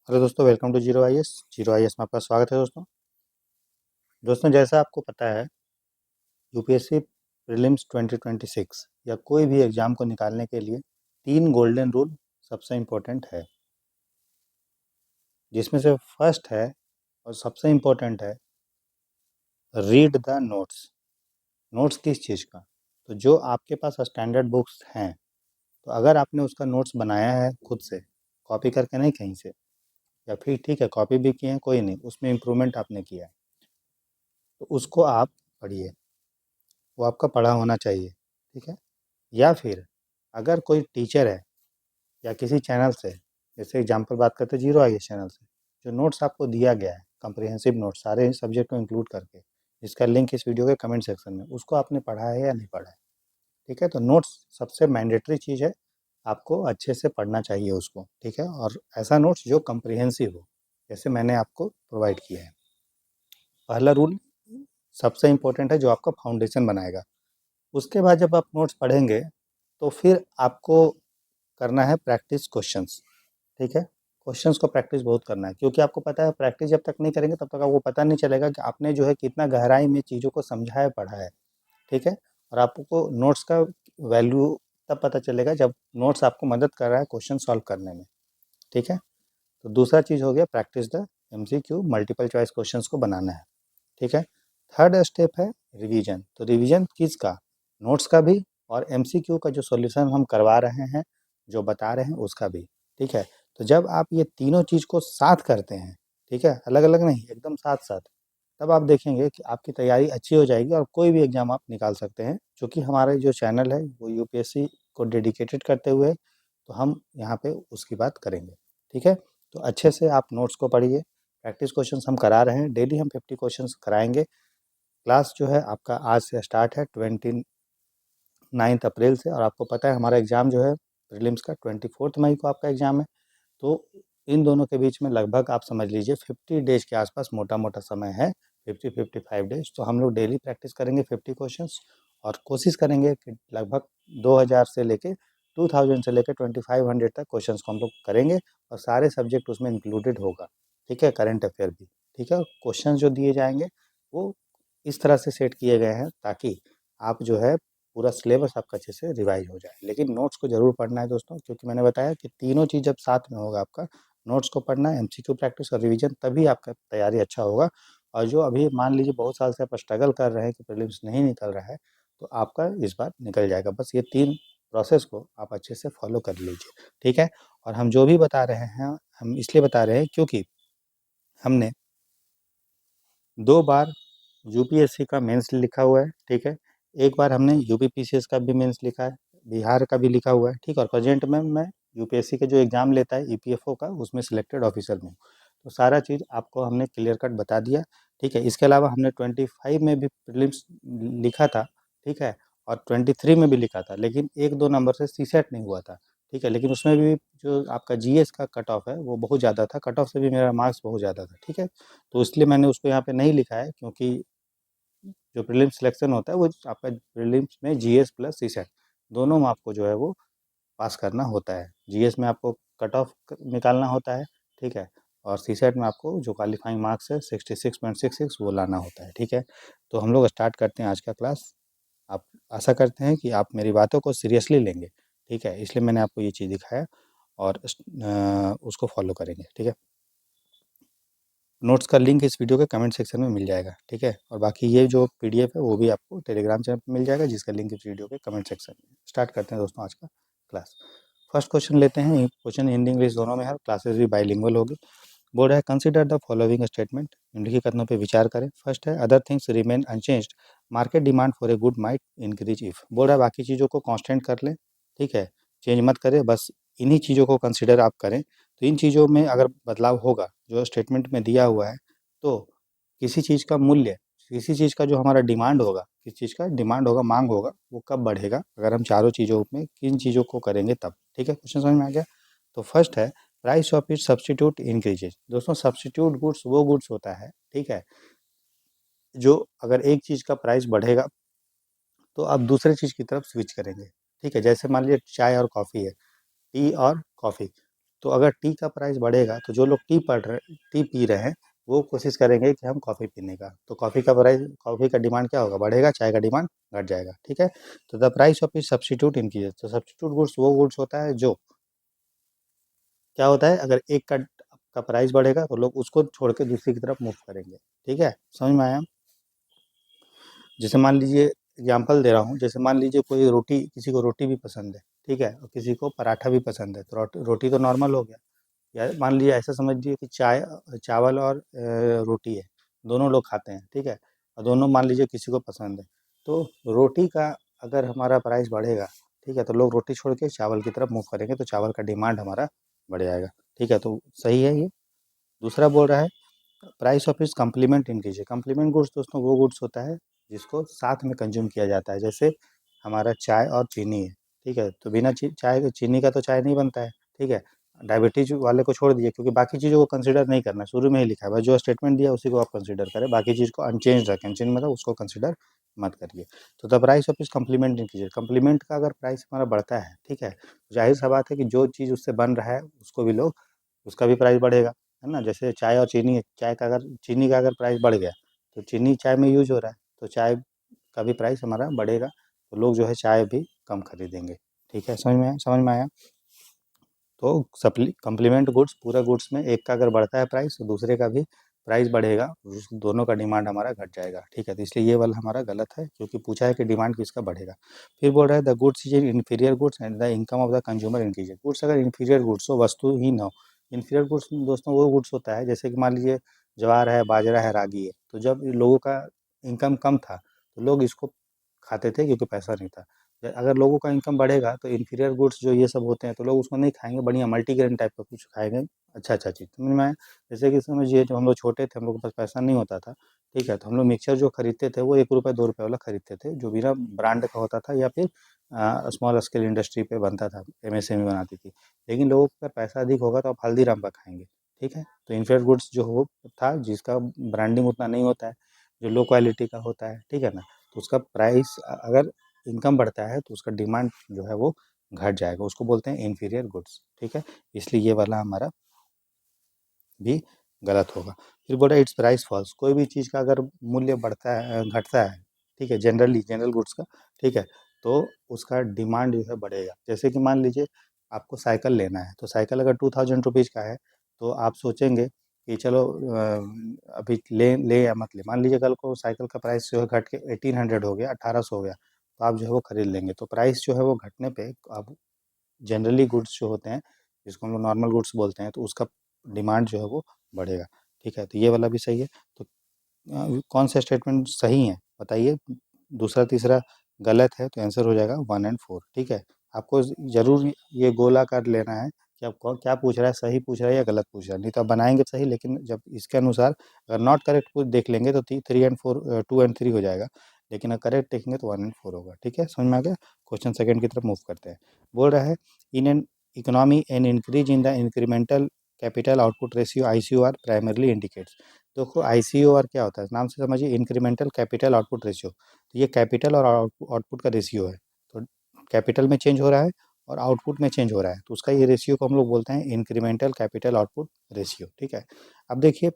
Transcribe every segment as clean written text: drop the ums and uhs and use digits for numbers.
Hello दोस्तों, welcome to zero I S. Zero I S में आपका स्वागत है दोस्तों। जैसा आपको पता है, यूपीएससी प्रीलिम्स 2026 या कोई भी एग्ज़ाम को निकालने के लिए 3 गोल्डन रूल सबसे इम्पोर्टेंट है, जिसमें से फर्स्ट है और सबसे इम्पोर्टेंट है, रीड द नोट्स। नोट्स किस चीज़ का? तो जो आपके पास स्टैंडर्ड बुक्स हैं, तो अगर आपने उसका नोट्स बनाया है खुद से, कॉपी करके नहीं कहीं से, या फिर ठीक है कॉपी भी किए हैं कोई नहीं, उसमें इम्प्रूवमेंट आपने किया है, तो उसको आप पढ़िए। वो आपका पढ़ा होना चाहिए, ठीक है। या फिर अगर कोई टीचर है या किसी चैनल से, जैसे एग्जांपल बात करते हैं जीरो आई एस चैनल से, जो नोट्स आपको दिया गया है कम्प्रिहेंसिव नोट्स सारे सब्जेक्ट को इंक्लूड करके, जिसका लिंक इस वीडियो के कमेंट सेक्शन में, उसको आपने पढ़ा है या नहीं पढ़ा है, ठीक है। तो नोट्स सबसे मैंडेटरी चीज़ है, आपको अच्छे से पढ़ना चाहिए उसको, ठीक है। और ऐसा नोट्स जो कम्प्रिहेंसिव हो, जैसे मैंने आपको प्रोवाइड किया है। पहला रूल सबसे इम्पोर्टेंट है, जो आपका फाउंडेशन बनाएगा। उसके बाद जब आप नोट्स पढ़ेंगे, तो फिर आपको करना है प्रैक्टिस क्वेश्चंस, ठीक है। क्वेश्चंस को प्रैक्टिस बहुत करना है, क्योंकि आपको पता है प्रैक्टिस जब तक नहीं करेंगे तब तक आपको पता नहीं चलेगा कि आपने जो है कितना गहराई में चीज़ों को समझा है, पढ़ा है, ठीक है। और आपको नोट्स का वैल्यू तब पता चलेगा जब नोट्स आपको मदद कर रहा है क्वेश्चन सॉल्व करने में, ठीक है। तो दूसरा चीज़ हो गया practice the MCQ, multiple choice questions को बनाना है, ठीक है। थर्ड स्टेप है रिवीजन। तो रिवीजन किसका? नोट्स का भी, और एमसीक्यू का जो सॉल्यूशन हम करवा रहे हैं, जो बता रहे हैं उसका भी, ठीक है। तो जब आप ये तीनों चीज़ को साथ करते हैं, ठीक है, अलग अलग नहीं, एकदम साथ साथ, तब आप देखेंगे कि आपकी तैयारी अच्छी हो जाएगी और कोई भी एग्ज़ाम आप निकाल सकते हैं। क्योंकि हमारा जो चैनल है वो यूपीएससी को डेडिकेटेड करते हुए, तो हम यहाँ पे उसकी बात करेंगे, ठीक है। तो अच्छे से आप नोट्स को पढ़िए। प्रैक्टिस क्वेश्चंस हम करा रहे हैं, डेली हम 50 क्वेश्चंस कराएंगे। क्लास जो है आपका आज से स्टार्ट है 29 अप्रैल से, और आपको पता है हमारा एग्ज़ाम जो है प्रीलिम्स का 24 मई को आपका एग्ज़ाम है। तो इन दोनों के बीच में लगभग आप समझ लीजिए 50 डेज के आसपास मोटा मोटा समय है, 50-55 डेज। तो हम लोग डेली प्रैक्टिस करेंगे 50 क्वेश्चंस, और कोशिश करेंगे कि लगभग 2000 से लेके 2000 से लेकर 2500 तक क्वेश्चंस को हम लोग करेंगे, और सारे सब्जेक्ट उसमें इंक्लूडेड होगा, ठीक है, करंट अफेयर भी, ठीक है। क्वेश्चन जो दिए जाएंगे वो इस तरह से सेट किए गए हैं ताकि आप जो है पूरा सिलेबस आपका अच्छे से रिवाइज हो जाए। लेकिन नोट्स को ज़रूर पढ़ना है दोस्तों, क्योंकि मैंने बताया कि तीनों चीज़ जब साथ में होगा, आपका नोट्स को पढ़ना है, एमसीक्यू प्रैक्टिस और रिवीजन, तभी आपका तैयारी अच्छा होगा। और जो अभी मान लीजिए बहुत साल से आप स्ट्रगल कर रहे हैं कि प्रीलिम्स नहीं निकल रहा है, तो आपका इस बार निकल जाएगा। बस ये 3 प्रोसेस को आप अच्छे से फॉलो कर लीजिए, ठीक है। और हम जो भी बता रहे हैं, हम इसलिए बता रहे हैं क्योंकि हमने 2 बार यूपीएससी का मेंस लिखा हुआ है, ठीक है। एक बार हमने यूपीपीसीएस का भी मेंस लिखा है, बिहार का भी लिखा हुआ है, ठीक है। और प्रेजेंट में मैं यूपीएससी के जो एग्ज़ाम लेता है ईपीएफओ का, उसमें सिलेक्टेड ऑफिसर में हूँ। तो सारा चीज़ आपको हमने क्लियर कट बता दिया, ठीक है। इसके अलावा हमने 25 में भी प्रीलिम्स लिखा था, ठीक है, और 23 में भी लिखा था, लेकिन 1-2 नंबर से सीसेट नहीं हुआ था, ठीक है। लेकिन उसमें भी जो आपका जीएस का कट ऑफ है वो बहुत ज़्यादा था, कट ऑफ से भी मेरा मार्क्स बहुत ज़्यादा था, ठीक है। तो इसलिए मैंने उसको यहाँ पे नहीं लिखा है, क्योंकि जो प्रीलिम्स सिलेक्शन होता है वो आपका प्रीलिम्स में जीएस प्लस सीसेट दोनों में आपको जो है वो पास करना होता है। जीएस में आपको कट ऑफ निकालना होता है, ठीक है, और सीसेट में आपको जो क्वालिफाइंग मार्क्स है 66.66 वो लाना होता है, ठीक है। तो हम लोग स्टार्ट करते हैं आज का क्लास। आप आशा करते हैं कि आप मेरी बातों को सीरियसली लेंगे, ठीक है, इसलिए मैंने आपको ये चीज़ दिखाया, और उसको फॉलो करेंगे, ठीक है। नोट्स का लिंक इस वीडियो के कमेंट सेक्शन में मिल जाएगा, ठीक है। और बाकी ये जो पीडीएफ है वो भी आपको टेलीग्राम चैनल पर मिल जाएगा, जिसका लिंक इस वीडियो के कमेंट सेक्शन में। स्टार्ट करते हैं दोस्तों आज का क्लास। फर्स्ट क्वेश्चन लेते हैं। क्वेश्चन हिंदी इंग्लिश दोनों में है, क्लासेस भी बाइलिंगुअल होगी। बोर्ड है कंसिडर द फॉलोइंग स्टेटमेंट। निम्नलिखित कथनों पे विचार करें। फर्स्ट है other things remain unchanged, market demand for a good might increase if. Board है बाकी चीज़ों को कांस्टेंट कर लें, ठीक है, चेंज मत करें, बस इन्हीं चीज़ों को कंसिडर आप करें। तो इन चीज़ों में अगर बदलाव होगा जो स्टेटमेंट में दिया हुआ है, तो किसी चीज़ का मूल्य, किसी चीज़ का जो हमारा डिमांड होगा, किस चीज़ का डिमांड होगा, मांग होगा, वो कब बढ़ेगा, अगर हम चारों चीज़ों में किन चीज़ों को करेंगे तब, ठीक है। क्वेश्चन समझ में आ गया। तो फर्स्ट है price of it substitute increases. दोस्तों सब्सटीट्यूट गुड्स वो गुड्स होता है, ठीक है, जो अगर एक चीज़ का प्राइस बढ़ेगा तो आप दूसरे चीज़ की तरफ स्विच करेंगे, ठीक है। जैसे मान लीजिए चाय और कॉफ़ी है, टी और कॉफ़ी, तो अगर टी का प्राइस बढ़ेगा तो जो लोग टी पी रहे हैं वो कोशिश करेंगे कि हम कॉफ़ी पीने का, तो कॉफ़ी का डिमांड क्या होगा, बढ़ेगा, चाय का डिमांड घट जाएगा, ठीक है। तो the price of is substitute increases, तो सब्स्टिट्यूट गुड्स वो गुड्स होता है जो क्या होता है, अगर एक का प्राइस बढ़ेगा तो लोग उसको छोड़ के दूसरी की तरफ मूव करेंगे, ठीक है, समझ में आया। जैसे मान लीजिए, एग्जाम्पल दे रहा हूँ, जैसे मान लीजिए कोई रोटी, किसी को रोटी भी पसंद है, ठीक है, और किसी को पराठा भी पसंद है, तो रोटी तो नॉर्मल हो गया। या मान लीजिए ऐसा समझ लीजिए कि चावल और रोटी है, दोनों लोग खाते हैं, ठीक है, और दोनों मान लीजिए किसी को पसंद है, तो रोटी का अगर हमारा प्राइस बढ़ेगा, ठीक है, तो लोग रोटी छोड़ के चावल की तरफ मूव करेंगे, तो चावल का डिमांड हमारा बढ़ जाएगा, ठीक है, तो सही है ये। दूसरा बोल रहा है price of is complement increase, complement goods दोस्तों वो गुड्स होता है जिसको साथ में कंज्यूम किया जाता है, जैसे हमारा चाय और चीनी है, ठीक है, तो बिना चाय चीनी का तो चाय नहीं बनता है, ठीक है। डायबिटीज वाले को छोड़ दिए, क्योंकि बाकी चीज़ों को कंसिडर नहीं करना है, शुरू में ही लिखा है, बस जो स्टेटमेंट दिया उसी को आप कंसिडर करें, बाकी चीज़ को अनचेंज रखें, चेंज मतलब उसको कंसिडर मत करिए। तो the price of is complement increase, complement का अगर प्राइस हमारा बढ़ता है, ठीक है, जाहिर सा बात है कि जो चीज़ उससे बन रहा है उसको भी लोग, उसका भी प्राइस बढ़ेगा, है ना। जैसे चाय और चीनी है, चाय का अगर चीनी का अगर प्राइस बढ़ गया, तो चीनी चाय में यूज हो रहा है, तो चाय का भी प्राइस हमारा बढ़ेगा, तो लोग जो है चाय भी कम खरीदेंगे, ठीक है, समझ में आया। तो सप्ली कम्प्लीमेंट गुड्स, पूरा गुड्स में एक का अगर बढ़ता है प्राइस तो दूसरे का भी प्राइस बढ़ेगा, दोनों का डिमांड हमारा घट जाएगा, ठीक है, तो इसलिए ये वाला हमारा गलत है, क्योंकि पूछा है कि डिमांड किसका बढ़ेगा। फिर बोल रहा है the goods is inferior goods and the income of the consumer increase, goods अगर इन्फीरियर गुड्स हो, वस्तु ही ना हो। इन्फीरियर गुड्स दोस्तों वो गुड्स होता है, जैसे कि मान लीजिए ज्वार है, बाजरा है, रागी है, तो जब लोगों का इनकम कम था तो लोग इसको खाते थे क्योंकि पैसा नहीं था। अगर लोगों का इनकम बढ़ेगा तो इन्फीरियर गुड्स जो ये सब होते हैं तो लोग उसको नहीं खाएंगे, बढ़िया मल्टीग्रेन टाइप का कुछ खाएंगे, अच्छा चीज़, समझ में आया। जैसे कि समझिए जब हम लोग छोटे थे, हम लोग के पास पैसा नहीं होता था, ठीक है, तो हम लोग मिक्सचर जो खरीदते थे वो 1 रुपये 2 रुपये वाला खरीदते थे, जो बिना ब्रांड का होता था, या फिर स्मॉल स्केल इंडस्ट्री पे बनता था, एमएसएमई बनाती थी। लेकिन लोगों के पास पैसा अधिक होगा तो आप हल्दीराम का खाएंगे, ठीक है। तो इन्फीरियर गुड्स जो हो था, जिसका ब्रांडिंग उतना नहीं होता है, जो लो क्वालिटी का होता है, ठीक है ना, तो उसका प्राइस अगर इनकम बढ़ता है तो उसका डिमांड जो है वो घट जाएगा, उसको बोलते हैं इन्फीरियर गुड्स, ठीक है। इसलिए ये वाला हमारा भी गलत होगा। फिर बोल रहा है इट्स प्राइस फॉल्स, कोई भी चीज़ का अगर मूल्य बढ़ता है, घटता है, ठीक है, जनरल गुड्स का, ठीक है, तो उसका डिमांड जो है बढ़ेगा। जैसे कि मान लीजिए आपको साइकिल लेना है, तो साइकिल अगर 2000 रुपीज़ का है, तो आप सोचेंगे कि चलो अभी ले या मत ले। मान लीजिए कल को साइकिल का प्राइस जो है घट के 1800 हो गया, 1800 हो गया, तो आप जो है वो खरीद लेंगे। तो प्राइस जो है वो घटने पे आप जनरली गुड्स जो होते हैं, जिसको हम लोग नॉर्मल गुड्स बोलते हैं, तो उसका डिमांड जो है वो बढ़ेगा, ठीक है, तो ये वाला भी सही है। तो कौन सा स्टेटमेंट सही है बताइए, दूसरा तीसरा गलत है, तो आंसर हो जाएगा 1 और 4, ठीक है। आपको ज़रूर ये गोलाकार लेना है कि आपको क्या पूछ रहा है, सही पूछ रहा है या गलत पूछ रहा है, नहीं तो आप बनाएंगे सही, लेकिन जब इसके अनुसार अगर नॉट करेक्ट कुछ देख लेंगे तो 3 और 4, 2 और 3 हो जाएगा, लेकिन अगर करेक्ट देखेंगे तो 1 और 4 होगा, ठीक है, समझ में आ गया। क्वेश्चन सेकंड की तरफ मूव करते हैं। बोल रहा है इन an economy an increase in the incremental capital output ratio ICOR primarily indicates. देखो ICOR क्या होता है, नाम से समझिए, इंक्रीमेंटल कैपिटल आउटपुट रेशियो, तो ये कैपिटल और आउटपुट का रेशियो है, तो कैपिटल में चेंज हो रहा है और आउटपुट में चेंज हो रहा है, तो उसका ये रेशियो को हम लोग बोलते हैं इंक्रीमेंटल कैपिटल आउटपुट रेशियो, ठीक है। अब देखिए,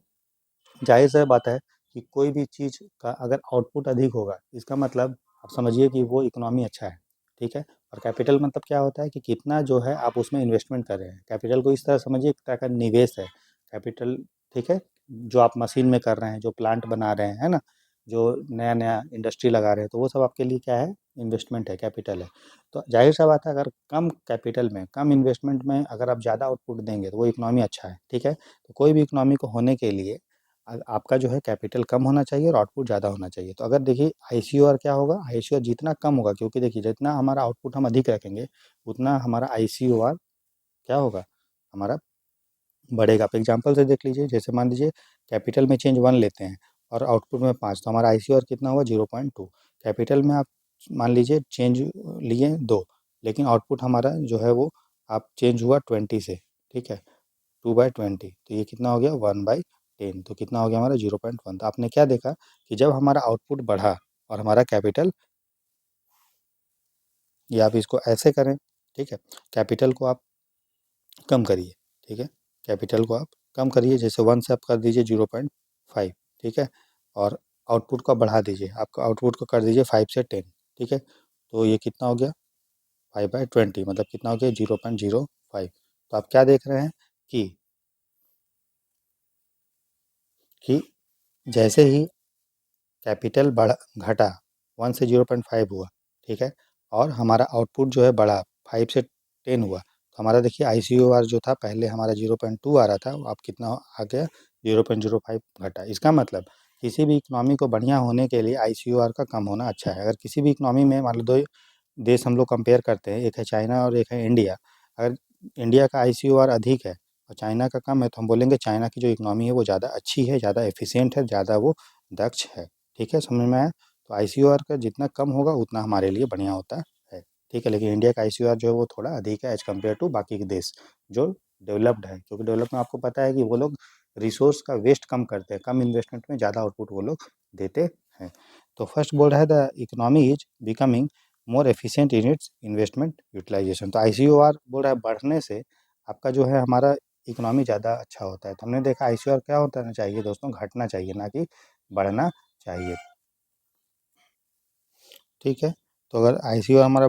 जाहिर सी बात है कि कोई भी चीज़ का अगर आउटपुट अधिक होगा, इसका मतलब आप समझिए कि वो इकोनॉमी अच्छा है, ठीक है। और कैपिटल मतलब क्या होता है कि कितना जो है आप उसमें इन्वेस्टमेंट कर रहे हैं, कैपिटल को इस तरह समझिए एक तरह का निवेश है कैपिटल, ठीक है। जो आप मशीन में कर रहे हैं, जो प्लांट बना रहे हैं, है ना, जो नया नया इंडस्ट्री लगा रहे हैं, तो वो सब आपके लिए क्या है, इन्वेस्टमेंट है, कैपिटल है। तो जाहिर सा बात है, अगर कम कैपिटल में कम इन्वेस्टमेंट में अगर आप ज़्यादा आउटपुट देंगे तो वो इकोनॉमी अच्छा है, ठीक है। तो कोई भी इकोनॉमी को होने के लिए आपका जो है कैपिटल कम होना चाहिए और आउटपुट ज़्यादा होना चाहिए। तो अगर देखिए ICOR क्या होगा, ICOR जितना कम होगा, क्योंकि देखिए जितना हमारा आउटपुट हम अधिक रखेंगे उतना हमारा ICOR क्या होगा, हमारा बढ़ेगा। आप एग्जांपल से देख लीजिए, जैसे मान लीजिए कैपिटल में चेंज 1 लेते हैं और आउटपुट में 5, तो हमारा ICOR कितना हुआ, 0.2। कैपिटल में आप मान लीजिए चेंज लिए 2, लेकिन आउटपुट हमारा जो है वो आप चेंज हुआ 20 से, ठीक है, 2/20, तो ये कितना हो गया, 1/10, तो कितना हो गया हमारा 0.1। तो आपने क्या देखा कि जब हमारा आउटपुट बढ़ा और हमारा कैपिटल, या आप इसको ऐसे करें, ठीक है, कैपिटल को आप कम करिए, ठीक है। कैपिटल को आप कम करिए, जैसे 1 से आप कर दीजिए 0.5, ठीक है। और आउटपुट को बढ़ा दीजिए, आपका आउटपुट को कर दीजिए 5 से 10, ठीक है। तो ये कितना हो गया, 5/20, मतलब कितना हो गया 0.05। तो आप क्या देख रहे हैं कि कि जैसे ही कैपिटल बढ़ा घटा, 1 से 0.5 हुआ, ठीक है, और हमारा आउटपुट जो है बढ़ा, 5 से 10 हुआ, तो हमारा देखिए ICOR जो था पहले हमारा 0.2 आ रहा था, वो अब कितना आ गया, 0.05 घटा। इसका मतलब किसी भी इकोनॉमी को बढ़िया होने के लिए ICOR का कम होना अच्छा है। अगर किसी भी इकोनॉमी में मान लो दो देश हम लोग कंपेयर करते हैं, एक है चाइना और एक है इंडिया, अगर इंडिया का ICOR अधिक है और चाइना का कम है, तो हम बोलेंगे चाइना की जो इकोनॉमी है वो ज़्यादा अच्छी है, ज़्यादा एफिशिएंट है, ज़्यादा वो दक्ष है। ठीक है, समझ में आया? तो ICOR का जितना कम होगा उतना हमारे लिए बढ़िया होता है। ठीक है, लेकिन इंडिया का ICOR जो है वो थोड़ा अधिक है एज़ कम्पेयर टू बाकी के देश जो डेवलप्ड है, क्योंकि डेवलप में आपको पता है कि वो लोग रिसोर्स का वेस्ट कम करते हैं, कम इन्वेस्टमेंट में ज़्यादा आउटपुट वो लोग देते हैं। तो फर्स्ट बोल रहा है the economy is becoming more efficient in its investment utilisation. तो ICOR बोल रहा है बढ़ने से आपका जो है हमारा इकोनॉमी ज़्यादा अच्छा होता है। तो हमने देखा ICOR क्या होता है चाहिए दोस्तों, घटना चाहिए ना कि बढ़ना चाहिए। ठीक है, तो अगर ICOR हमारा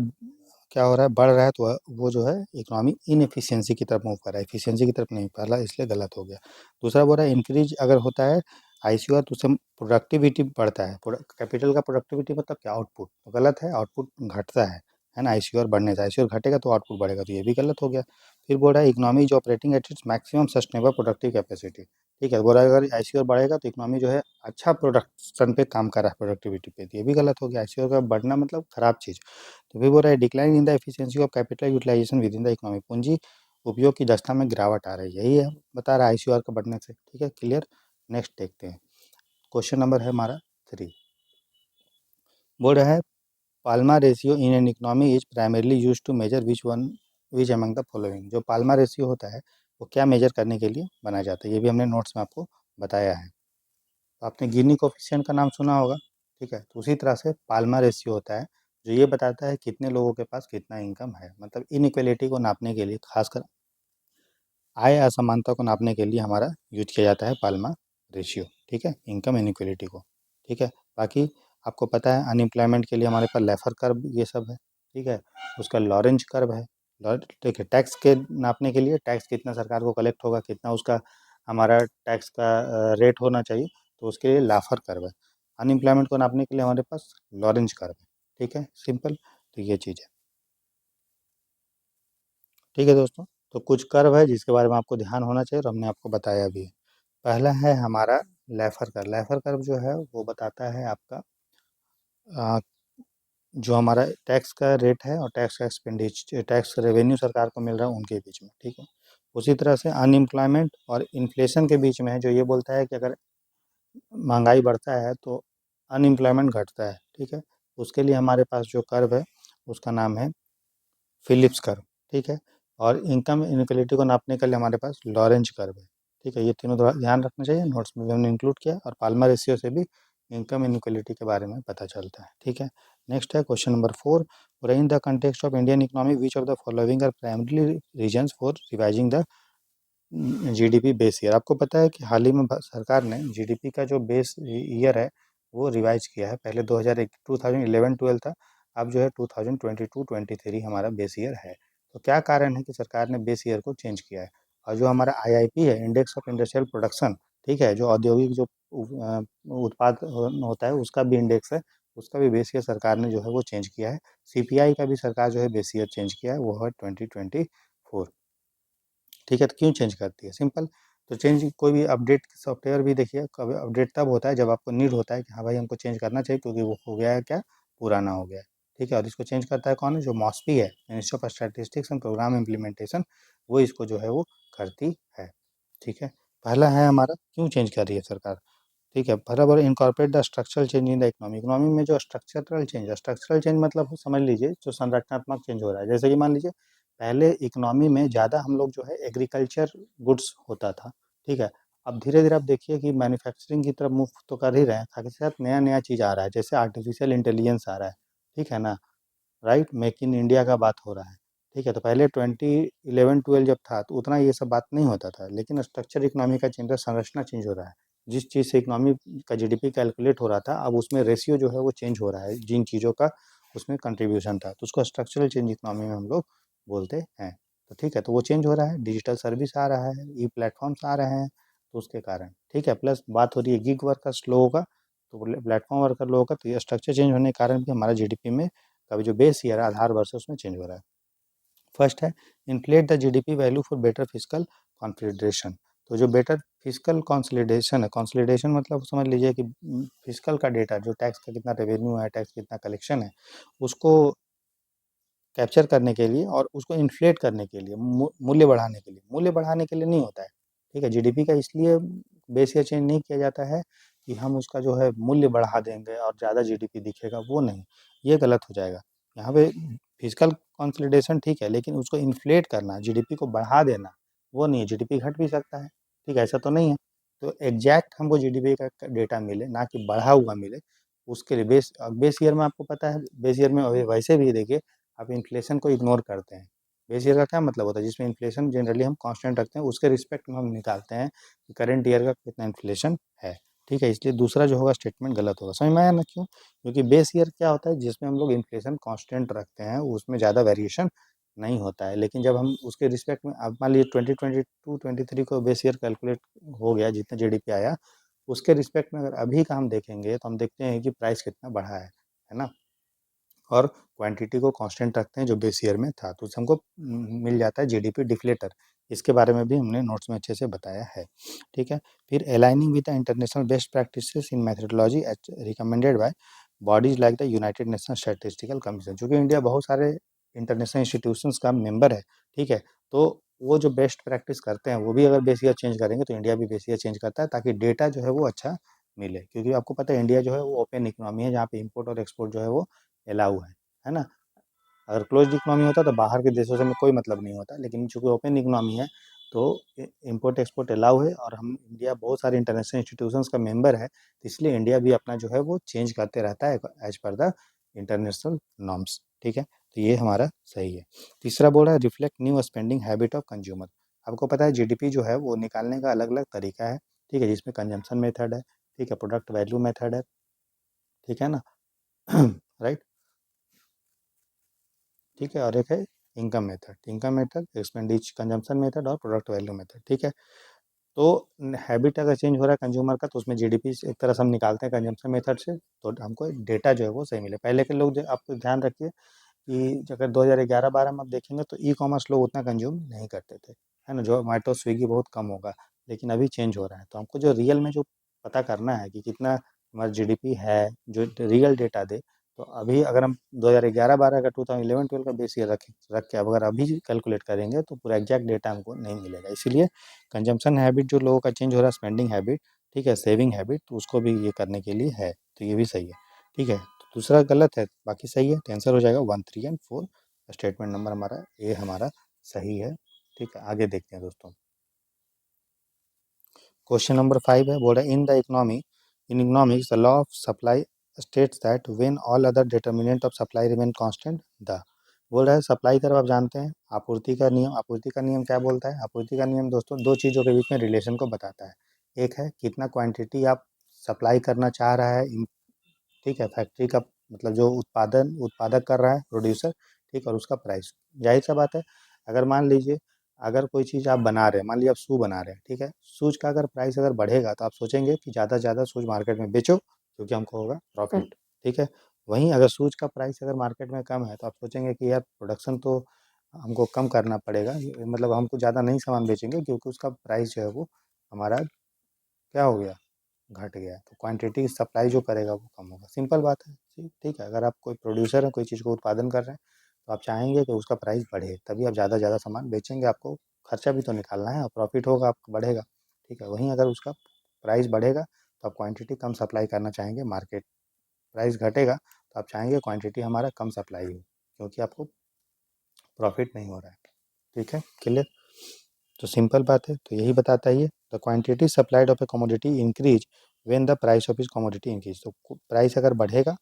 क्या हो रहा है, बढ़ रहा है, तो वो जो है इकोनॉमी इनएफिशिएंसी की तरफ मूव कर रहा है, एफिशिएंसी की तरफ नहीं, पहला इसलिए गलत हो गया। दूसरा बोल रहा है इंक्रीज अगर होता है ICOR तो उससे प्रोडक्टिविटी बढ़ता है। कैपिटल का प्रोडक्टिविटी मतलब क्या, आउटपुट, तो गलत है, आउटपुट घटता है ना। ICOR बढ़ने से ICOR घटेगा तो आउटपुट बढ़ेगा, तो ये भी गलत हो गया। फिर बोल रहा है इकोनॉमी जो operating at its maximum sustainable productive capacity. ठीक है, बोल रहा है अगर ICOR बढ़ेगा तो इकोनॉमी जो है अच्छा प्रोडक्शन पे काम कर रहा है, प्रोडक्टिविटी पे, तो ये भी गलत हो गया। ICOR का बढ़ना मतलब खराब चीज़। तो फिर बोल रहा है decline in the efficiency of capital utilisation with in the economy, पूंजी उपयोग की दक्षता में गिरावट आ रही है, यही है बता रहा है ICOR का बढ़ने से। ठीक है, क्लियर। नेक्स्ट देखते हैं, क्वेश्चन नंबर है हमारा 3। बोल रहा है Palma ratio in an economy is primarily use to measure which among the following. जो पाल्मा रेशियो होता है वो क्या मेजर करने के लिए बनाया जाता है, ये भी हमने नोट्स में आपको बताया है। तो आपने गिनी कोफिशिएंट का नाम सुना होगा, ठीक है, तो उसी तरह से पाल्मा रेशियो होता है जो ये बताता है कितने लोगों के पास कितना इनकम है। मतलब इनइक्वलिटी को नापने के लिए, खासकर आय असमानता को नापने के लिए हमारा यूज किया जाता है पाल्मा रेशियो। ठीक है, इनकम इनइक्वलिटी को। ठीक है, बाकी आपको पता है अनएम्प्लॉयमेंट के लिए हमारे पास लेफर कर्व ये सब है। ठीक है, उसका लॉरेंज कर्व है। ठीक है, टैक्स के नापने के लिए टैक्स कितना सरकार को कलेक्ट होगा, कितना उसका हमारा टैक्स का रेट होना चाहिए, तो उसके लिए लाफर कर्व है। अनएम्प्लॉयमेंट को नापने के लिए हमारे पास लॉरेंज कर्व है। ठीक है, सिंपल। तो ये चीज़ है। ठीक है दोस्तों, तो कुछ कर्व है जिसके बारे में आपको ध्यान होना चाहिए और हमने आपको बताया भी है। पहला है हमारा लेफर कर्व। लेफर कर्व जो है वो बताता है आपका अ, जो हमारा टैक्स का रेट है और टैक्स का एक्सपेंडिचर, टैक्स रेवेन्यू सरकार को मिल रहा है उनके बीच में। ठीक है, उसी तरह से अनएम्प्लॉयमेंट और इन्फ्लेशन के बीच में है, जो ये बोलता है कि अगर महंगाई बढ़ता है तो अनएम्प्लॉयमेंट घटता है। ठीक है, उसके लिए हमारे पास जो कर्व है उसका नाम है फिलिप्स कर्व। ठीक है, और इनकम इनक्वलिटी को नापने के लिए हमारे पास लॉरेंज कर्व है। ठीक है, ये तीनों थोड़ा ध्यान रखना चाहिए, नोट्स में भी हमने इंक्लूड किया, और पाल्मर रेशियो से भी इनकम इनक्वलिटी के बारे में पता चलता है। ठीक है, नेक्स्ट है question number 4। In the context of Indian economy which of the following are primary reasons for revising the GDP base year. आपको पता है कि हाल ही में सरकार ने GDP का जो बेस ईयर है वो रिवाइज किया है। पहले 2011-12 था, अब जो है 2022-23 हमारा बेस ईयर है। तो क्या कारण है कि सरकार ने बेस ईयर को चेंज किया है। और जो हमारा IIP है, इंडेक्स ऑफ इंडस्ट्रियल प्रोडक्शन, ठीक है, जो औद्योगिक जो उत्पाद होता है उसका भी इंडेक्स है, उसका भी बेस ईयर सरकार ने जो है वो चेंज किया है। CPI का भी सरकार जो है बेस ईयर चेंज किया है, वो है 2024। ठीक है, तो क्यों चेंज करती है, सिंपल। तो चेंज कोई भी अपडेट सॉफ्टवेयर भी देखिए, कभी अपडेट तब होता है जब आपको नीड होता है कि हाँ भाई हमको चेंज करना चाहिए क्योंकि वो हो गया है क्या, पुराना हो गया है। ठीक है, और इसको चेंज करता है कौन है, जो मॉस्पी है, ministry of statistics and programme implementation, वो इसको जो है वो करती है। ठीक है, पहला है हमारा क्यों चेंज कर रही है सरकार। ठीक है, बराबर incorporate the structural change in the economy. Economy में जो स्ट्रक्चरल चेंज मतलब समझ लीजिए जो संरचनात्मक चेंज हो रहा है। जैसे कि मान लीजिए पहले इकोनॉमी में ज़्यादा हम लोग जो है एग्रीकल्चर गुड्स होता था। ठीक है, अब धीरे धीरे आप देखिए कि मैन्युफैक्चरिंग की तरफ मूव तो कर ही रहे हैं, साथ ही साथ नया नया चीज़ आ रहा है, जैसे आर्टिफिशियल इंटेलिजेंस आ रहा है। ठीक है ना, राइट, मेक इन इंडिया का बात हो रहा है। ठीक है। तो पहले 2011-12 जब था तो उतना ये सब बात नहीं होता था, लेकिन स्ट्रक्चर इकोनॉमी का चेंज, संरचना चेंज हो रहा है। जिस चीज़ से इकोनॉमी का जीडीपी कैलकुलेट हो रहा था, अब उसमें रेशियो जो है वो चेंज हो रहा है, जिन चीज़ों का उसमें कंट्रीब्यूशन था, तो उसको स्ट्रक्चरल चेंज इकोनॉमी में हम लोग बोलते हैं। तो ठीक है, तो वो चेंज हो रहा है, डिजिटल सर्विस आ रहा है, ई प्लेटफॉर्म्स आ रहे हैं, तो उसके कारण ठीक है। प्लस बात हो रही है गिग वर्कर स्लो होगा, तो प्लेटफॉर्म वर्कर लो होगा, तो ये स्ट्रक्चर चेंज होने के कारण भी हमारा जीडीपी में का जो बेस ईयर है, आधार वर्ष है, उसमें चेंज हो रहा है। फर्स्ट है inflate the GDP value for better physical consolidation. तो जो बेटर फिजिकल कॉन्सोलिडेशन है, कॉन्सोलिडेशन मतलब समझ लीजिए कि फिजिकल का डेटा, जो टैक्स का कितना रेवेन्यू है, टैक्स कितना कलेक्शन है, उसको कैप्चर करने के लिए और उसको इन्फ्लेट करने के लिए, मूल्य बढ़ाने के लिए, मूल्य बढ़ाने के लिए नहीं होता है। ठीक है, जीडीपी का इसलिए बेस ईयर चेंज नहीं किया जाता है कि हम उसका जो है मूल्य बढ़ा देंगे और ज़्यादा जीडीपी दिखेगा, वो नहीं, ये गलत हो जाएगा। यहाँ पे फिजिकल कंसोलिडेशन ठीक है, लेकिन उसको इन्फ्लेट करना, जीडीपी को बढ़ा देना, वो नहीं है। जीडीपी घट भी सकता है, ठीक है, ऐसा तो नहीं है। तो एग्जैक्ट हमको जीडीपी का डेटा मिले, ना कि बढ़ा हुआ मिले, उसके लिए बेस बेस ईयर में आपको पता है, बेस ईयर में वैसे भी देखिए, आप इन्फ्लेशन को इग्नोर करते हैं। बेस ईयर का क्या मतलब होता है, जिसमें इन्फ्लेशन जनरली हम कांस्टेंट रखते हैं, उसके रिस्पेक्ट में हम निकालते हैं कि करंट ईयर का कितना इन्फ्लेशन है। ठीक है, इसलिए दूसरा जो होगा स्टेटमेंट गलत होगा। समझ में आया ना क्यों? क्योंकि बेस ईयर क्या होता है, जिसमें हम लोग इन्फ्लेशन कांस्टेंट रखते हैं, उसमें ज़्यादा वेरिएशन नहीं होता है। लेकिन जब हम उसके रिस्पेक्ट में, अब मान लीजिए 2022-23 को बेस ईयर कैलकुलेट हो गया, जितना जीडीपी आया, उसके रिस्पेक्ट में अगर अभी का हम देखेंगे, तो हम देखते हैं कि प्राइस कितना बढ़ा है ना? और क्वांटिटी को कांस्टेंट रखते हैं, जो बेस ईयर में था, तो उससे हमको मिल जाता है जीडीपी डिफ्लेटर। इसके बारे में भी हमने नोट्स में अच्छे से बताया है। ठीक है, फिर aligning with the international best practices in methodology recommended by bodies like the United nation statistical commission. चूँकि इंडिया बहुत सारे इंटरनेशनल इंस्टीट्यूशंस का मेंबर है, ठीक है, तो वो जो बेस्ट प्रैक्टिस करते हैं, वो भी अगर बेस ईयर चेंज करेंगे, तो इंडिया भी बेस ईयर चेंज करता है, ताकि डेटा जो है वो अच्छा मिले। क्योंकि आपको पता है इंडिया जो है वो ओपन इकोनॉमी है, जहाँ पे इम्पोर्ट और एक्सपोर्ट जो है वो अलाउ है ना? अगर क्लोज़्ड इकोनॉमी होता तो बाहर के देशों से हमें कोई मतलब नहीं होता, लेकिन चूँकि ओपन इकोनॉमी है, तो इम्पोर्ट एक्सपोर्ट अलाउ है, और हम इंडिया बहुत सारे इंटरनेशनल इंस्टीट्यूशंस का मेंबर है, तो इसलिए इंडिया भी अपना जो है वो चेंज करते रहता है as per the international norms. ठीक है, तो ये हमारा सही है। तीसरा बोल रहा है reflect new spending habit of consumer. आपको पता है जीडीपी जो है वो निकालने का अलग अलग तरीका है, ठीक है, जिसमें कंजम्पशन मेथड है, ठीक है, प्रोडक्ट वैल्यू मेथड है, ठीक है ना? राइट, ठीक है, और एक है income method, expenditure consumption method और प्रोडक्ट वैल्यू मेथड। ठीक है, तो हैबिट अगर चेंज हो रहा है कंज्यूमर का, तो उसमें जीडीपी एक तरह से हम निकालते हैं कंजम्पशन मेथड से, तो हमको डेटा जो है वो सही मिले। पहले के लोग, जो आप ध्यान रखिए कि अगर 2011-12 में आप देखेंगे, तो ई कॉमर्स लोग उतना कंज्यूम नहीं करते थे, है ना? जोमेटो स्विगी बहुत कम होगा, लेकिन अभी चेंज हो रहा है। तो हमको जो रियल में जो पता करना है कि कितना हमारा जीडीपी है, जो रियल डेटा दे, तो अभी अगर हम 2011-12 का 2011-12 का बेस ईयर रख के अब अगर अभी कैलकुलेट करेंगे, तो पूरा एग्जैक्ट डेटा हमको नहीं मिलेगा। इसीलिए कंजम्पशन हैबिट जो लोगों का चेंज हो रहा है, स्पेंडिंग हैबिट, ठीक है, सेविंग हैबिट, तो उसको भी ये करने के लिए है, तो ये भी सही है। ठीक है, तो दूसरा गलत है, बाकी सही है, तो आंसर हो जाएगा 1, 3 एंड 4। स्टेटमेंट नंबर हमारा ए हमारा सही है। ठीक है, आगे देखते हैं दोस्तों। क्वेश्चन नंबर 5 है, बोल रहा है इन economics the Law of supply states that when all other determinant of supply remain constant the. बोल रहा है सप्लाई तरफ आप जानते हैं, आपूर्ति का नियम, आपूर्ति का नियम क्या बोलता है? आपूर्ति का नियम दोस्तों दो चीज़ों के बीच में रिलेशन को बताता है। एक है कितना क्वांटिटी आप सप्लाई करना चाह रहा है, ठीक है, फैक्ट्री का मतलब जो उत्पादक कर रहा है प्रोड्यूसर, ठीक है, और उसका प्राइस। जाहिर सा बात है, अगर मान लीजिए अगर कोई चीज़ आप बना रहे हैं, मान लीजिए आप शू बना रहे हैं, ठीक है, शूज़ का अगर प्राइस अगर बढ़ेगा, तो आप सोचेंगे कि ज़्यादा से ज़्यादा शूज़ मार्केट में बेचो, क्योंकि हमको होगा प्रॉफिट। ठीक है, वहीं अगर शूज़ का प्राइस अगर मार्केट में कम है, तो आप सोचेंगे कि यार प्रोडक्शन तो हमको कम करना पड़ेगा, मतलब हमको ज़्यादा नहीं सामान बेचेंगे, क्योंकि उसका प्राइस जो है वो हमारा क्या हो गया, घट गया, तो क्वांटिटी सप्लाई जो करेगा वो कम होगा। सिंपल बात है। ठीक है, अगर आप कोई प्रोड्यूसर हैं, कोई चीज़ को उत्पादन कर रहे हैं, तो आप चाहेंगे कि उसका प्राइस बढ़े, तभी आप ज़्यादा से ज़्यादा सामान बेचेंगे, आपको खर्चा भी तो निकालना है और प्रॉफिट होगा, आपका बढ़ेगा। ठीक है, वहीं अगर उसका प्राइस बढ़ेगा, तो आप क्वांटिटी कम सप्लाई करना चाहेंगे, मार्केट प्राइस घटेगा, तो आप चाहेंगे क्वांटिटी हमारा कम सप्लाई हो, क्योंकि आपको प्रॉफिट नहीं हो रहा है। ठीक है, क्लियर? तो सिंपल बात है, तो यही बताता है ये, the quantity supplied of A commodity increase when the price of इस कमोडिटी इंक्रीज। तो प्राइस अगर बढ़ेगा,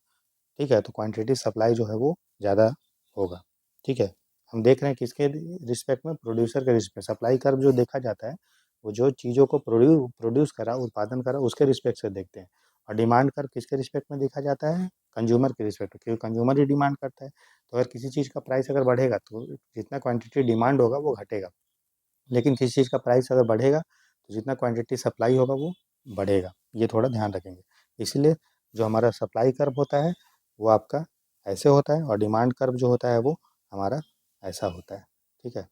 ठीक है, तो क्वांटिटी सप्लाई जो है वो ज़्यादा होगा। ठीक है, हम देख रहे हैं किसके रिस्पेक्ट में, प्रोड्यूसर के रिस्पेक्ट। सप्लाई कर्व जो देखा जाता है वो जो चीज़ों को प्रोड्यूस करा, उत्पादन करा, उसके रिस्पेक्ट से देखते हैं। और डिमांड कर्व किसके रिस्पेक्ट में देखा जाता है, कंज्यूमर के रिस्पेक्ट में, क्योंकि कंज्यूमर ही डिमांड करता है। तो अगर किसी चीज़ का प्राइस अगर बढ़ेगा तो जितना क्वांटिटी डिमांड होगा वो घटेगा, लेकिन किसी चीज़ का प्राइस अगर बढ़ेगा तो जितना क्वांटिटी सप्लाई होगा वो बढ़ेगा। ये थोड़ा ध्यान रखेंगे। इसलिए जो हमारा सप्लाई कर्व होता है वो आपका ऐसे होता है, और डिमांड कर्व जो होता है वो हमारा ऐसा होता है, ठीक है।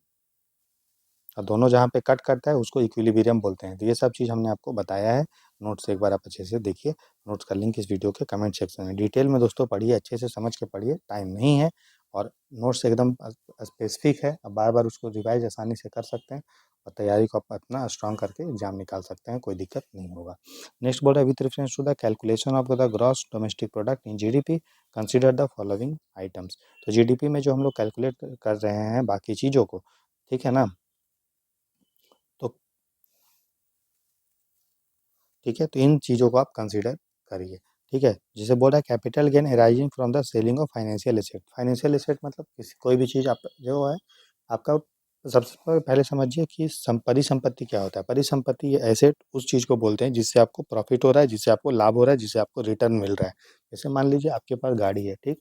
और दोनों जहाँ पे कट करता है उसको इक्विलिब्रियम बोलते हैं। तो ये सब चीज़ हमने आपको बताया है। नोट्स एक बार आप अच्छे से देखिए। नोट्स का लिंक इस वीडियो के कमेंट सेक्शन में। डिटेल में दोस्तों पढ़िए, अच्छे से समझ के पढ़िए, टाइम नहीं है। और नोट्स एकदम स्पेसिफिक है, आप बार बार उसको रिवाइज आसानी से कर सकते हैं और तैयारी को आप अपना स्ट्रॉन्ग करके एग्जाम निकाल सकते हैं, कोई दिक्कत नहीं होगा। नेक्स्ट बोल रहा है, with reference to the calculation of the gross domestic product in GDP consider the following items. तो जीडीपी में जो हम लोग कैलकुलेट कर रहे हैं बाकी चीज़ों को, ठीक है ना, तो ठीक है, तो इन चीज़ों को आप कंसीडर करिए, ठीक है। जैसे बोल रहा है capital gain arising from the selling of financial asset. Financial asset मतलब किसी कोई भी चीज़ आप जो है आपका, सबसे पहले समझिए कि परिसंपत्ति क्या होता है। परिसंपत्ति एसेट उस चीज़ को बोलते हैं जिससे आपको प्रॉफिट हो रहा है, जिससे आपको लाभ हो रहा है, जिससे आपको रिटर्न मिल रहा है। जैसे मान लीजिए आपके पास गाड़ी है, ठीक,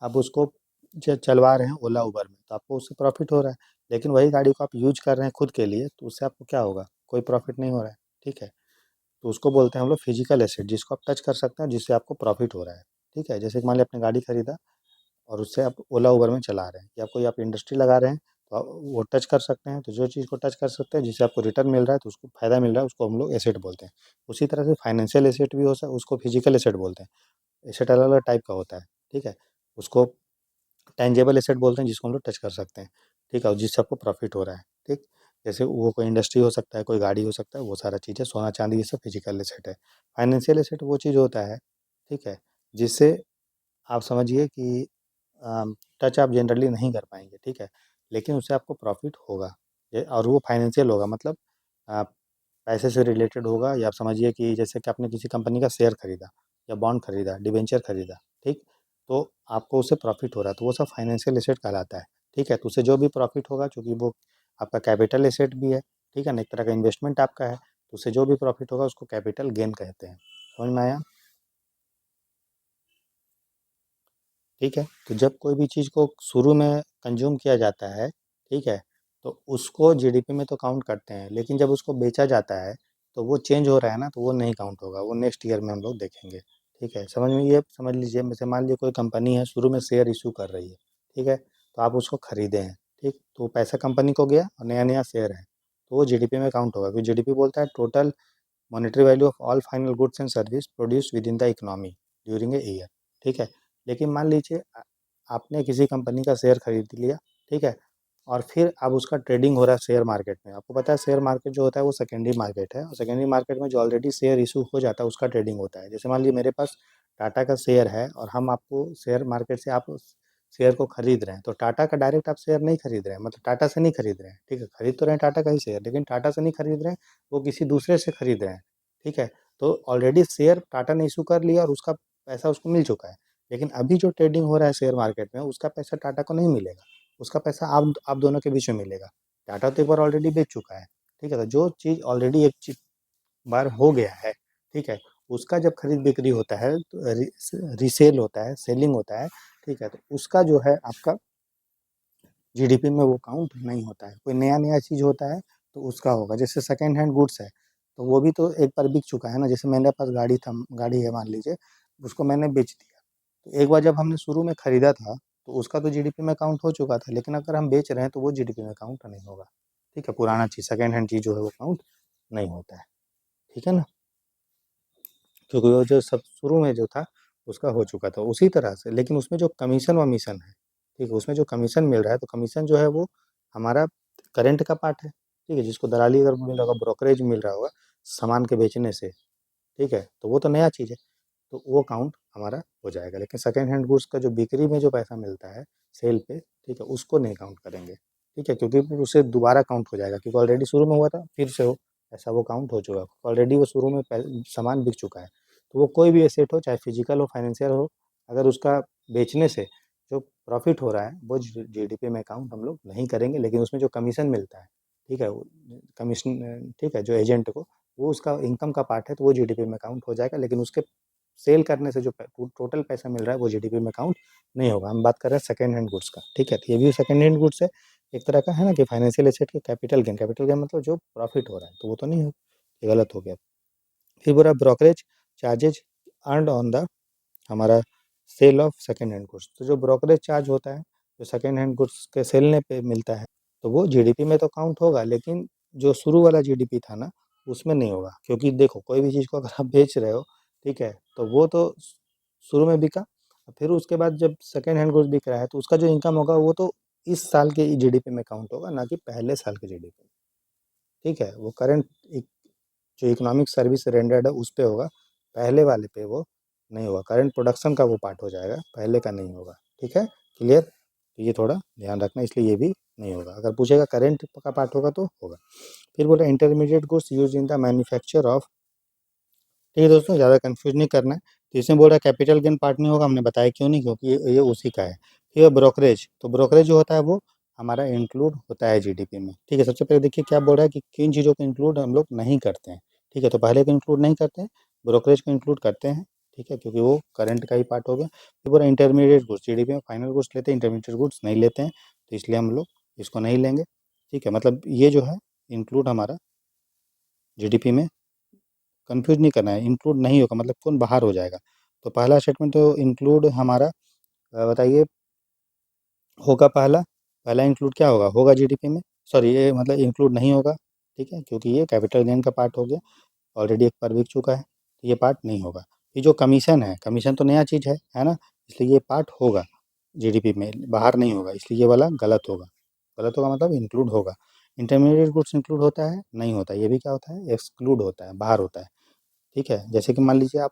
आप उसको चलवा रहे हैं ओला उबर में, तो आपको उससे प्रॉफिट हो रहा है। लेकिन वही गाड़ी को आप यूज कर रहे हैं खुद के लिए, तो उससे आपको क्या होगा, कोई प्रॉफिट नहीं हो रहा है, ठीक है। तो उसको बोलते हैं हम लोग फिजिकल एसेट, जिसको आप टच कर सकते हैं, जिससे आपको प्रॉफिट हो रहा है, ठीक है। जैसे कि मान लिया आपने गाड़ी खरीदा और उससे आप ओला उबर में चला रहे हैं, या कोई आप इंडस्ट्री लगा रहे हैं, तो आप वो टच कर सकते हैं। तो जो चीज़ को टच कर सकते हैं जिससे आपको रिटर्न मिल रहा है, तो उसको फायदा मिल रहा है, उसको हम लोग एसेट बोलते हैं। उसी तरह से फाइनेंशियल एसेट भी हो सकता है, उसको फिजिकल एसेट बोलते हैं। एसेट अलग अलग टाइप का होता है, ठीक है। उसको टेंजेबल एसेट बोलते हैं जिसको हम लोग टच कर सकते हैं, ठीक है, और जिससे आपको प्रॉफिट हो रहा है, ठीक। जैसे वो कोई इंडस्ट्री हो सकता है, कोई गाड़ी हो सकता है, वो सारा चीज़ें, सोना चांदी, ये सब फिजिकल एसेट है। फाइनेंशियल एसेट वो चीज़ होता है, ठीक है, जिससे आप समझिए कि टच आप जनरली नहीं कर पाएंगे, ठीक है, लेकिन उससे आपको प्रॉफिट होगा। और वो फाइनेंशियल होगा, मतलब आ, पैसे से रिलेटेड होगा। या आप समझिए कि जैसे कि आपने किसी कंपनी का शेयर खरीदा, या बॉन्ड खरीदा, डिबेंचर खरीदा, ठीक, तो आपको उससे प्रॉफिट हो रहा है, तो वो सब फाइनेंशियल एसेट कहलाता है, ठीक है। तो उससे जो भी प्रॉफिट होगा, चूँकि वो आपका कैपिटल एसेट भी है, ठीक है ना, एक तरह का इन्वेस्टमेंट आपका है, तो उससे जो भी प्रॉफिट होगा उसको कैपिटल गेन कहते हैं। समझ में आया? ठीक है। तो जब कोई भी चीज़ को शुरू में कंज्यूम किया जाता है, ठीक है, तो उसको जीडीपी में तो काउंट करते हैं, लेकिन जब उसको बेचा जाता है तो वो चेंज हो रहा है ना, तो वो नहीं काउंट होगा, वो नेक्स्ट ईयर में हम लोग देखेंगे, ठीक है। समझ में, ये समझ लीजिए, जैसे मान लीजिए कोई कंपनी है, शुरू में शेयर इशू कर रही है, ठीक है, तो आप उसको खरीदे हैं, ठीक, तो पैसा कंपनी को गया और नया नया शेयर है, तो वो जीडीपी में काउंट होगा, क्योंकि जीडीपी बोलता है total monetary value of all final goods and service produce with in the economy during a year, ठीक है। लेकिन मान लीजिए आपने किसी कंपनी का शेयर खरीद लिया, ठीक है, और फिर अब उसका ट्रेडिंग हो रहा है शेयर मार्केट में। आपको पता है शेयर मार्केट जो होता है वो सेकेंडरी मार्केट है, और सेकेंडरी मार्केट में जो ऑलरेडी शेयर इशू हो जाता है उसका ट्रेडिंग होता है। जैसे मान लीजिए मेरे पास टाटा का शेयर है, और हम आपको शेयर मार्केट से आप उस शेयर को खरीद रहे हैं, तो टाटा का डायरेक्ट आप शेयर नहीं खरीद रहे हैं, मतलब टाटा से नहीं खरीद रहे हैं, ठीक है, खरीद तो रहे हैं टाटा का ही शेयर, लेकिन टाटा से नहीं खरीद रहे हैं, वो किसी दूसरे से खरीद रहे हैं, ठीक है। तो ऑलरेडी शेयर टाटा ने इशू कर लिया और उसका पैसा उसको मिल चुका है। लेकिन अभी जो ट्रेडिंग हो रहा है शेयर मार्केट में, उसका पैसा टाटा को नहीं मिलेगा, उसका पैसा आप दोनों के बीच में मिलेगा। टाटा तो एक बार ऑलरेडी बेच चुका है, ठीक है। तो जो चीज़ ऑलरेडी एक चीज बार हो गया है, ठीक है, उसका जब खरीद बिक्री होता है तो रीसेल होता है, सेलिंग होता है, ठीक है, तो उसका जो है आपका जीडीपी में वो काउंट नहीं होता है। कोई नया नया चीज़ होता है तो उसका होगा। जैसे सेकेंड हैंड गुड्स है, तो वो भी तो एक बार बिक चुका है ना। जैसे मेरे पास गाड़ी है मान लीजिए, उसको मैंने बेच दिया, तो एक बार जब हमने शुरू में खरीदा था तो उसका तो जीडीपी में काउंट हो चुका था, लेकिन अगर हम बेच रहे हैं तो वो जीडीपी में काउंट नहीं होगा, ठीक है। पुराना चीज़, सेकेंड हैंड चीज़ जो है वो काउंट नहीं होता है, ठीक है ना, क्योंकि वो जो सब शुरू में जो था उसका हो चुका था। उसी तरह से लेकिन उसमें जो कमीशन वमीशन है, ठीक है, उसमें जो कमीशन मिल रहा है, तो कमीशन जो है वो हमारा करंट का पार्ट है, ठीक है, जिसको दलाली अगर मिल रहा होगा, ब्रोकरेज मिल रहा होगा सामान के बेचने से, ठीक है, तो वो तो नया चीज़ है, तो वो काउंट हमारा हो जाएगा। लेकिन सेकंड हैंड गुड्स का जो बिक्री में जो पैसा मिलता है सेल पे, ठीक है, उसको नहीं काउंट करेंगे, ठीक है, क्योंकि फिर उसे दोबारा काउंट हो जाएगा, क्योंकि ऑलरेडी शुरू में हुआ था, फिर से हो ऐसा वो काउंट हो चुका है, ऑलरेडी वो शुरू में सामान बिक चुका है। तो वो कोई भी एसेट हो, चाहे फिजिकल हो फाइनेंशियल हो, अगर उसका बेचने से जो प्रॉफिट हो रहा है वो जीडीपी में काउंट हम लोग नहीं करेंगे, लेकिन उसमें जो कमीशन मिलता है, ठीक है, कमीशन, ठीक है, जो एजेंट को, वो उसका इनकम का पार्ट है, तो वो जीडीपी में काउंट हो जाएगा, लेकिन उसके सेल करने से जो टोटल पैसा मिल रहा है वो जीडीपी में काउंट नहीं होगा। हम बात कर रहे हैं सेकेंड हैंड गुड्स का, ठीक है, तो ये भी सेकेंड हैंड गुड्स है, एक तरह का है ना कि फाइनेंशियल एसेट के कैपिटल गेन मतलब जो प्रॉफिट हो रहा है, तो वो तो नहीं हो, ये गलत हो गया। फिर बोला brokerage charges earned on the हमारा sale of second hand goods, तो जो ब्रोकरेज चार्ज होता है जो सेकेंड हैंड गुड्स के सेलने पे मिलता है, तो वो जीडीपी में तो काउंट होगा, लेकिन जो शुरू वाला जीडीपी था ना उसमें नहीं होगा, क्योंकि देखो कोई भी चीज़ को अगर आप बेच रहे हो, ठीक है, तो वो तो शुरू में बिका, फिर उसके बाद जब सेकेंड हैंड गुड्स बिक रहा है तो उसका जो इनकम होगा वो तो इस साल के जीडीपी में काउंट होगा, ना कि पहले साल के जीडीपी में, ठीक है, वो करंट जो इकोनॉमिक सर्विस रेंडर्ड है उस पे होगा, पहले वाले पे वो नहीं होगा, करंट प्रोडक्शन का वो पार्ट हो जाएगा, पहले का नहीं होगा, ठीक है, क्लियर, तो ये थोड़ा ध्यान रखना, इसलिए ये भी नहीं होगा, अगर पूछेगा करंट का पार्ट होगा तो होगा। फिर बोला intermediate goods use in the manufacture of, ठीक है दोस्तों, ज़्यादा कंफ्यूज नहीं करना है, तो इसमें बोल रहा है कैपिटल गेन पार्ट नहीं होगा, हमने बताया क्यों नहीं, क्योंकि ये उसी का है। फिर ब्रोकरेज, तो ब्रोकरेज जो होता है वो हमारा इंक्लूड होता है जीडीपी में, ठीक है, सबसे पहले देखिए क्या बोल रहा है कि किन चीज़ों को इंक्लूड हम लोग नहीं करते हैं, ठीक है, तो पहले को इंक्लूड नहीं करते हैं, ब्रोकरेज को इंक्लूड करते हैं, ठीक है, क्योंकि वो करंट का ही पार्ट हो गया। फिर बोला इंटरमीडिएट गुड्स, जीडीपी में फाइनल गुड्स लेते हैं, इंटरमीडिएट गुड्स नहीं लेते हैं, तो इसलिए हम लोग इसको नहीं लेंगे, ठीक है, मतलब ये जो है इंक्लूड हमारा जीडीपी में, कंफ्यूज नहीं करना है, इंक्लूड नहीं होगा मतलब कौन बाहर हो जाएगा, तो पहला स्टेटमेंट तो इंक्लूड हमारा बताइए होगा, पहला पहला इंक्लूड क्या होगा, होगा जीडीपी में, सॉरी ये मतलब इंक्लूड नहीं होगा, ठीक है, क्योंकि ये कैपिटल गेन का पार्ट हो गया, ऑलरेडी एक बार बिक चुका है, तो ये पार्ट नहीं होगा। ये जो कमीशन है, कमीशन तो नया चीज़ है ना, इसलिए ये पार्ट होगा जीडीपी में, बाहर नहीं होगा, इसलिए ये वाला गलत होगा, गलत होगा मतलब इंक्लूड होगा। इंटरमीडिएट गुड्स इंक्लूड होता है, नहीं होता, ये भी क्या होता है, एक्सक्लूड होता है, बाहर होता है, ठीक है, जैसे कि मान लीजिए आप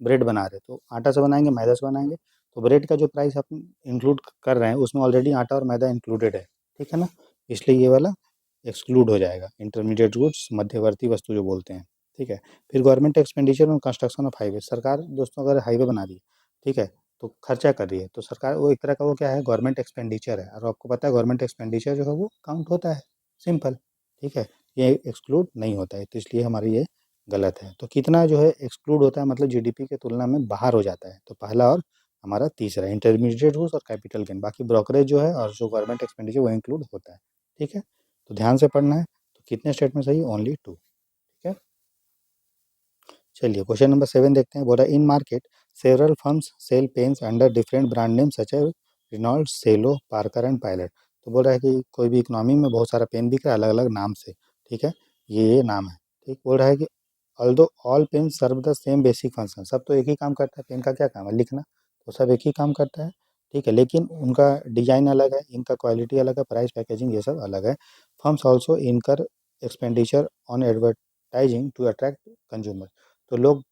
ब्रेड बना रहे तो आटा से बनाएंगे मैदा से बनाएंगे, तो ब्रेड का जो प्राइस आप इंक्लूड कर रहे हैं उसमें ऑलरेडी आटा और मैदा इंक्लूडेड है, ठीक है ना, इसलिए ये वाला एक्सक्लूड हो जाएगा, इंटरमीडिएट गुड्स मध्यवर्ती वस्तु जो बोलते हैं, ठीक है। फिर government expenditure on construction of highway, सरकार दोस्तों अगर हाईवे बना रही है, ठीक है, तो खर्चा कर रही है, तो सरकार वो एक तरह का वो क्या है, गवर्नमेंट एक्सपेंडिचर है, और आपको पता है गवर्नमेंट एक्सपेंडिचर जो है वो काउंट होता है, सिंपल, ठीक है, ये एक्सक्लूड नहीं होता है, तो इसलिए हमारी ये गलत है। तो कितना जो है एक्सक्लूड होता है मतलब जीडीपी के तुलना में बाहर हो जाता है, तो पहला और हमारा तीसरा इंटरमीडिएट गुड्स और कैपिटल गेन, बाकी ब्रोकरेज जो है और जो गवर्नमेंट एक्सपेंडिचर वो इंक्लूड होता है, ठीक है, तो ध्यान से पढ़ना है। तो कितने स्टेटमेंट सही, ओनली 2, ठीक है। चलिए क्वेश्चन नंबर 7 देखते हैं, बोला in market several firms sell pens under different brand name such as Reynolds, Cello, Parker and Pilot, तो बोल रहा है कि कोई भी इकोनॉमी में बहुत सारा पेन बिक रहा है अलग अलग नाम से, ठीक है, ये नाम है, ठीक, बोल रहा है कि although all pen serve the same basic function, सब तो एक ही काम करता है, पेन का क्या काम है, लिखना, तो सब एक ही काम करता है, ठीक है, लेकिन उनका डिजाइन अलग है, इनका क्वालिटी अलग है, प्राइस पैकेजिंग ये सब अलग है। Firms also incur expenditure on advertising to attract consumer, तो लोग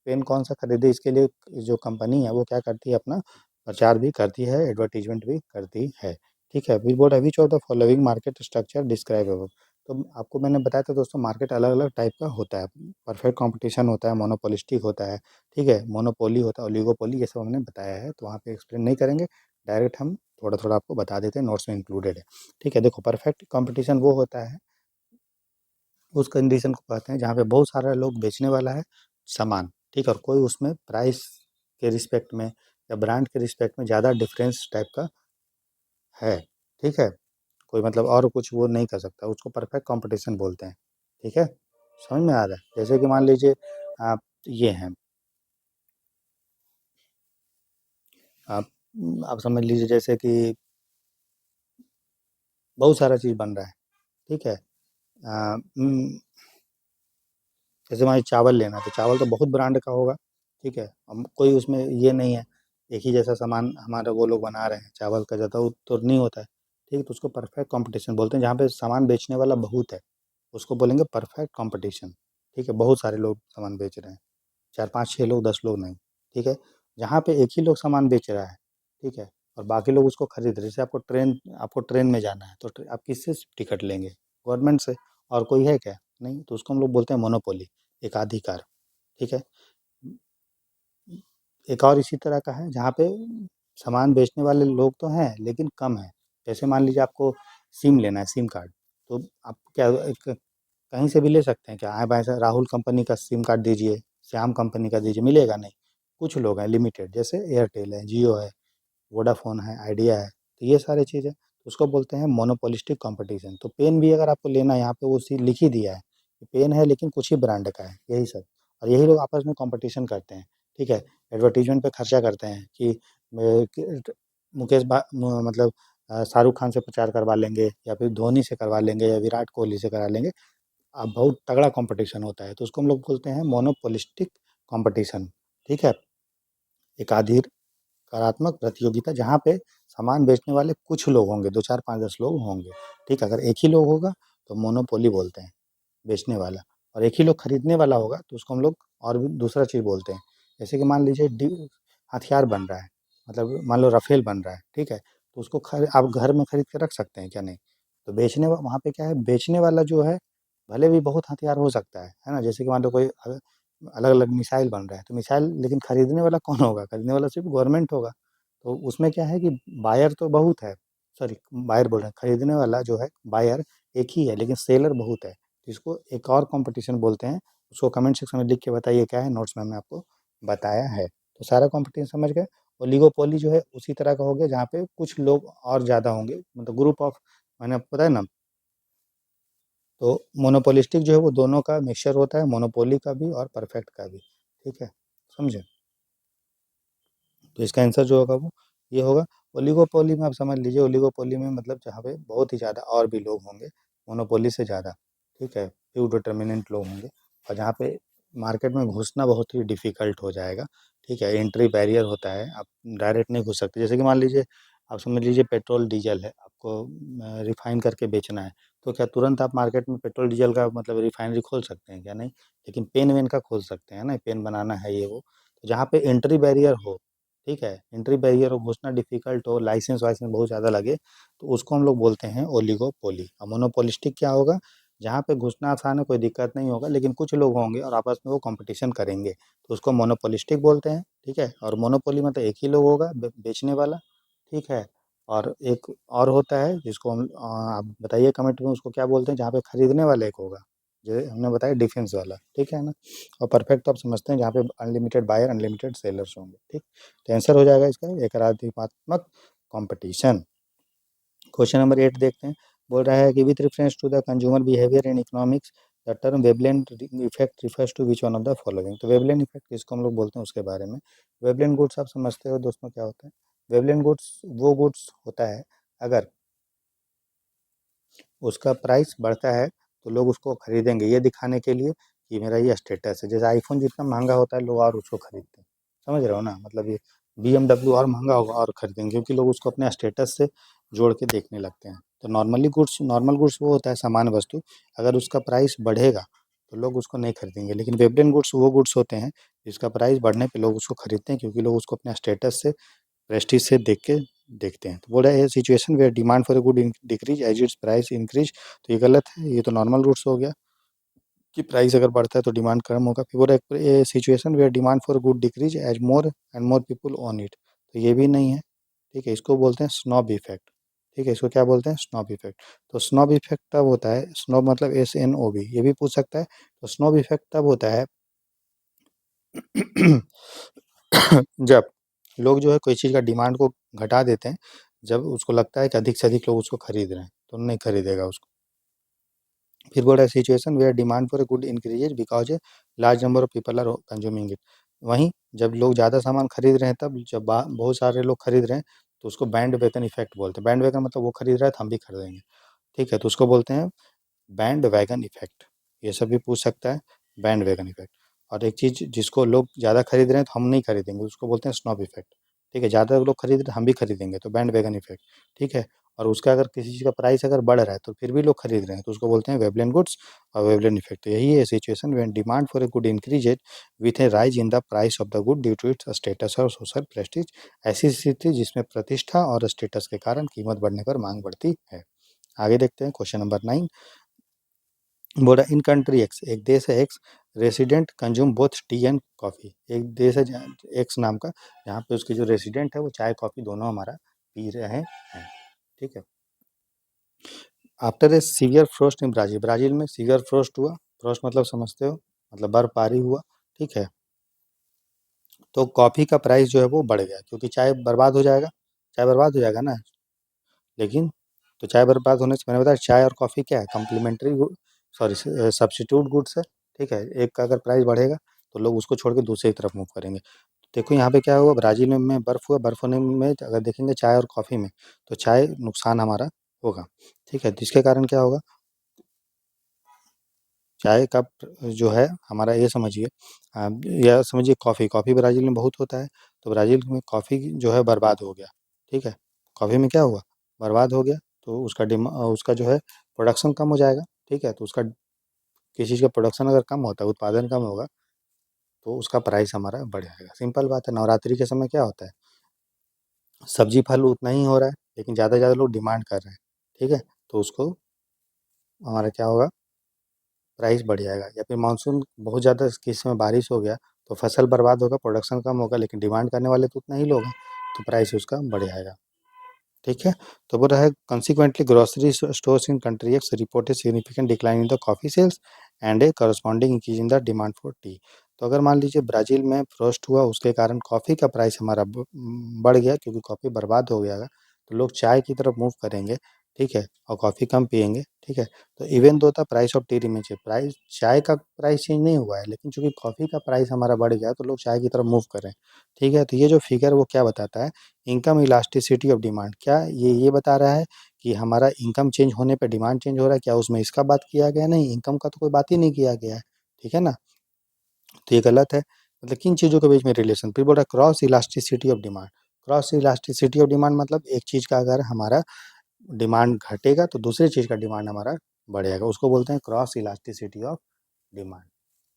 पेन कौन सा खरीदे इसके लिए जो कंपनी है वो क्या करती है, अपना प्रचार भी करती है, एडवर्टीजमेंट भी करती है, ठीक है। फिर board which of the following market structure describe above, तो आपको मैंने बताया था दोस्तों मार्केट अलग अलग टाइप का होता है, परफेक्ट कंपटीशन होता है, मोनोपोलिस्टिक होता है, ठीक है, मोनोपोली होता है, ओलिगोपोली, ये सब हमने बताया है, तो वहाँ पे एक्सप्लेन नहीं करेंगे, डायरेक्ट हम थोड़ा थोड़ा आपको बता देते हैं, नोट्स में इंक्लूडेड है, ठीक है। देखो परफेक्ट कंपटीशन वो होता है, उस कंडीशन को कहते हैं जहाँ पे बहुत सारा लोग बेचने वाला है सामान, ठीक है, और कोई उसमें प्राइस के रिस्पेक्ट में या ब्रांड के रिस्पेक्ट में ज़्यादा डिफरेंस टाइप का है, ठीक है, कोई मतलब और कुछ वो नहीं कर सकता, उसको परफेक्ट कंपटीशन बोलते हैं, ठीक है, समझ में आ रहा है। जैसे कि मान लीजिए आप ये हैं, आप आप समझ लीजिए जैसे कि बहुत सारा चीज़ बन रहा है, ठीक है, आ, उम, जैसे मान लीजिए चावल लेना है, तो चावल तो बहुत ब्रांड का होगा, ठीक है, हम कोई उसमें ये नहीं है, एक ही जैसा सामान हमारा वो लोग बना रहे हैं, चावल का ज़्यादा तो नहीं होता है, ठीक है, तो उसको परफेक्ट कंपटीशन बोलते हैं, जहाँ पे सामान बेचने वाला बहुत है, उसको बोलेंगे परफेक्ट कंपटीशन, ठीक है, बहुत सारे लोग सामान बेच रहे हैं, 4 5 6 लोग 10 लोग नहीं, ठीक है, जहाँ पे एक ही लोग सामान बेच रहा है, ठीक है, और बाकी लोग उसको खरीद रहे हैं, जैसे आपको ट्रेन में जाना है तो आप किससे टिकट लेंगे, गवर्नमेंट से, और कोई है क्या, नहीं, तो उसको हम लोग बोलते हैं मोनोपोली, एकाधिकार, ठीक है। एक और इसी तरह का है जहाँ पे सामान बेचने वाले लोग तो हैं लेकिन कम हैं। जैसे मान लीजिए आपको सिम लेना है, सिम कार्ड, तो आप क्या एक कहीं से भी ले सकते हैं क्या? हाँ भाई साहब, राहुल कंपनी का सिम कार्ड दीजिए, श्याम कंपनी का दीजिए, मिलेगा नहीं। कुछ लोग हैं लिमिटेड, जैसे एयरटेल है, जियो है, वोडाफ़ोन है, आइडिया है, तो ये सारी चीज़ें, तो उसको बोलते हैं मोनोपोलिस्टिक कंपटीशन। तो पेन भी अगर आपको लेना है, यहाँ पे वो चीज़ लिख ही दिया है कि पेन है लेकिन कुछ ही ब्रांड का है, यही सब। और यही लोग आपस में कंपटीशन करते हैं, ठीक है? एडवर्टाइज़मेंट पे खर्चा करते हैं कि मुकेश मतलब शाहरुख खान से प्रचार करवा लेंगे, या फिर धोनी से करवा लेंगे, या विराट कोहली से करा लेंगे। अब बहुत तगड़ा कंपटीशन होता है, तो उसको हम लोग बोलते हैं मोनोपोलिस्टिक कंपटीशन, ठीक है? एकाधिकार सकारात्मक प्रतियोगिता, जहाँ पे सामान बेचने वाले कुछ लोग होंगे, 2, 4, 5, 10 लोग होंगे, ठीक है? अगर एक ही लोग होगा तो मोनोपोली बोलते हैं, बेचने वाला। और एक ही लोग खरीदने वाला होगा तो उसको हम लोग और भी दूसरा चीज़ बोलते हैं। जैसे कि मान लीजिए हथियार बन रहा है, मतलब मान लो राफेल बन रहा है, ठीक है? तो उसको आप घर में खरीद के रख सकते हैं क्या? नहीं। तो वहाँ पे क्या है, बेचने वाला जो है, भले भी बहुत हथियार हो सकता है ना? जैसे कि मान लो कोई अलग अलग मिसाइल बन रहा है, तो मिसाइल, लेकिन खरीदने वाला कौन होगा? खरीदने वाला सिर्फ गवर्नमेंट होगा। तो उसमें क्या है कि बायर तो बहुत है, सॉरी, बायर बोल रहे हैं, खरीदने वाला जो है बायर एक ही है, लेकिन सेलर बहुत है। इसको एक और कंपटीशन बोलते हैं। उसको कमेंट सेक्शन में लिख के बताइए क्या है, नोट्स में हमने आपको बताया है। तो सारा कंपटीशन समझ गए। ओलिगोपोली जो है उसी तरह का हो गया, जहाँ पे कुछ लोग और ज़्यादा होंगे, मतलब ग्रुप ऑफ, मैंने आपको बताया ना। तो मोनोपोलिस्टिक जो है वो दोनों का मिक्सचर होता है, मोनोपोली का भी और परफेक्ट का भी, ठीक है? समझे? तो इसका आंसर जो होगा वो ये होगा। ओलिगोपोली में आप समझ लीजिए, ओलिगोपोली में मतलब जहाँ पे बहुत ही ज़्यादा और भी लोग होंगे, मोनोपोली से ज़्यादा, ठीक है? फ्यू डिटर्मिनेंट लोग होंगे, और जहाँ पे मार्केट में घुसना बहुत ही डिफ़िकल्ट हो जाएगा, ठीक है? एंट्री बैरियर होता है, आप डायरेक्ट नहीं घुस सकते। जैसे कि मान लीजिए, आप समझ लीजिए पेट्रोल डीजल है, आपको रिफ़ाइन करके बेचना है, तो क्या तुरंत आप मार्केट में पेट्रोल डीजल का मतलब रिफ़ाइनरी खोल सकते हैं क्या? नहीं। लेकिन पेन वेन का खोल सकते हैं ना, पेन बनाना है ये वो। तो जहाँ पे एंट्री बैरियर हो, ठीक है? एंट्री बैरियर हो, घुसना डिफ़िकल्ट हो, लाइसेंस-वाइसेंस बहुत ज़्यादा लगे, तो उसको हम लोग बोलते हैं ओलिगोपोली। और मोनोपोलिस्टिक क्या होगा? जहाँ पे घुसना आसान है, कोई दिक्कत नहीं होगा, लेकिन कुछ लोग होंगे और आपस में वो कॉम्पिटिशन करेंगे, तो उसको मोनोपोलिस्टिक बोलते हैं, ठीक है? और मोनोपोली मतलब एक ही लोग होगा बेचने वाला, ठीक है? और एक और होता है जिसको हम आप बताइए कमेंट में, उसको क्या बोलते हैं? जहाँ पे खरीदने वाला एक होगा, जो हमने बताया डिफेंस वाला, ठीक है ना? और परफेक्ट तो आप समझते हैं, जहाँ पे अनलिमिटेड बायर, अनलिमिटेड सेलर्स होंगे, ठीक? तो आंसर हो जाएगा इसका एकाधिकारत्मक कंपटीशन। क्वेश्चन नंबर 8 देखते हैं। बोल रहा है कि with reference to the consumer behaviour in economics, the term wavelength effect refers to which one of the following. तो वेवलेंथ इफेक्ट किसको हम लोग बोलते हैं उसके बारे में। वेवलेंथ गुड्स आप समझते हो दोस्तों क्या होता है? वेवलेंथ गुड्स वो गुड्स होता है, अगर उसका प्राइस बढ़ता है तो लोग उसको खरीदेंगे, ये दिखाने के लिए कि मेरा ये स्टेटस है। जैसे आईफोन जितना महंगा होता है, लोग और उसको खरीदते हैं। समझ रहे हो ना? मतलब ये बीएमडब्ल्यू और महंगा होगा और खरीदेंगे, क्योंकि लोग उसको अपने स्टेटस से जोड़ के देखने लगते हैं। तो नॉर्मल गुड्स वो होता है सामान्य वस्तु, अगर उसका प्राइस बढ़ेगा तो लोग उसको नहीं खरीदेंगे। लेकिन वेवलेंथ गुड्स वो गुड्स होते हैं जिसका प्राइस बढ़ने पे लोग उसको खरीदते हैं, क्योंकि लोग उसको अपने स्टेटस से, प्रेस्टीज से देखते हैं। तो बोल रहा है situation where demand for a good decrease as its price increase. तो ये गलत है, ये तो नॉर्मल रूट्स हो गया कि प्राइस अगर बढ़ता है तो डिमांड कम होगा। फिर बोल रहा है a situation where demand for good decrease as more and more people on it. तो ये भी नहीं है, ठीक है? इसको बोलते हैं स्नॉब इफेक्ट, ठीक है? इसको क्या बोलते हैं? Snob effect. तो स्नॉब इफेक्ट तब होता है, स्नॉब मतलब SNOB, ये भी पूछ सकता है। तो स्नॉब इफेक्ट तब होता है जब लोग जो है कोई चीज़ का डिमांड को घटा देते हैं, जब उसको लगता है कि अधिक से अधिक लोग उसको खरीद रहे हैं, तो नहीं खरीदेगा उसको। फिर बोल रहा है situation where demand for a good increases because a large number of people are consuming it. वहीं जब लोग ज़्यादा सामान खरीद रहे हैं, तब जब बहुत सारे लोग खरीद रहे हैं, तो उसको बैंड वैगन इफेक्ट बोलते हैं। बैंड वैगन मतलब वो खरीद रहा है तो हम भी खरीदेंगे, ठीक है? तो उसको बोलते हैं बैंड वैगन इफेक्ट। ये सब भी पूछ सकता है, बैंड वैगन इफेक्ट। और एक चीज़ जिसको लोग ज़्यादा खरीद रहे हैं तो हम नहीं खरीदेंगे, उसको बोलते हैं स्नॉब इफेक्ट, ठीक है? ज़्यादा लोग खरीद रहे हैं हम भी खरीदेंगे, तो बैंड वैगन इफेक्ट, ठीक है? और उसका अगर किसी चीज़ का प्राइस अगर बढ़ रहा है तो फिर भी लोग खरीद रहे हैं, तो उसको बोलते हैं वेवलेंथ गुड्स और वेवलेंथ इफेक्ट। तो यही है situation when demand for a good increases with a rise in the price of the good due to its status और सोशल प्रेस्टीज। ऐसी स्थिति जिसमें प्रतिष्ठा और स्टेटस के कारण कीमत बढ़ने पर मांग बढ़ती है। आगे देखते हैं क्वेश्चन नंबर 9। बोला इन कंट्री एक्स, एक देश है x, resident consume both T and coffee. एक देश है जहाँ एक्स नाम का, जहाँ पे उसके जो रेसिडेंट है वो चाय कॉफ़ी दोनों हमारा पी रहे हैं। ठीक है। After a severe frost in Brazil, Brazil में सीवियर फ्रोस्ट हुआ। फ्रोस्ट मतलब समझते हो, मतलब बर्फबारी हुआ। ठीक है। तो कॉफ़ी का प्राइस जो है वो बढ़ गया, क्योंकि चाय बर्बाद हो जाएगा, चाय बर्बाद हो जाएगा ना। लेकिन तो चाय बर्बाद होने से, मैंने बताया चाय और कॉफ़ी क्या है, complementary good, sorry substitute goods है। ठीक है। एक का अगर प्राइस बढ़ेगा तो लोग उसको छोड़ के दूसरी तरफ मूव करेंगे। देखो यहाँ पे क्या हुआ, ब्राज़ील में बर्फ़ हुआ, बर्फ़ होने में अगर देखेंगे चाय और कॉफ़ी में, तो चाय नुकसान हमारा होगा। ठीक है। जिसके कारण क्या होगा, चाय का जो है हमारा, ये समझिए, या समझिए कॉफ़ी, कॉफ़ी ब्राज़ील में बहुत होता है, तो ब्राज़ील में कॉफ़ी जो है बर्बाद हो गया। ठीक है। कॉफ़ी में क्या हुआ, बर्बाद हो गया, तो उसका जो है प्रोडक्शन कम हो जाएगा। ठीक है। तो उसका, किसी चीज़ का प्रोडक्शन अगर कम होता है, उत्पादन कम होगा, तो उसका प्राइस हमारा बढ़ जाएगा। सिंपल बात है। नवरात्रि के समय क्या होता है, सब्जी फल उतना ही हो रहा है, लेकिन ज़्यादा से ज़्यादा लोग डिमांड कर रहे हैं। ठीक है। तो उसको हमारा क्या होगा, प्राइस बढ़ जाएगा। या फिर मानसून बहुत ज़्यादा किस समय बारिश हो गया, तो फसल बर्बाद होगा, प्रोडक्शन कम होगा, लेकिन डिमांड करने वाले तो उतना ही लोग हैं, तो प्राइस उसका बढ़ जाएगा। ठीक है। तो बोल रहा है consequently grocery stores in country X reported significant decline in the coffee sales and a corresponding increase in the demand for tea. तो अगर मान लीजिए ब्राज़ील में फ्रोस्ट हुआ, उसके कारण कॉफ़ी का प्राइस हमारा बढ़ गया, क्योंकि कॉफ़ी बर्बाद हो गया, तो लोग चाय की तरफ मूव करेंगे। ठीक है। और कॉफ़ी कम पिएंगे। ठीक है। तो even though the price of T remains, price चाय का प्राइस चेंज नहीं हुआ है, लेकिन चूंकि कॉफ़ी का प्राइस हमारा बढ़ गया, तो लोग चाय की तरफ मूव कर रहे हैं। ठीक है। तो ये जो फिगर वो क्या बताता है, इनकम इलास्टिसिटी ऑफ डिमांड, क्या ये बता रहा है कि हमारा इनकम चेंज होने पे डिमांड चेंज हो रहा है, क्या उसमें इसका बात किया गया? नहीं, इनकम का तो कोई बात ही नहीं किया गया है। ठीक है ना। तो ये गलत है। मतलब किन चीज़ों के बीच में रिलेशन, फिर बोल रहा है cross elasticity of demand. Cross elasticity of demand मतलब एक चीज़ का अगर हमारा डिमांड घटेगा, तो दूसरी चीज़ का डिमांड हमारा बढ़ेगा, उसको बोलते हैं क्रॉस इलास्टिसिटी ऑफ डिमांड।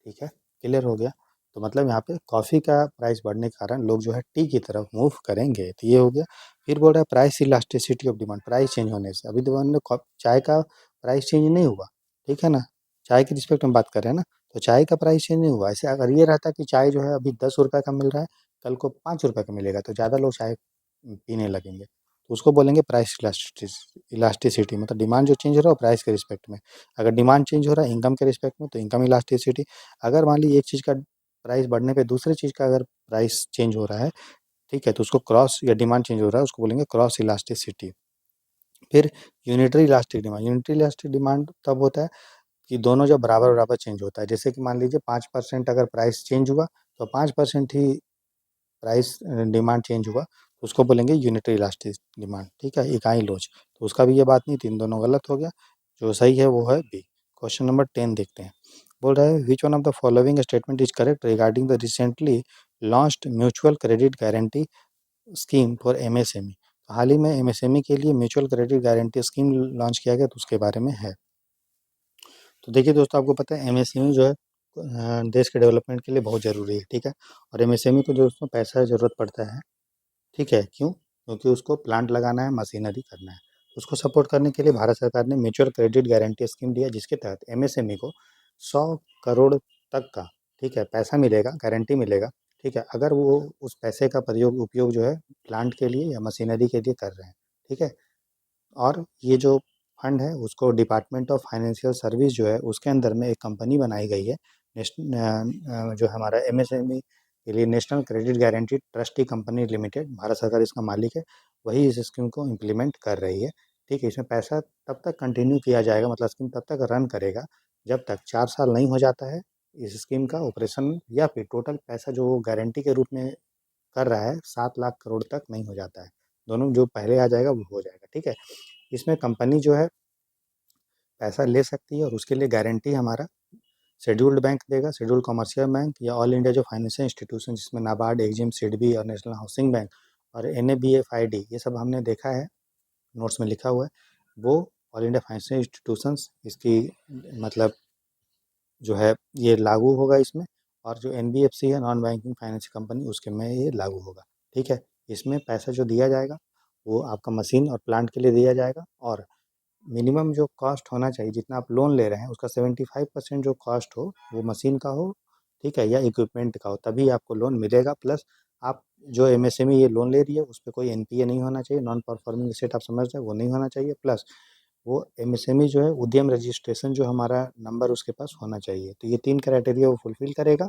ठीक है। क्लियर हो गया। तो मतलब यहाँ पे कॉफ़ी का प्राइस बढ़ने के कारण लोग जो है टी की तरफ मूव करेंगे, तो ये हो गया। फिर बोल रहा है price elasticity of demand, price change होने से, अभी तो हमने चाय का प्राइस चेंज नहीं हुआ। ठीक है ना। चाय की रिस्पेक्ट में बात कर रहे हैं ना, तो चाय का प्राइस चेंज नहीं हुआ। ऐसे अगर ये रहता कि चाय जो है अभी 10 रुपये का मिल रहा है, कल को 5 रुपये का मिलेगा, तो ज़्यादा लोग चाय पीने लगेंगे, तो उसको बोलेंगे प्राइस इलास्टिसिटी, मतलब डिमांड जो चेंज हो रहा है प्राइस के रिस्पेक्ट में। अगर डिमांड चेंज हो रहा है इनकम के रिस्पेक्ट में, तो इनकम इलास्टिसिटी। अगर मान लीजिए एक चीज़ का प्राइस बढ़ने पे दूसरी चीज़ का अगर प्राइस चेंज हो रहा है, ठीक है, तो उसको क्रॉस, या डिमांड चेंज हो रहा है उसको बोलेंगे क्रॉस इलास्टिसिटी। फिर unitary elastic demand, unitary elastic demand तब होता है कि दोनों जब बराबर बराबर चेंज होता है। जैसे कि मान लीजिए 5% अगर प्राइस चेंज हुआ, तो 5% ही प्राइस डिमांड चेंज हुआ, तो उसको बोलेंगे यूनिटरी इलास्टिक डिमांड। ठीक है। इकाई लोच, तो उसका भी ये बात नहीं थी, इन दोनों गलत हो गया। जो सही है वो है बी। क्वेश्चन नंबर 10 देखते हैं। बोल रहा है which one of the following statement is correct regarding the recently launched mutual credit guarantee scheme for MSME. हाल ही में एमएसएमई के लिए mutual credit guarantee scheme launch किया गया, तो उसके बारे में है। तो देखिए दोस्तों, आपको पता है एमएसएमई जो है देश के डेवलपमेंट के लिए बहुत ज़रूरी है। ठीक है। और एमएसएमई को दोस्तों पैसा की ज़रूरत पड़ता है। ठीक है। क्यों? क्योंकि उसको प्लांट लगाना है, मशीनरी करना है। उसको सपोर्ट करने के लिए भारत सरकार ने म्यूचुअल क्रेडिट गारंटी स्कीम दिया, जिसके तहत एमएसएमई को 100 करोड़ तक का, ठीक है, पैसा मिलेगा, गारंटी मिलेगा। ठीक है। अगर वो उस पैसे का उपयोग जो है प्लांट के लिए या मशीनरी के लिए कर रहे हैं। ठीक है। और ये जो फंड है उसको डिपार्टमेंट ऑफ फाइनेंशियल सर्विस जो है उसके अंदर में एक कंपनी बनाई गई है, जो हमारा एमएसएमई के लिए national credit guarantee trustee company limited, Bharat सरकार इसका मालिक है, वही इस स्कीम को इम्प्लीमेंट कर रही है। ठीक है। इसमें पैसा तब तक कंटिन्यू किया जाएगा, मतलब स्कीम तब तक रन करेगा जब तक 4 साल नहीं हो जाता है इस स्कीम का ऑपरेशन, या फिर टोटल पैसा जो वो गारंटी के रूप में कर रहा है 7 लाख करोड़ तक नहीं हो जाता है। दोनों जो पहले आ जाएगा वो हो जाएगा। ठीक है। इसमें कंपनी जो है पैसा ले सकती है, और उसके लिए गारंटी हमारा शेड्यूल्ड बैंक देगा, शेड्यूल्ड कमर्शियल बैंक या ऑल इंडिया जो फाइनेंशियल इंस्टीट्यूशन, जिसमें नाबार्ड, एक्जिम, सिडबी और नेशनल हाउसिंग बैंक और एनएबीएफआईडी, ये सब हमने देखा है, नोट्स में लिखा हुआ है। वो ऑल इंडिया फाइनेंशियल इंस्टीट्यूशंस इसकी, मतलब जो है ये लागू होगा इसमें। और जो एनबीएफसी है, नॉन बैंकिंग फाइनेंशियल कंपनी, उसके में ये लागू होगा। ठीक है। इसमें पैसा जो दिया जाएगा वो आपका मशीन और प्लांट के लिए दिया जाएगा, और मिनिमम जो कॉस्ट होना चाहिए, जितना आप लोन ले रहे हैं उसका 75% जो कॉस्ट हो वो मशीन का हो, ठीक है, या इक्विपमेंट का हो, तभी आपको लोन मिलेगा। प्लस आप जो एमएसएमई ये लोन ले रही है उस पे कोई एनपीए नहीं होना चाहिए, नॉन परफॉर्मिंग एसेट आप समझ रहे हैं, वो नहीं होना चाहिए। प्लस वो एमएसएमई जो है उद्यम रजिस्ट्रेशन जो हमारा नंबर उसके पास होना चाहिए। तो ये 3 क्राइटेरिया वो फुलफिल करेगा,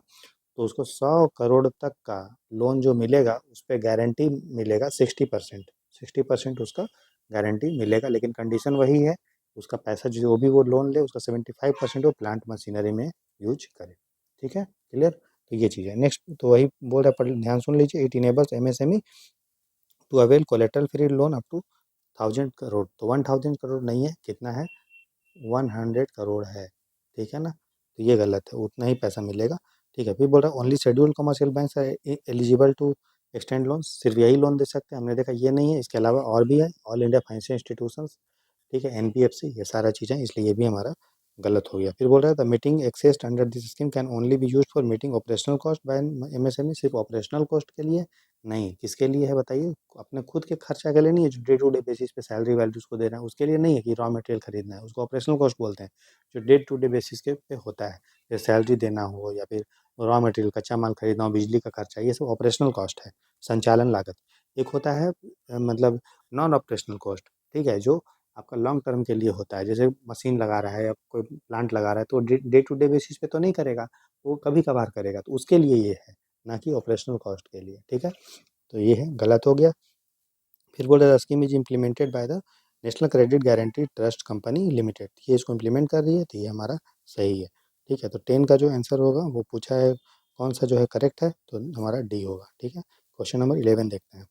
तो उसको 100 करोड़ तक का लोन जो मिलेगा उस पे गारंटी मिलेगा 60%। 60% उसका गारंटी मिलेगा, लेकिन कंडीशन वही है, उसका पैसा जो भी वो लोन ले उसका 75% वो प्लांट मशीनरी में यूज करे। ठीक है, क्लियर? तो ये चीज़ है। नेक्स्ट तो वही बोल रहा है, पढ़ ध्यान सुन लीजिए। It enables MSME to avail collateral free loan up to 1000 crore. तो 1000 करोड़ नहीं है, कितना है? 100 करोड़ है। ठीक है ना? तो ये गलत है, उतना ही पैसा मिलेगा। ठीक है, फिर बोल रहा है only scheduled commercial banks are eligible to extend loan. सिर्फ यही लोन दे सकते हैं, हमने देखा ये नहीं है, इसके अलावा और भी है, ऑल इंडिया फाइनेंशियल इंस्टीट्यूशंस, ठीक है, एनबीएफसी, ये सारा चीज़ें, इसलिए ये भी हमारा गलत हो गया। फिर बोल रहा है the meeting accessed under this scheme can only B use for meeting operational cost by MSME. सिर्फ ऑपरेशनल कॉस्ट के लिए नहीं, किसके लिए है बताइए? अपने खुद के खर्चा के लिए नहीं है, जो डे टू डे बेसिस पे सैलरी वैल्यूज को दे रहे हैं उसके लिए नहीं है कि रॉ मटेरियल खरीदना है, उसको ऑपरेशनल कॉस्ट बोलते हैं। जो डे टू डे बेसिस के पे होता है, जैसे सैलरी देना हो या फिर रॉ मटेरियल कच्चा माल खरीदना हो, बिजली का खर्चा, ये सब ऑपरेशनल कॉस्ट है, संचालन लागत। एक होता है मतलब नॉन ऑपरेशनल कॉस्ट, ठीक है, जो आपका लॉन्ग टर्म के लिए होता है, जैसे मशीन लगा रहा है या कोई प्लांट लगा रहा है तो डे टू डे बेसिस पे तो नहीं करेगा, वो कभी कभार करेगा, तो उसके लिए ये है, ना कि ऑपरेशनल कॉस्ट के लिए। ठीक है, तो ये है, गलत हो गया। फिर बोल रहे the scheme is implemented by the national credit guarantee trust company limited, ये इसको इम्प्लीमेंट कर रही है, तो ये हमारा सही है। ठीक है, तो 10 का जो आंसर होगा वो पूछा है कौन सा जो है करेक्ट है, तो हमारा डी होगा। ठीक है, क्वेश्चन नंबर 11 देखते हैं।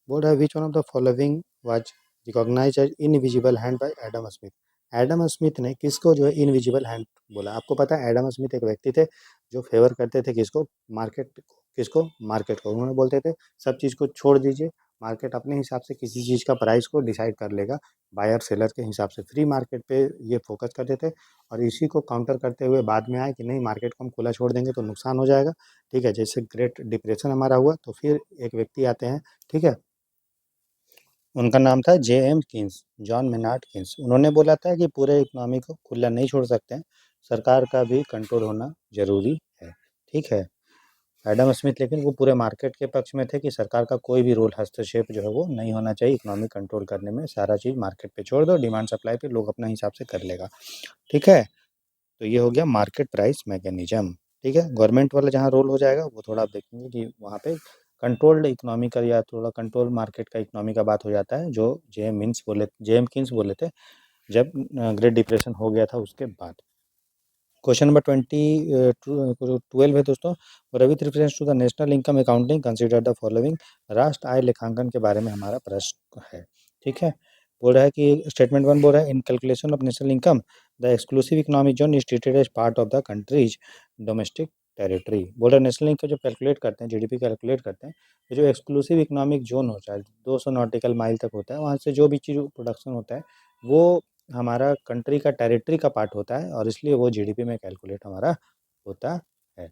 बोल रहा है which one of the following was recognise as invisible hand by Adam Smith. Adam Smith ने किसको जो है इनविजिबल हैंड बोला? आपको पता है एडम स्मिथ एक व्यक्ति थे जो फेवर करते थे किसको? मार्केट को। किसको? मार्केट को। उन्होंने बोलते थे सब चीज़ को छोड़ दीजिए, मार्केट अपने हिसाब से किसी चीज़ का प्राइस को डिसाइड कर लेगा, बायर सेलर के हिसाब से। फ्री मार्केट पे ये फोकस करते थे, और इसी को काउंटर करते हुए बाद में आए कि नहीं, मार्केट को हम खुला छोड़ देंगे तो नुकसान हो जाएगा। ठीक है, जैसे ग्रेट डिप्रेशन हमारा हुआ तो फिर एक व्यक्ति आते हैं, ठीक है, उनका नाम था J M Keynes, John Maynard Keynes. उन्होंने बोला था कि पूरे इकोनॉमी को खुला नहीं छोड़ सकते हैं, सरकार का भी कंट्रोल होना जरूरी है। ठीक है, एडम स्मिथ लेकिन वो पूरे मार्केट के पक्ष में थे कि सरकार का कोई भी रोल, हस्तक्षेप जो है वो नहीं होना चाहिए इकोनॉमी कंट्रोल करने में, सारा चीज़ मार्केट पे छोड़ दो, डिमांड सप्लाई पे लोग अपने हिसाब से कर लेगा। ठीक है, तो ये हो गया मार्केट प्राइस मैकेनिज्म। ठीक है, गवर्नमेंट वाला जहाँ रोल हो जाएगा वो थोड़ा आप देखेंगे कि वहाँ पे कंट्रोल्ड इकोनॉमी का या थोड़ा कंट्रोल मार्केट का इकोनॉमी का बात हो जाता है, जो जे एम किन्स बोले थे जब ग्रेट डिप्रेशन हो गया था उसके बाद। क्वेश्चन नंबर 12 है दोस्तों। With reference to the national income accounting consider the following. राष्ट्र आय लेखांकन के बारे में हमारा प्रश्न है। ठीक है, बोल रहा है कि स्टेटमेंट 1 बोल रहा है in calculation of national income the exclusive economic zone is treated as part of the country's domestic territory. बोल रहा है नेशनल इनकम जब कैलकुलेट करते हैं, जीडीपी कैलकुलेट करते हैं, तो जो एक्सक्लूसिव इकोनॉमिक जोन होता है 200 नॉटिकल माइल तक होता है, वहाँ से जो भी चीज़ प्रोडक्शन होता है वो हमारा कंट्री का टेरिटरी का पार्ट होता है, और इसलिए वो जीडीपी में कैलकुलेट हमारा होता है।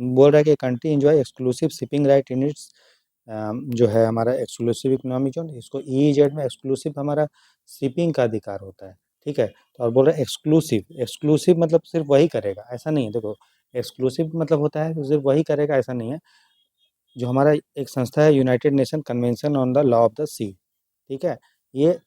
बोल रहा है कि country enjoy exclusive shipping right in its, जो है हमारा एक्सक्लूसिव इकोनॉमिक जोन, इसको ईईजेड में एक्सक्लूसिव हमारा शिपिंग का अधिकार होता है। ठीक है, तो और बोल रहा है एक्सक्लूसिव, एक्सक्लूसिव मतलब सिर्फ वही करेगा ऐसा नहीं है। देखो, एक्सक्लूसिव मतलब होता है कि सिर्फ वही करेगा ऐसा नहीं है। जो हमारा एक संस्था है United Nation Convention on the Law of the Sea, ठीक है, ये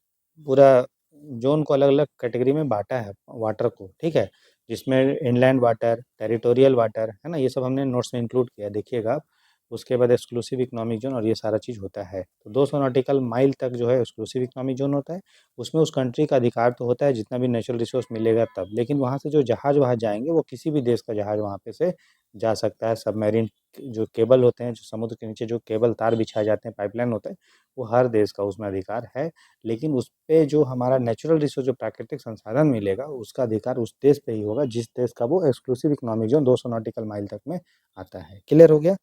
पूरा जोन को अलग अलग कैटेगरी में बांटा है वाटर को। ठीक है, जिसमें इनलैंड वाटर, टेरिटोरियल वाटर है ना, ये सब हमने नोट्स में इंक्लूड किया, देखिएगा आप। उसके बाद एक्सक्लूसिव इकोनॉमिक जोन और ये सारा चीज़ होता है। तो 200 नॉटिकल माइल तक जो है एक्सक्लूसिव इकोनॉमिक जोन होता है, उसमें उस कंट्री का अधिकार तो होता है जितना भी नेचुरल रिसोर्स मिलेगा तब, लेकिन वहाँ से जो जहाज़ वहाँ जाएंगे वो किसी भी देश का जहाज़ वहाँ पे से जा सकता है। सबमरीन जो केबल होते हैं, जो समुद्र के नीचे जो केबल तार बिछाए जाते हैं, पाइपलाइन होता है, वो हर देश का उसमें अधिकार है। लेकिन उस पे जो हमारा नेचुरल रिसोर्स, जो प्राकृतिक संसाधन मिलेगा, उसका अधिकार उस देश पे ही होगा जिस देश का वो exclusive economic zone 200 nautical mile तक में आता है। क्लियर हो गया?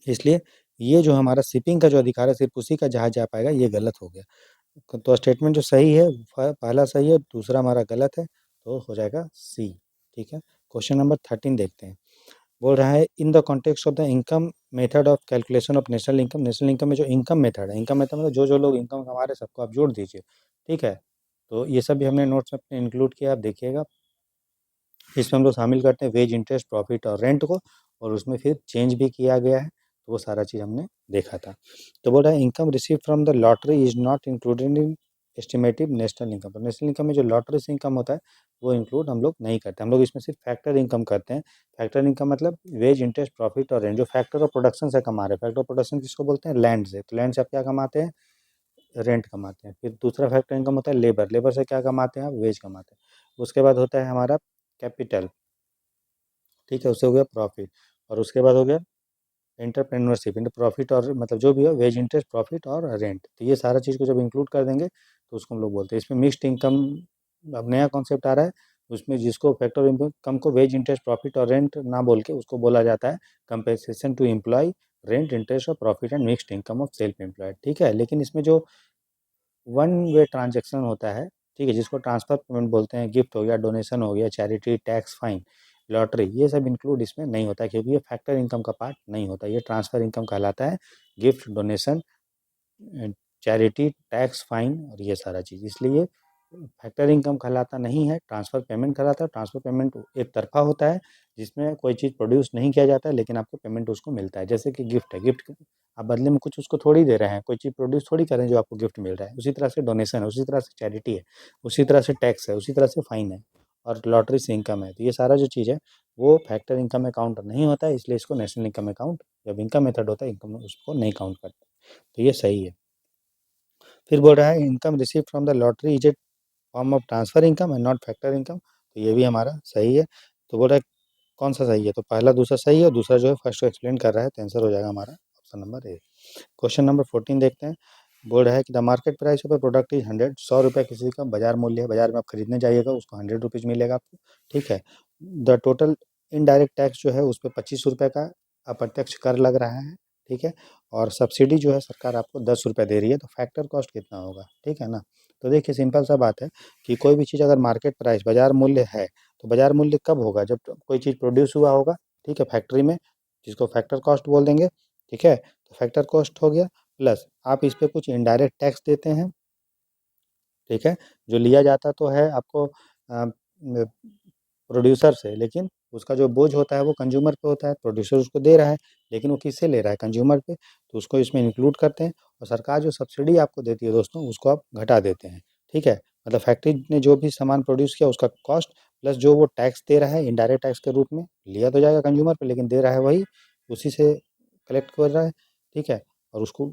इसलिए ये जो हमारा शिपिंग का जो अधिकार है सिर्फ उसी का जहाज जा पाएगा, ये गलत हो गया। तो स्टेटमेंट जो सही है पहला सही है, दूसरा हमारा गलत है, तो हो जाएगा सी। ठीक है, क्वेश्चन नंबर 13 देखते हैं। बोल रहा है in the context of the income method of calculation of national income में जो इनकम मेथड है, इनकम मेथड मतलब जो जो लोग इनकम कमा रहे हैं सबको आप जोड़ दीजिए, ठीक है। तो ये सब भी हमने नोट्स में अपने इंक्लूड किया, आप देखिएगा। इसमें हम लोग शामिल करते हैं वेज, इंटरेस्ट, प्रॉफिट और रेंट को, और उसमें फिर चेंज भी किया गया है, तो वो सारा चीज़ हमने देखा था। तो बोल रहा है income received from the lottery is not included in estimative national income. तो नेशनल इनकम में जो लॉटरी से इनकम होता है वो इंक्लूड हम लोग नहीं करते, हम लोग इसमें सिर्फ फैक्टर इनकम करते हैं। फैक्टर इनकम मतलब वेज, इंटरेस्ट, प्रॉफिट और रेंट, जो फैक्टर ऑफ प्रोडक्शन से कमा रहे हैं। फैक्टर ऑफ प्रोडक्शन किसको बोलते हैं? लैंड से। तो लैंड से आप क्या कमाते हैं? रेंट कमाते हैं। फिर दूसरा फैक्टर इनकम होता है लेबर, लेबर से क्या कमाते हैं आप? वेज कमाते हैं। उसके बाद होता है हमारा कैपिटल, ठीक है, उससे हो गया प्रॉफिट। और उसके बाद हो गया एंटरप्रेन्योरशिप, इंटर प्रॉफिट और मतलब जो भी है वेज, इंटरेस्ट, प्रॉफिट और रेंट। तो ये सारा चीज़ को जब इंक्लूड कर देंगे तो उसको हम लोग बोलते हैं। इसमें मिक्स्ड इनकम अब नया कॉन्सेप्ट आ रहा है, उसमें जिसको फैक्टर इनकम को वेज, इंटरेस्ट, प्रॉफिट और रेंट ना बोल के उसको बोला जाता है compensation to employ, rent, interest और profit and mixed income of self employed, ठीक है। लेकिन इसमें जो वन वे ट्रांजैक्शन होता है, ठीक है, जिसको ट्रांसफर पेमेंट बोलते हैं, गिफ्ट हो गया, डोनेशन हो गया, चैरिटी, टैक्स, फाइन, लॉटरी, ये सब इंक्लूड इसमें नहीं होता है, क्योंकि ये फैक्टर इनकम का पार्ट नहीं होता, ये ट्रांसफर इनकम कहलाता है। Gift, donation, charity, tax, fine और ये सारा चीज़, इसलिए फैक्टर इनकम कहलाता नहीं है, ट्रांसफ़र पेमेंट कहलाता है। ट्रांसफ़र पेमेंट एक तरफा होता है, जिसमें कोई चीज़ प्रोड्यूस नहीं किया जाता है लेकिन आपको पेमेंट उसको मिलता है। जैसे कि गिफ्ट है, गिफ्ट आप बदले में कुछ उसको थोड़ी दे रहे हैं, कोई चीज़ प्रोड्यूस थोड़ी कर रहे हैं जो आपको गिफ्ट मिल रहा है। उसी तरह से डोनेशन है, उसी तरह से चैरिटी है, उसी तरह से टैक्स है, उसी तरह से फाइन है और लॉटरी से इनकम है। तो ये सारा जो चीज़ है वो फैक्टर इनकम में काउंट नहीं होता है, इसलिए इसको नेशनल इनकम में काउंट, जब इनकम मेथड होता है इनकम में उसको नहीं काउंट करते। तो ये सही है। फिर बोल रहा है income received from the lottery is a form of transfer income and not factor income. तो ये भी हमारा सही है। तो बोल रहा है कौन सा सही है? तो पहला दूसरा सही है, दूसरा जो है फर्स्ट को एक्सप्लेन कर रहा है, तो आंसर हो जाएगा हमारा option number A. Question number 14 देखते हैं। बोल रहा है कि the market price of A product is 100, 100 रुपये किसी का बाजार मूल्य है, बाजार में आप खरीदने जाइएगा उसको 100 रुपीज़ मिलेगा आपको, ठीक है। द टोटल इनडायरेक्ट टैक्स जो है उस पर 25 रुपये का अप्रत्यक्ष कर लग रहा है, ठीक है। और सब्सिडी जो है सरकार आपको 10 रुपये दे रही है, तो फैक्टर कॉस्ट कितना होगा, ठीक है ना। तो देखिए सिंपल सा बात है कि कोई भी चीज़ अगर मार्केट प्राइस बाजार मूल्य है, तो बाजार मूल्य कब होगा? जब कोई चीज़ प्रोड्यूस हुआ होगा, ठीक है, फैक्ट्री में, जिसको फैक्टर कॉस्ट बोल देंगे, ठीक है। तो फैक्टर कॉस्ट हो गया, प्लस आप इस पे कुछ इनडायरेक्ट टैक्स देते हैं, ठीक है, जो लिया जाता तो है आपको प्रोड्यूसर से, लेकिन उसका जो बोझ होता है वो कंज्यूमर पे होता है। प्रोड्यूसर उसको दे रहा है, लेकिन वो किससे ले रहा है? कंज्यूमर पे, तो उसको इसमें इंक्लूड करते हैं। और सरकार जो सब्सिडी आपको देती है दोस्तों, उसको आप घटा देते हैं, ठीक है। मतलब फैक्ट्री ने जो भी सामान प्रोड्यूस किया उसका कॉस्ट, प्लस जो वो टैक्स दे रहा है इनडायरेक्ट टैक्स के रूप में, लिया तो जाएगा कंज्यूमर पे लेकिन दे रहा है वही, उसी से कलेक्ट कर रहा है, ठीक है। और उसको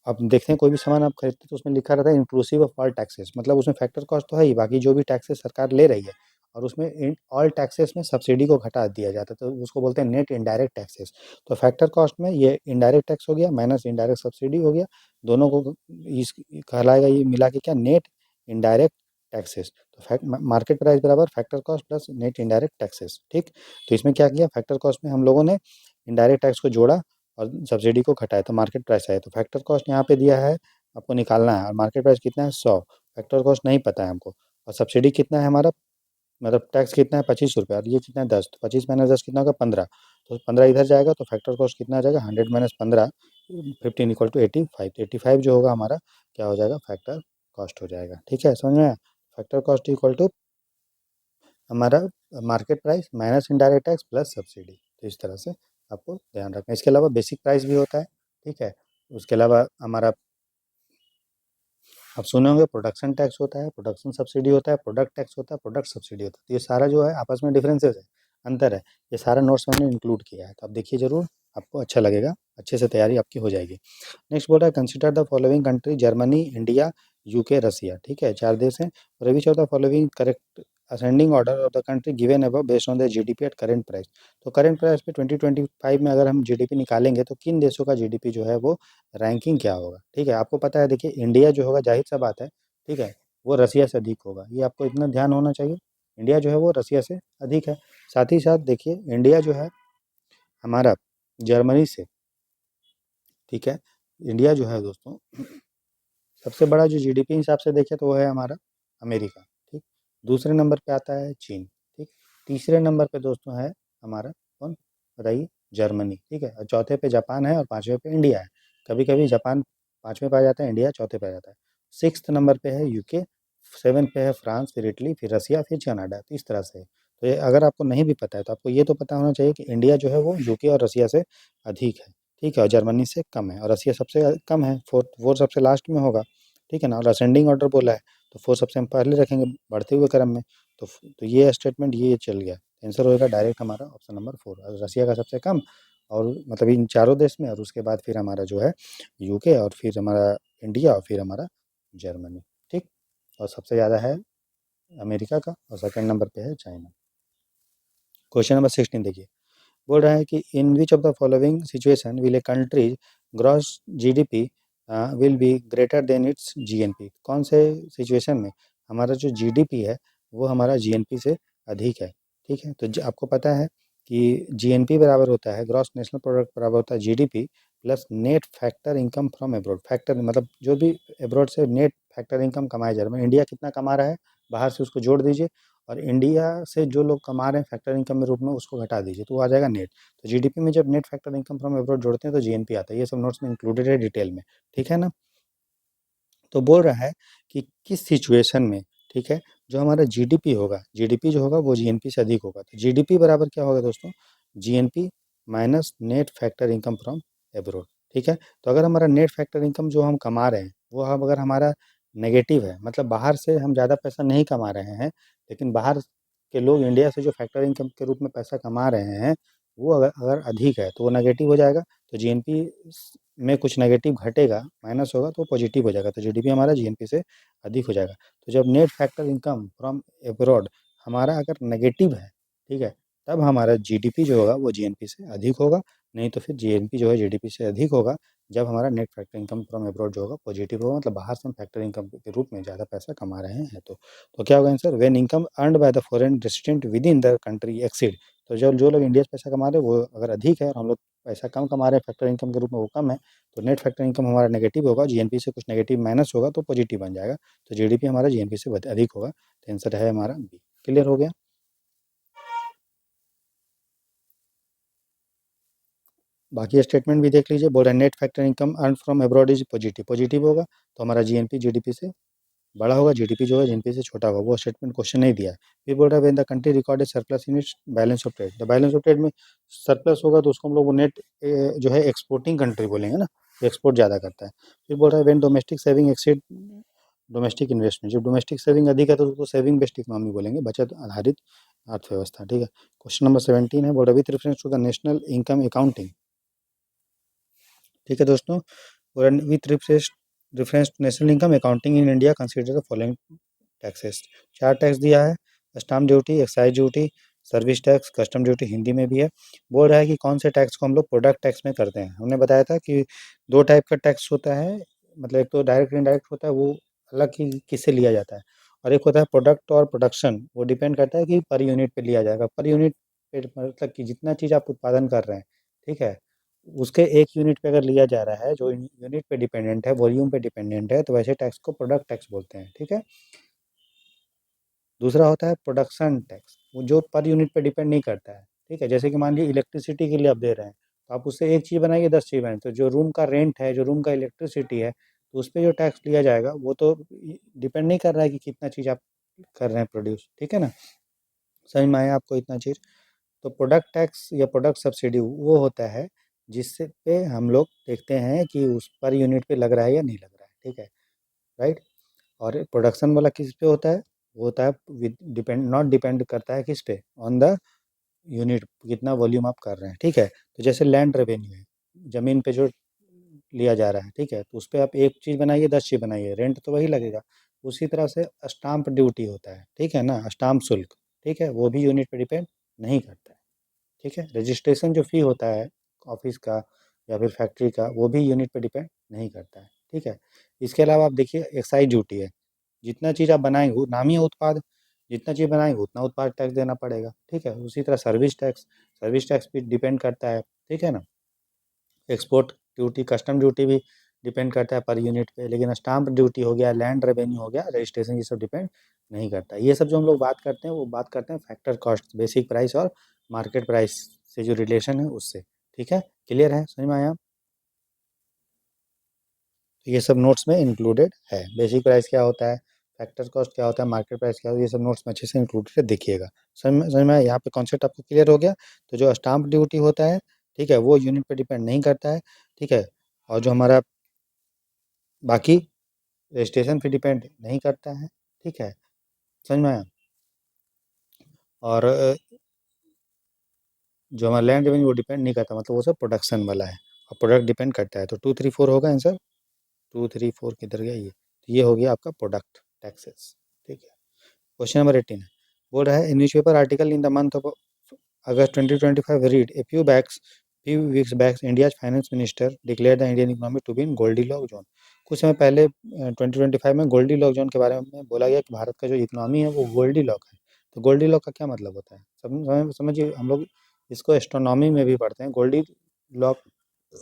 अब देखते हैं कोई भी सामान आप खरीदते हैं तो उसमें लिखा रहता है इंक्लूसिव ऑफ ऑल टैक्सेस, मतलब उसमें फैक्टर कॉस्ट तो है ही, बाकी जो भी टैक्सेस सरकार ले रही है, और उसमें इन ऑल टैक्सेस में सब्सिडी को घटा दिया जाता है, तो उसको बोलते हैं नेट इनडायरेक्ट टैक्सेस। तो फैक्टर कॉस्ट में ये इनडायरेक्ट टैक्स हो गया माइनस इनडायरेक्ट सब्सिडी हो गया, दोनों को इस कहलाएगा ये मिला के क्या? Net indirect taxes. तो मार्केट प्राइस बराबर factor cost plus net indirect taxes, ठीक। तो इसमें क्या किया? फैक्टर कॉस्ट में हम लोगों ने इनडायरेक्ट टैक्स को जोड़ा और सब्सिडी को घटाया, तो मार्केट प्राइस आया। तो फैक्टर कॉस्ट यहाँ पे दिया है, आपको निकालना है, और मार्केट प्राइस कितना है? 100। फैक्टर कॉस्ट नहीं पता है हमको, और सब्सिडी कितना है हमारा, मतलब टैक्स कितना है? 25 रुपये, और ये कितना है? 10। तो 25 माइनस 10 कितना होगा? 15। तो 15 इधर जाएगा तो फैक्टर कॉस्ट कितना आ जाएगा? 100 माइनस 15, 15 इक्वल टू 85। 85 जो होगा हमारा क्या हो जाएगा? फैक्टर कॉस्ट हो जाएगा, ठीक है, समझ में आया? फैक्टर कॉस्ट इक्वल टू हमारा market price minus indirect tax plus subsidy. तो इस तरह से आपको ध्यान रखना है। इसके अलावा बेसिक प्राइस भी होता है, ठीक है। उसके अलावा हमारा आप सुने होंगे प्रोडक्शन टैक्स होता है, प्रोडक्शन सब्सिडी होता है, प्रोडक्ट टैक्स होता है, प्रोडक्ट सब्सिडी होता है। तो ये सारा जो है आपस में डिफरेंसेस है, अंतर है, ये सारा नोट्स में हमने इंक्लूड किया है, तो आप देखिए ज़रूर, आपको अच्छा लगेगा, अच्छे से तैयारी आपकी हो जाएगी। नेक्स्ट बोल रहा है consider the following country, Germany, India, UK, Russia, ठीक है, 4 देश हैं। Which of the following correct ascending order of the country given above based on the GDP at current price. तो करेंट प्राइस पे 2025 में अगर हम जीडीपी निकालेंगे तो किन देशों का जीडीपी जो है वो रैंकिंग क्या होगा, ठीक है। आपको पता है, देखिए इंडिया जो होगा जाहिर सा बात है, ठीक है, वो रसिया से अधिक होगा, ये आपको इतना ध्यान होना चाहिए। इंडिया जो है वो रसिया से अधिक है। साथ ही साथ देखिए इंडिया जो है हमारा जर्मनी से, ठीक है, इंडिया जो है दोस्तों सबसे बड़ा जो जीडीपी हिसाब से देखें तो वो है हमारा अमेरिका, ठीक। दूसरे नंबर पे आता है चीन, ठीक। तीसरे नंबर पे दोस्तों है हमारा कौन? बताइए? जर्मनी, ठीक है? और चौथे पे जापान है और पाँचवें पे इंडिया है। कभी-कभी जापान पाँचवें पे आ जाता है, इंडिया चौथे पे आ जाता है। सिक्स्थ नंबर पे है यूके, सेवेंथ पे है फ्रांस, फिर इटली, फिर रसिया, फिर कनाडा, तो इस तरह से है। तो ये अगर आपको नहीं भी पता है तो आपको ये तो पता होना चाहिए कि इंडिया जो है वो यूके और रसिया से अधिक है, ठीक है? और जर्मनी से कम है, और रसिया सबसे कम है, फोर्थ, वो सबसे लास्ट में होगा, ठीक है ना? और असेंडिंग ऑर्डर बोला है, तो 4 सबसे हम पहले रखेंगे बढ़ते हुए क्रम में। तो ये स्टेटमेंट ये चल गया। आंसर होएगा डायरेक्ट हमारा ऑप्शन नंबर 4, रसिया का सबसे कम, और मतलब इन चारों देश में, और उसके बाद फिर हमारा जो है यूके, और फिर हमारा इंडिया, और फिर हमारा जर्मनी, ठीक? और सबसे ज़्यादा है अमेरिका का, और सेकंड नंबर पे है चाइना। क्वेश्चन नंबर 16 देखिए, बोल रहा है कि in which of the following situation will a country gross GDP will be greater than its GNP? कौन से सिचुएशन में हमारा जो जीडीपी है वो हमारा जीएनपी से अधिक है, ठीक है? तो आपको पता है कि जीएनपी बराबर होता है, ग्रॉस नेशनल प्रोडक्ट बराबर होता है GDP plus net factor income from abroad. Factor मतलब जो भी एब्रॉड से नेट फैक्टर इनकम कमाया जा रहा है, इंडिया कितना कमा रहा है बाहर से, उसको जोड़ दीजिए, और इंडिया से जो लोग कमा रहे हैं फैक्टर इनकम के रूप में उसको घटा दीजिए, तो वो आ जाएगा नेट। तो जीडीपी में जब net factor income from abroad जोड़ते हैं तो जीएनपी आता है। ये सब नोट्स में इंक्लूडेड है डिटेल में, ठीक है ना? तो बोल रहा है कि किस सिचुएशन में, ठीक है, जो हमारा जीडीपी होगा, जीडीपी जो होगा वो जीएनपी से अधिक होगा। तो जीडीपी बराबर क्या होगा दोस्तों? GNP minus net factor income from abroad, ठीक है? तो अगर हमारा नेट फैक्टर इनकम जो हम कमा रहे हैं वो हम अगर हमारा नेगेटिव है, मतलब बाहर से हम ज़्यादा पैसा नहीं कमा रहे हैं, लेकिन बाहर के लोग इंडिया से जो फैक्टर इनकम के रूप में पैसा कमा रहे हैं वो अगर अगर अधिक है तो वो नेगेटिव हो जाएगा। तो जीएनपी में कुछ नेगेटिव घटेगा, माइनस होगा तो पॉजिटिव हो जाएगा, तो जीडीपी हमारा जीएनपी से अधिक हो जाएगा। तो जब net factor income from abroad हमारा अगर नेगेटिव है, ठीक है, तब हमारा जीडीपी जो होगा वो जीएनपी से अधिक होगा, नहीं तो फिर जीएनपी जो है जीडीपी से अधिक होगा जब हमारा net factor income from abroad जो होगा पॉजिटिव होगा, मतलब बाहर से हम फैक्टर इनकम के रूप में ज़्यादा पैसा कमा रहे हैं। तो क्या होगा answer? When income earned by the foreign resident with in the country exceed. तो जो जो लोग इंडिया से पैसा कमा रहे हैं वो अगर अधिक है और हम लोग पैसा कम कमा रहे हैं फैक्टर इनकम के रूप में वो कम है, तो नेट फैक्टर इनकम हमारा नेगेटिव होगा, जीएनपी से कुछ नेगेटिव माइनस होगा तो पॉजिटिव बन जाएगा, तो जीडीपी हमारा जीएनपी से अधिक होगा। तो आंसर है हमारा बी। क्लियर हो गया? बाकी स्टेटमेंट भी देख लीजिए। बोल रहे हैं net factor income earn from abroad is positive, positive होगा तो हमारा जीएनपी जीडीपी से बड़ा होगा, जीडीपी जो है जीएनपी से छोटा होगा। वो स्टेटमेंट क्वेश्चन नहीं दिया है। फिर बोल रहा है when the country recorded surplus in its balance of trade, the balance of trade में सरप्लस होगा तो उसको हम लोग नेट जो है एक्सपोर्टिंग कंट्री बोलेंगे ना, एक्सपोर्ट ज़्यादा करता है। फिर बोल रहा है when domestic saving exceed domestic investment, जब डोमेस्टिक सेविंग अधिक है तो उसको सेविंग बेस्ड इकोनॉमी बोलेंगे, बचत आधारित अर्थव्यवस्था, ठीक है? क्वेश्चन नंबर 17 है, बोल रहा है with reference to the national income accounting, ठीक है दोस्तों, with reference to national income accounting in India consider the following taxes. 4 tax दिया है, stamp duty, excise duty, service tax, custom duty, Hindi में भी है। बोल रहा है कि कौन से टैक्स को हम लोग प्रोडक्ट टैक्स में करते हैं। हमने बताया था कि 2 टाइप का टैक्स होता है, मतलब एक तो डायरेक्ट इनडायरेक्ट होता है, वो अलग ही किससे लिया जाता है, और एक होता है प्रोडक्ट और प्रोडक्शन, वो डिपेंड करता है कि पर यूनिट पे लिया जाएगा। पर यूनिट पे मतलब कि जितना चीज़ आप उत्पादन कर रहे हैं, ठीक है, उसके 1 यूनिट पे अगर लिया जा रहा है, जो यूनिट पे डिपेंडेंट है, वॉल्यूम पे डिपेंडेंट है, तो वैसे टैक्स को प्रोडक्ट टैक्स बोलते हैं, ठीक है? दूसरा होता है प्रोडक्शन टैक्स, वो जो पर यूनिट पे डिपेंड नहीं करता है, ठीक है? जैसे कि मान लीजिए इलेक्ट्रिसिटी के लिए आप दे रहे हैं, तो आप उससे एक चीज़ बनाइए 10 चीज़ बनाइए, तो जो रूम का रेंट है, जो रूम का इलेक्ट्रिसिटी है, तो उस पे जो टैक्स लिया जाएगा वो तो डिपेंड नहीं कर रहा है कि कितना चीज़ आप कर रहे हैं प्रोड्यूस, ठीक है ना? समझ में आया आपको इतना चीज़? तो प्रोडक्ट टैक्स या प्रोडक्ट सब्सिडी वो होता है जिससे पे हम लोग देखते हैं कि उस पर यूनिट पे लग रहा है या नहीं लग रहा है, ठीक है? राइट? और प्रोडक्शन वाला किस पे होता है? वो होता है विद डिपेंड, नॉट डिपेंड करता है किस पे? ऑन द यूनिट, कितना वॉल्यूम आप कर रहे हैं, ठीक है? तो जैसे लैंड रेवेन्यू है, ज़मीन पे जो लिया जा रहा है, ठीक है? तो उस पे आप एक चीज़ बनाइए, 10 चीज़ बनाइए, रेंट तो वही लगेगा। उसी तरह से स्टाम्प ड्यूटी होता है, ठीक है ना? स्टाम्प शुल्क, ठीक है? वो भी यूनिट पे डिपेंड नहीं करता है, ठीक है? रजिस्ट्रेशन जो फ़ी होता है ऑफ़िस का या फिर फैक्ट्री का, वो भी यूनिट पे डिपेंड नहीं करता है, ठीक है? इसके अलावा आप देखिए एक्साइज़ ड्यूटी है, जितना चीज़ आप बनाएँगे वो नाम ही है उत्पाद, जितना चीज़ बनाएँगे उतना उत्पाद टैक्स देना पड़ेगा, ठीक है? उसी तरह सर्विस टैक्स भी डिपेंड करता है, ठीक है ना? एक्सपोर्ट ड्यूटी, कस्टम ड्यूटी भी डिपेंड करता है पर यूनिट पे, लेकिन स्टाम्प ड्यूटी हो गया, लैंड रेवेन्यू हो गया, रजिस्ट्रेशन, ये सब डिपेंड नहीं करता। ये सब जो हम लोग बात करते हैं वो बात करते हैं फैक्टर कॉस्ट, बेसिक प्राइस और मार्केट प्राइस से जो रिलेशन है उससे। ठीक है, क्लियर है, समझ में आया? तो ये सब नोट्स में इंक्लूडेड है। बेसिक प्राइस क्या होता है, फैक्टर कॉस्ट क्या होता है, मार्केट प्राइस क्या होता है, ये सब नोट्स में अच्छे से इंक्लूडेड है, देखिएगा। समझ में यहाँ पे कॉन्सेप्ट आपको क्लियर हो गया। तो जो स्टाम्प ड्यूटी होता है, ठीक है, वो यूनिट पे डिपेंड नहीं करता है, ठीक है, और जो हमारा बाकी रजिस्ट्रेशन पे डिपेंड नहीं करता है, ठीक है, समझ में आया? और जो हमारा लैंड रेवेन्यू वो डिपेंड नहीं करता, मतलब वो सब प्रोडक्शन वाला है, और प्रोडक्ट डिपेंड करता है। तो 2 3 4 होगा आंसर। 2 3 4 किधर गया ये, तो ये हो गया आपका प्रोडक्ट टैक्सेस। ठीक है, क्वेश्चन नंबर 18 बोल रहा है, newspaper article in the month of August 2025 read a few weeks back India's finance minister declare the Indian economy to be in goldilocks zone. कुछ समय पहले 2025 में गोल्डी लॉक जोन के बारे में बोला गया कि भारत का जो इकोनॉमी है वो गोल्डी लॉक है। तो गोल्डी लॉक का क्या मतलब होता है, समझिए, हम लोग इसको एस्ट्रोनॉमी में भी पढ़ते हैं। गोल्डी लॉक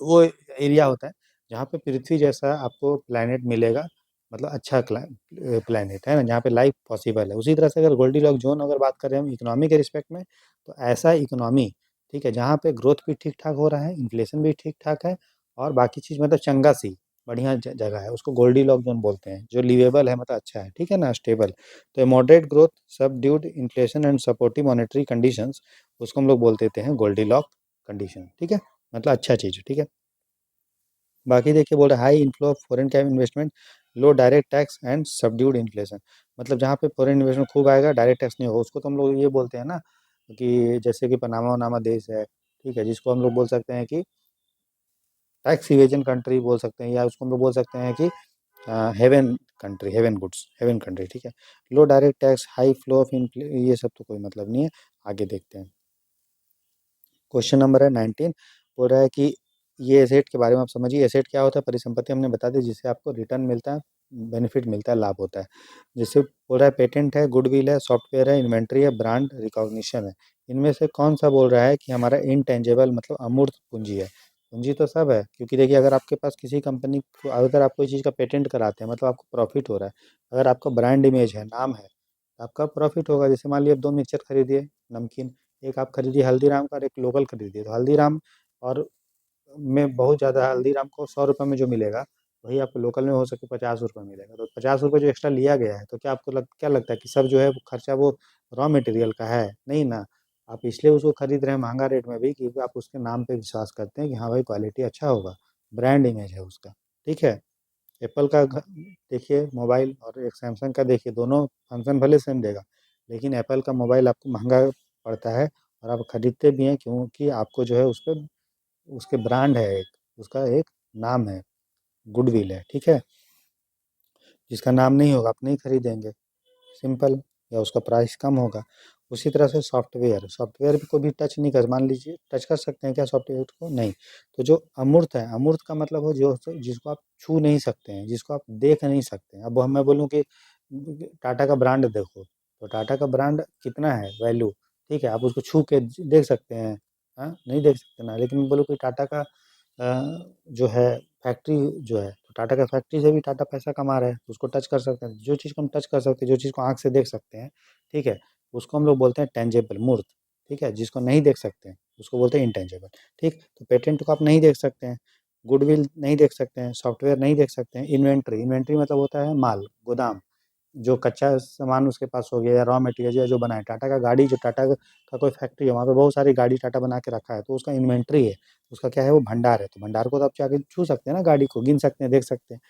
वो एरिया होता है जहाँ पे पृथ्वी जैसा आपको प्लैनेट मिलेगा, मतलब अच्छा प्लैनेट है ना, जहाँ पे लाइफ पॉसिबल है। उसी तरह से अगर गोल्डी लॉक जोन अगर बात करें हम इकोनॉमी के रिस्पेक्ट में, तो ऐसा इकोनॉमी, ठीक है, जहाँ पे ग्रोथ भी ठीक ठाक हो रहा है, इन्फ्लेशन भी ठीक ठाक है, और बाकी चीज़ मतलब चंगा सी बढ़िया जगह है, उसको गोल्डी लॉक जोन बोलते हैं। जो लिवेबल है, मतलब अच्छा है, ठीक है ना, स्टेबल। तो moderate growth, subdued inflation and supportive monetary conditions, उसको हम लोग बोल देते हैं गोल्डी लॉक कंडीशन। ठीक है, मतलब अच्छा चीज़, ठीक है। बाकी देखिए बोल रहे हैं, high inflow of foreign cap investment, low direct tax and subdued inflation. मतलब जहाँ पे फॉरेन इन्वेस्टमेंट खूब आएगा, डायरेक्ट टैक्स नहीं होगा, उसको तो हम लोग ये बोलते हैं ना कि जैसे कि पनामा वनामा देश है, ठीक है, जिसको हम लोग बोल सकते हैं कि टैक्स इवेजन कंट्री बोल सकते हैं, या उसको हम लोग बोल सकते हैं कि haven country, haven goods, haven country, ठीक है। Low direct tax, high flow of ये सब तो कोई मतलब नहीं है। आगे देखते हैं, क्वेश्चन नंबर है 19, बोल रहा है कि ये एसेट के बारे में आप समझिए। एसेट क्या होता है, परिसंपत्ति हमने बता दी जिससे आपको रिटर्न मिलता है, बेनिफिट मिलता है, लाभ होता है। जिससे बोल रहा है पेटेंट है, गुडविल है, सॉफ्टवेयर है, इन्वेंट्री है, ब्रांड रिकॉग्निशन है। इनमें से कौन सा बोल रहा है कि हमारा इनटेंजेबल मतलब अमूर्त पूंजी है? पूंजी तो सब है, क्योंकि देखिए अगर आपके पास किसी कंपनी को, अगर आप कोई चीज़ का पेटेंट कराते हैं, मतलब आपको प्रॉफिट हो रहा है। अगर आपका ब्रांड इमेज है, नाम है, तो आपका प्रॉफिट होगा। जैसे मान लिया 2 मिक्सचर खरीदिए, नमकीन, एक आप खरीदिए हल्दीराम का और एक लोकल खरीदिए, तो हल्दीराम और में बहुत ज़्यादा, हल्दीराम को 100 रुपये में जो मिलेगा, वही आपको लोकल में हो सके 50 रुपये मिलेगा। तो 50 रुपये जो एक्स्ट्रा लिया गया है, तो क्या आपको क्या लगता है कि सब जो है वो खर्चा वो रॉ मटेरियल का है? नहीं ना। आप इसलिए उसको खरीद रहे हैं महंगा रेट में भी, क्योंकि आप उसके नाम पे विश्वास करते हैं कि हाँ भाई क्वालिटी अच्छा होगा, ब्रांड इमेज है उसका। ठीक है, एप्पल का देखिए मोबाइल, और एक सैमसंग का देखिए, दोनों फंक्शन भले सेम देगा, लेकिन एप्पल का मोबाइल आपको महंगा पड़ता है, और आप खरीदते भी हैं क्योंकि आपको जो है उस पर उसके ब्रांड है, एक उसका एक नाम है, गुडविल है, ठीक है। जिसका नाम नहीं होगा आप नहीं खरीदेंगे, सिंपल, या उसका प्राइस कम होगा। उसी तरह से सॉफ्टवेयर, सॉफ्टवेयर को भी टच नहीं कर, मान लीजिए टच कर सकते हैं क्या सॉफ्टवेयर को? नहीं। तो जो अमूर्त है, अमूर्त का मतलब हो जो जिसको आप छू नहीं सकते हैं, जिसको आप देख नहीं सकते हैं। अब मैं बोलूँ कि टाटा का ब्रांड देखो, तो टाटा का ब्रांड कितना है वैल्यू, ठीक है, आप उसको छू के देख सकते हैं? हाँ, नहीं देख सकते ना। लेकिन मैं बोलूँ कि टाटा का जो है फैक्ट्री जो है, तो टाटा का फैक्ट्री से भी टाटा पैसा कमा रहा है, तो उसको टच कर सकते हैं। जो चीज़ को हम टच कर सकते हैं, जो चीज़ को आँख से देख सकते हैं, ठीक है, उसको हम लोग बोलते हैं टेंजेबल, मूर्त। ठीक है, जिसको नहीं देख सकते हैं उसको बोलते हैं इंटेंजेबल। ठीक, तो पेटेंट को आप नहीं देख सकते हैं, गुडविल नहीं देख सकते हैं, सॉफ्टवेयर नहीं देख सकते हैं, इन्वेंट्री, इन्वेंट्री मतलब होता है माल, गोदाम, जो कच्चा सामान उसके पास हो गया, या रॉ मटेरियल या जो बनाए। टाटा का गाड़ी, जो टाटा का कोई फैक्ट्री है, वहाँ पे बहुत सारी गाड़ी टाटा बना के रखा है, तो उसका इन्वेंट्री है, उसका क्या है, वो भंडार है। तो भंडार को तो आप जाके छू सकते हैं ना, गाड़ी को गिन सकते हैं, देख सकते हैं,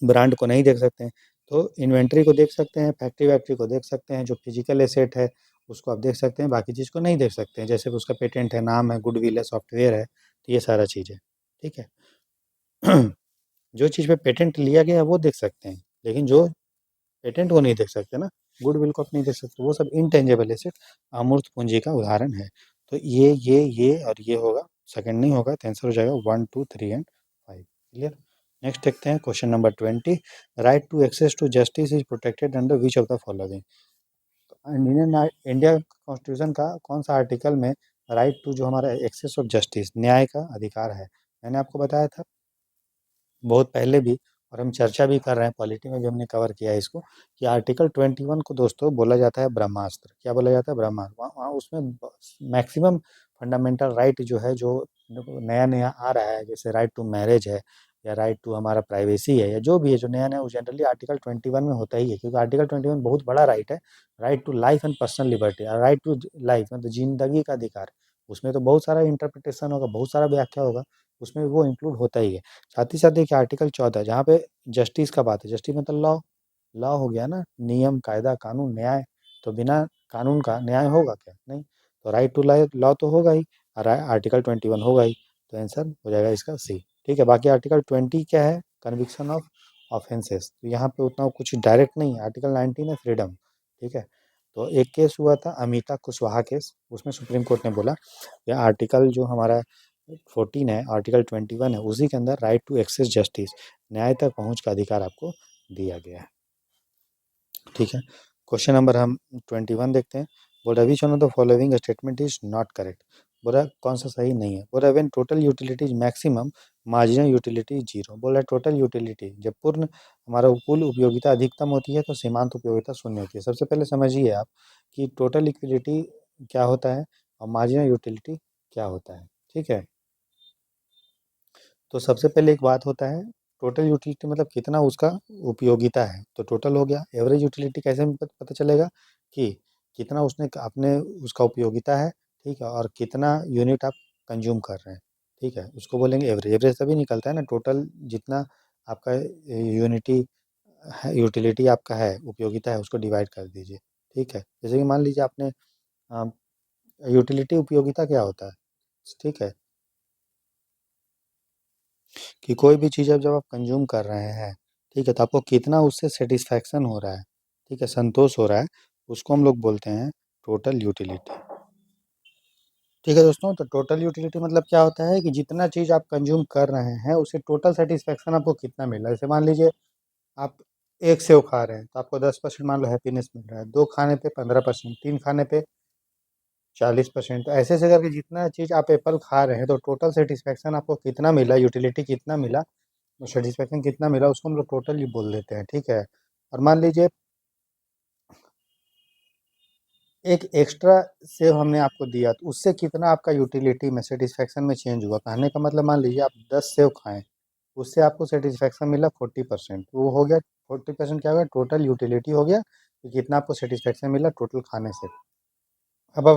ब्रांड को नहीं देख सकते हैं। तो इन्वेंट्री को देख सकते हैं, फैक्ट्री वैक्ट्री को देख सकते हैं, जो फिजिकल एसेट है उसको आप देख सकते हैं, बाकी चीज़ को नहीं देख सकते हैं। जैसे कि उसका पेटेंट है, नाम है, गुडविल है, सॉफ्टवेयर है, तो ये सारा चीज़ है, ठीक है। जो चीज़ पे पेटेंट लिया गया है वो देख सकते हैं, लेकिन जो पेटेंट को नहीं देख सकते ना, गुडविल को आप नहीं देख सकते, वो सब इनटेंजेबल एसेट, अमूर्त पूंजी का उदाहरण है। तो ये और ये होगा, सेकंड नहीं होगा, तो आंसर हो जाएगा 1 2 3 एंड 5। क्लियर। नेक्स्ट देखते हैं question number 20, right to access to justice is protected under which of the following. India constitution का कौन सा आर्टिकल में राइट टू, जो हमारा एक्सेस ऑफ जस्टिस, न्याय का अधिकार है, मैंने आपको बताया था बहुत पहले भी, और हम चर्चा भी कर रहे हैं, पॉलिटी में भी हमने कवर किया है इसको, कि आर्टिकल 21 को दोस्तों बोला जाता है ब्रह्मास्त्र। क्या बोला जाता है? ब्रह्मास्त्र। वहाँ उसमें मैक्सिमम फंडामेंटल राइट जो है, जो नया नया आ रहा है, जैसे राइट टू मैरिज है, या राइट टू हमारा प्राइवेसी है, या जो भी है जो नया नया, वो जनरली आर्टिकल 21 में होता ही है, क्योंकि आर्टिकल 21 बहुत बड़ा राइट है। Right to life and personal liberty, right to life मतलब जिंदगी का अधिकार। उसमें तो बहुत सारा इंटरप्रिटेशन होगा, बहुत सारा व्याख्या होगा, उसमें वो इंक्लूड होता ही है। साथ ही साथ देखिए आर्टिकल 14 जहाँ पे जस्टिस का बात है। जस्टिस मतलब लॉ। लॉ हो गया ना, नियम, कायदा, कानून, न्याय। तो बिना कानून का न्याय होगा क्या? नहीं। तो राइट टू लॉ तो होगा ही, और आर्टिकल 21 होगा ही। तो आंसर हो जाएगा इसका सी। ठीक है। बाकी आर्टिकल 20 क्या है? Conviction of offences. तो यहाँ पे उतना कुछ डायरेक्ट नहीं है। आर्टिकल 19 है फ्रीडम। ठीक है। तो एक केस हुआ था अमिता कुशवाहा केस, उसमें सुप्रीम कोर्ट ने बोला यह आर्टिकल जो हमारा 14 है, आर्टिकल 21 है, उसी के अंदर राइट टू एक्सेस जस्टिस, न्याय तक पहुंच का अधिकार आपको दिया गया है। ठीक है। क्वेश्चन नंबर हम 21 देखते हैं। बोल रहा विच one of the following statement is not correct. बोल रहा कौन सा सही नहीं है। बोल रहा when total utility is maximum, marginal utility zero. बोल रहा टोटल यूटिलिटी जब पूर्ण हमारा कुल उपयोगिता अधिकतम होती है तो सीमांत उपयोगिता शून्य होती है। सबसे पहले समझिए आप कि टोटल इक्विलिटी क्या होता है और मार्जिनल यूटिलिटी क्या होता है। ठीक है। तो सबसे पहले एक बात होता है, टोटल यूटिलिटी मतलब कितना उसका उपयोगिता है। तो टोटल हो गया। एवरेज यूटिलिटी कैसे पता चलेगा? कि कितना उसने अपने उसका उपयोगिता है, ठीक है, और कितना यूनिट आप कंज्यूम कर रहे हैं। ठीक है, उसको बोलेंगे एवरेज। एवरेज तभी निकलता है ना, टोटल जितना आपका यूनिटी है, यूटिलिटी आपका है, उपयोगिता है, उसको डिवाइड कर दीजिए। ठीक है। जैसे कि मान लीजिए आपने यूटिलिटी उपयोगिता क्या होता है? ठीक है, कि कोई भी चीज़ अब जब आप कंज्यूम कर रहे हैं, ठीक है, तो आपको कितना उससे सेटिस्फैक्शन हो रहा है, ठीक है, संतोष हो रहा है, उसको हम लोग बोलते हैं टोटल यूटिलिटी। ठीक है दोस्तों, तो टोटल यूटिलिटी मतलब क्या होता है कि जितना चीज़ आप कंज्यूम कर रहे हैं उससे टोटल सेटिस्फैक्शन आपको कितना मिल रहा है। जैसे मान लीजिए आप एक सेव खा रहे हैं तो आपको 10% मान लो हैप्पीनेस मिल रहा है, दो खाने पे 15%, तीन खाने पे 40%। तो ऐसे ऐसे करके जितना चीज़ आप एप्पल खा रहे हैं तो टोटल सेटिस्फैक्शन आपको कितना मिला, यूटिलिटी कितना मिला, तो सेटिस्फेक्शन कितना मिला, उसको हम लोग टोटल ही बोल देते हैं। ठीक है। और मान लीजिए एक एक्स्ट्रा सेव हमने आपको दिया तो उससे कितना आपका यूटिलिटी में सेटिस्फेक्शन में चेंज हुआ। कहने का मतलब मान लीजिए आप 10 सेव खाएं, उससे आपको सेटिस्फेक्शन मिला 40%, वो हो गया 40%, क्या हो गया? टोटल यूटिलिटी हो गया कि कितना आपको सेटिस्फेक्शन मिला टोटल खाने से। अब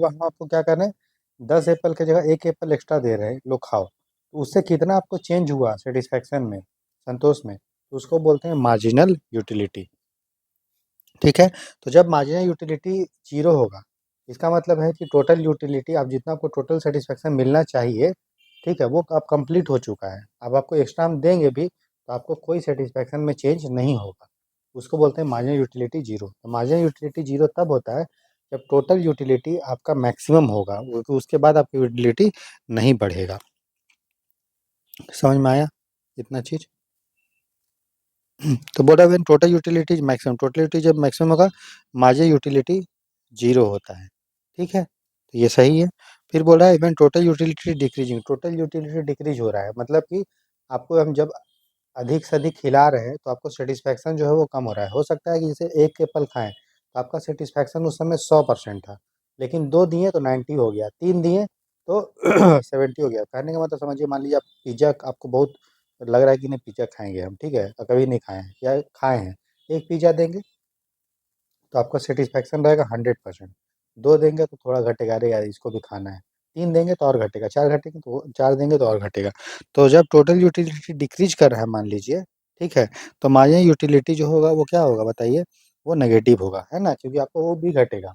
हम आपको क्या कर रहे हैं, 10 एप्पल की जगह एक एप्पल एक्स्ट्रा दे रहे हैं, लो खाओ, तो उससे कितना आपको चेंज हुआ सेटिस्फेक्शन में, संतोष में, तो उसको बोलते हैं मार्जिनल यूटिलिटी। ठीक है। तो जब मार्जिनल यूटिलिटी जीरो होगा, इसका मतलब है कि टोटल यूटिलिटी आप जितना आपको टोटल सेटिस्फेक्शन मिलना चाहिए, ठीक है, वो अब कंप्लीट हो चुका है। अब आपको एक्स्ट्रा हम देंगे भी तो आपको कोई सेटिस्फेक्शन में चेंज नहीं होगा। उसको बोलते हैं मार्जिनल यूटिलिटी जीरो। तो मार्जिनल यूटिलिटी जीरो तब होता है जब टोटल यूटिलिटी आपका मैक्सिमम होगा, उसके बाद आपकी यूटिलिटी नहीं बढ़ेगा। समझ में आया इतना चीज़? तो बोला when total utility is maximum, total utility जब मैक्सिमम होगा, मार्जिनल यूटिलिटी जीरो होता है। ठीक है, तो ये सही है। फिर बोल रहा है even total utility decreasing, total utility decrease हो रहा है, मतलब कि आपको हम जब अधिक से अधिक खिला रहे हैं तो आपको सेटिस्फैक्शन जो है वो कम हो रहा है। हो सकता है कि जैसे एक एप्पल खाएं तो आपका सेटिस्फैक्शन उस समय 100% था, लेकिन दो दिए तो 90 हो गया, तीन दिए तो 70 हो गया। कहने का मतलब समझिए, मान लीजिए आप पिज्ज़ा, आपको बहुत लग रहा है कि नहीं पिज्ज़ा खाएंगे हम, ठीक है, और कभी नहीं खाए हैं या खाए हैं, एक पिज्ज़ा देंगे तो आपका सेटिस्फैक्शन रहेगा 100%। दो देंगे तो थोड़ा घटेगा, अरे यार इसको भी खाना है। तीन देंगे तो और घटेगा, चार घटेगा तो चार देंगे तो और घटेगा। तो जब टोटल यूटिलिटी डिक्रीज कर रहा है मान लीजिए, ठीक है, तो मार्जिनल यूटिलिटी जो होगा वो क्या होगा बताइए? वो नेगेटिव होगा, है ना, क्योंकि आपको वो भी घटेगा।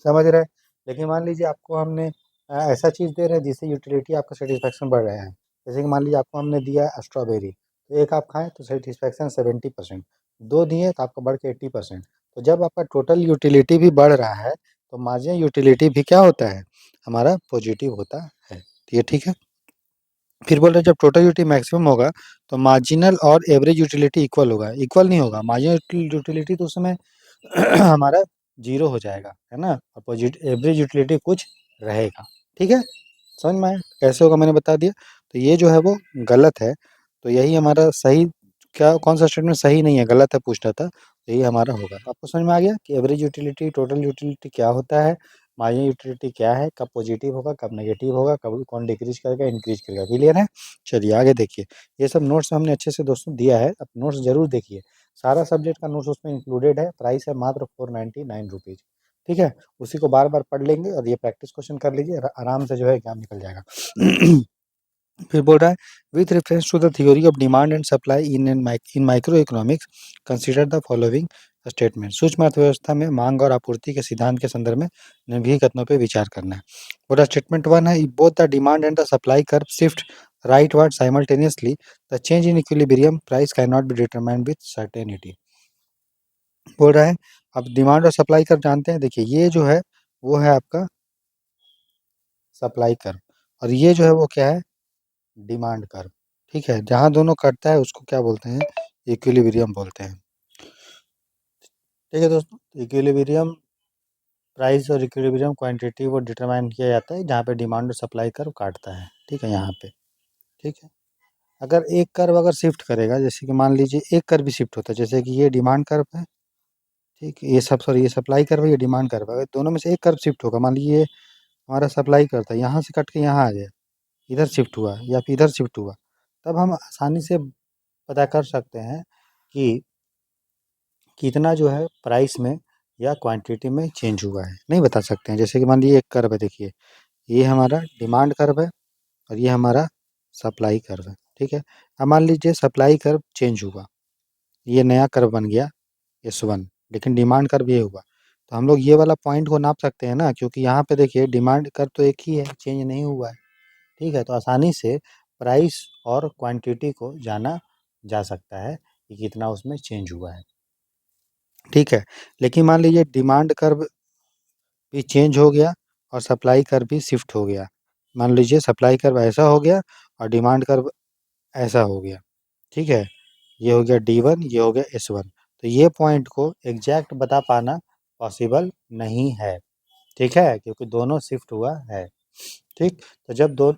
समझ रहे हैं? लेकिन मान लीजिए आपको हमने ऐसा चीज़ दे रहे हैं जिससे यूटिलिटी आपका सेटिस्फैक्शन बढ़ रहा है। जैसे कि मान लीजिए आपको हमने दिया स्ट्रॉबेरी, तो एक आप खाएं तो सेटिस्फैक्शन 70%, दो दिए तो आपका बढ़ के 80%। तो जब आपका टोटल यूटिलिटी भी बढ़ रहा है तो मार्जिनल यूटिलिटी भी क्या होता है? हमारा पॉजिटिव होता है। तो ये ठीक है। फिर बोल रहे हैं जब टोटल यूटिलिटी मैक्सिमम होगा तो मार्जिनल और एवरेज यूटिलिटी इक्वल होगा। इक्वल नहीं होगा, मार्जिनल यूटिलिटी तो उस समय हमारा जीरो हो जाएगा, है ना, अपोजिट एवरेज यूटिलिटी कुछ रहेगा। ठीक है, समझ में आया कैसे होगा, मैंने बता दिया। तो ये जो है वो गलत है। तो यही हमारा सही, क्या कौन सा स्टेटमेंट सही नहीं है, गलत है पूछ रहा था, यही हमारा होगा। आपको समझ में आ गया कि एवरेज यूटिलिटी, टोटल यूटिलिटी क्या होता है, मार्जिनल यूटिलिटी क्या है, कब पॉजिटिव होगा, कब नेगेटिव होगा, कब कौन डिक्रीज करेगा, इंक्रीज करेगा। क्लियर है? चलिए आगे देखिए। ये सब नोट्स हमने अच्छे से दोस्तों दिया है, अब नोट्स जरूर देखिए। सारा सब्जेक्ट का नोट्स उसमें इंक्लूडेड है, प्राइस है मात्र 499 रुपीज़। ठीक है, उसी को बार बार पढ़ लेंगे और ये प्रैक्टिस क्वेश्चन कर लीजिए, आराम से जो है एग्जाम निकल जाएगा। फिर बोल रहा है, with reference to the theory of demand and supply in micro economics consider the following statement. सूक्ष्म अर्थव्यवस्था में मांग और आपूर्ति के सिद्धांत के संदर्भ में निम्नलिखित कथनों पर विचार करना है। बोला स्टेटमेंट वन है, both the demand and the supply curve shift rightward simultaneously, the change in equilibrium price cannot be determined with certainty। बोल रहा है, अब डिमांड और सप्लाई कर्व जानते हैं, देखिए ये जो है वो है आपका सप्लाई कर्व, और ये जो है वो क्या है, डिमांड कर्व। ठीक है, जहाँ दोनों कटता है उसको क्या बोलते हैं, इक्विलिब्रियम बोलते हैं। ठीक है दोस्तों, इक्विलिब्रियम प्राइस और इक्विलिब्रियम क्वांटिटी वो डिटरमाइन किया जाता है जहाँ पे डिमांड और सप्लाई कर्व काटता है। ठीक है, यहाँ पे। ठीक है, अगर एक कर्व अगर शिफ्ट करेगा, जैसे कि मान लीजिए एक कर्व भी शिफ्ट होता है, जैसे कि ये डिमांड कर्व है, ठीक है, ये सब सॉरी ये सप्लाई कर्व है, ये डिमांड कर्व है, अगर दोनों में से एक कर्व शिफ्ट होगा, मान लीजिए हमारा सप्लाई कर्व था, यहाँ से कट के यहाँ आ गया, इधर शिफ्ट हुआ या फिर इधर शिफ्ट हुआ, तब हम आसानी से पता कर सकते हैं कि कितना जो है प्राइस में या क्वांटिटी में चेंज हुआ है, नहीं बता सकते हैं। जैसे कि मान लीजिए एक कर्व है, देखिए ये हमारा डिमांड कर्व है और ये हमारा सप्लाई कर्व है। ठीक है, अब मान लीजिए सप्लाई कर्व चेंज हुआ, ये नया कर्व बन गया S1, लेकिन डिमांड कर्व ये हुआ, तो हम लोग ये वाला पॉइंट को नाप सकते हैं ना, क्योंकि यहाँ पे देखिए डिमांड कर्व तो एक ही है, चेंज नहीं हुआ है। ठीक है, तो आसानी से प्राइस और क्वांटिटी को जाना जा सकता है कि कितना उसमें चेंज हुआ है। ठीक है, लेकिन मान लीजिए डिमांड कर्व भी चेंज हो गया और सप्लाई कर्व भी शिफ्ट हो गया। मान लीजिए सप्लाई कर्व ऐसा हो गया और डिमांड कर्व ऐसा हो गया। ठीक है, ये हो गया D1, ये हो गया S1, तो ये पॉइंट को एग्जैक्ट बता पाना पॉसिबल नहीं है। ठीक है, क्योंकि दोनों शिफ्ट हुआ है। ठीक, तो जब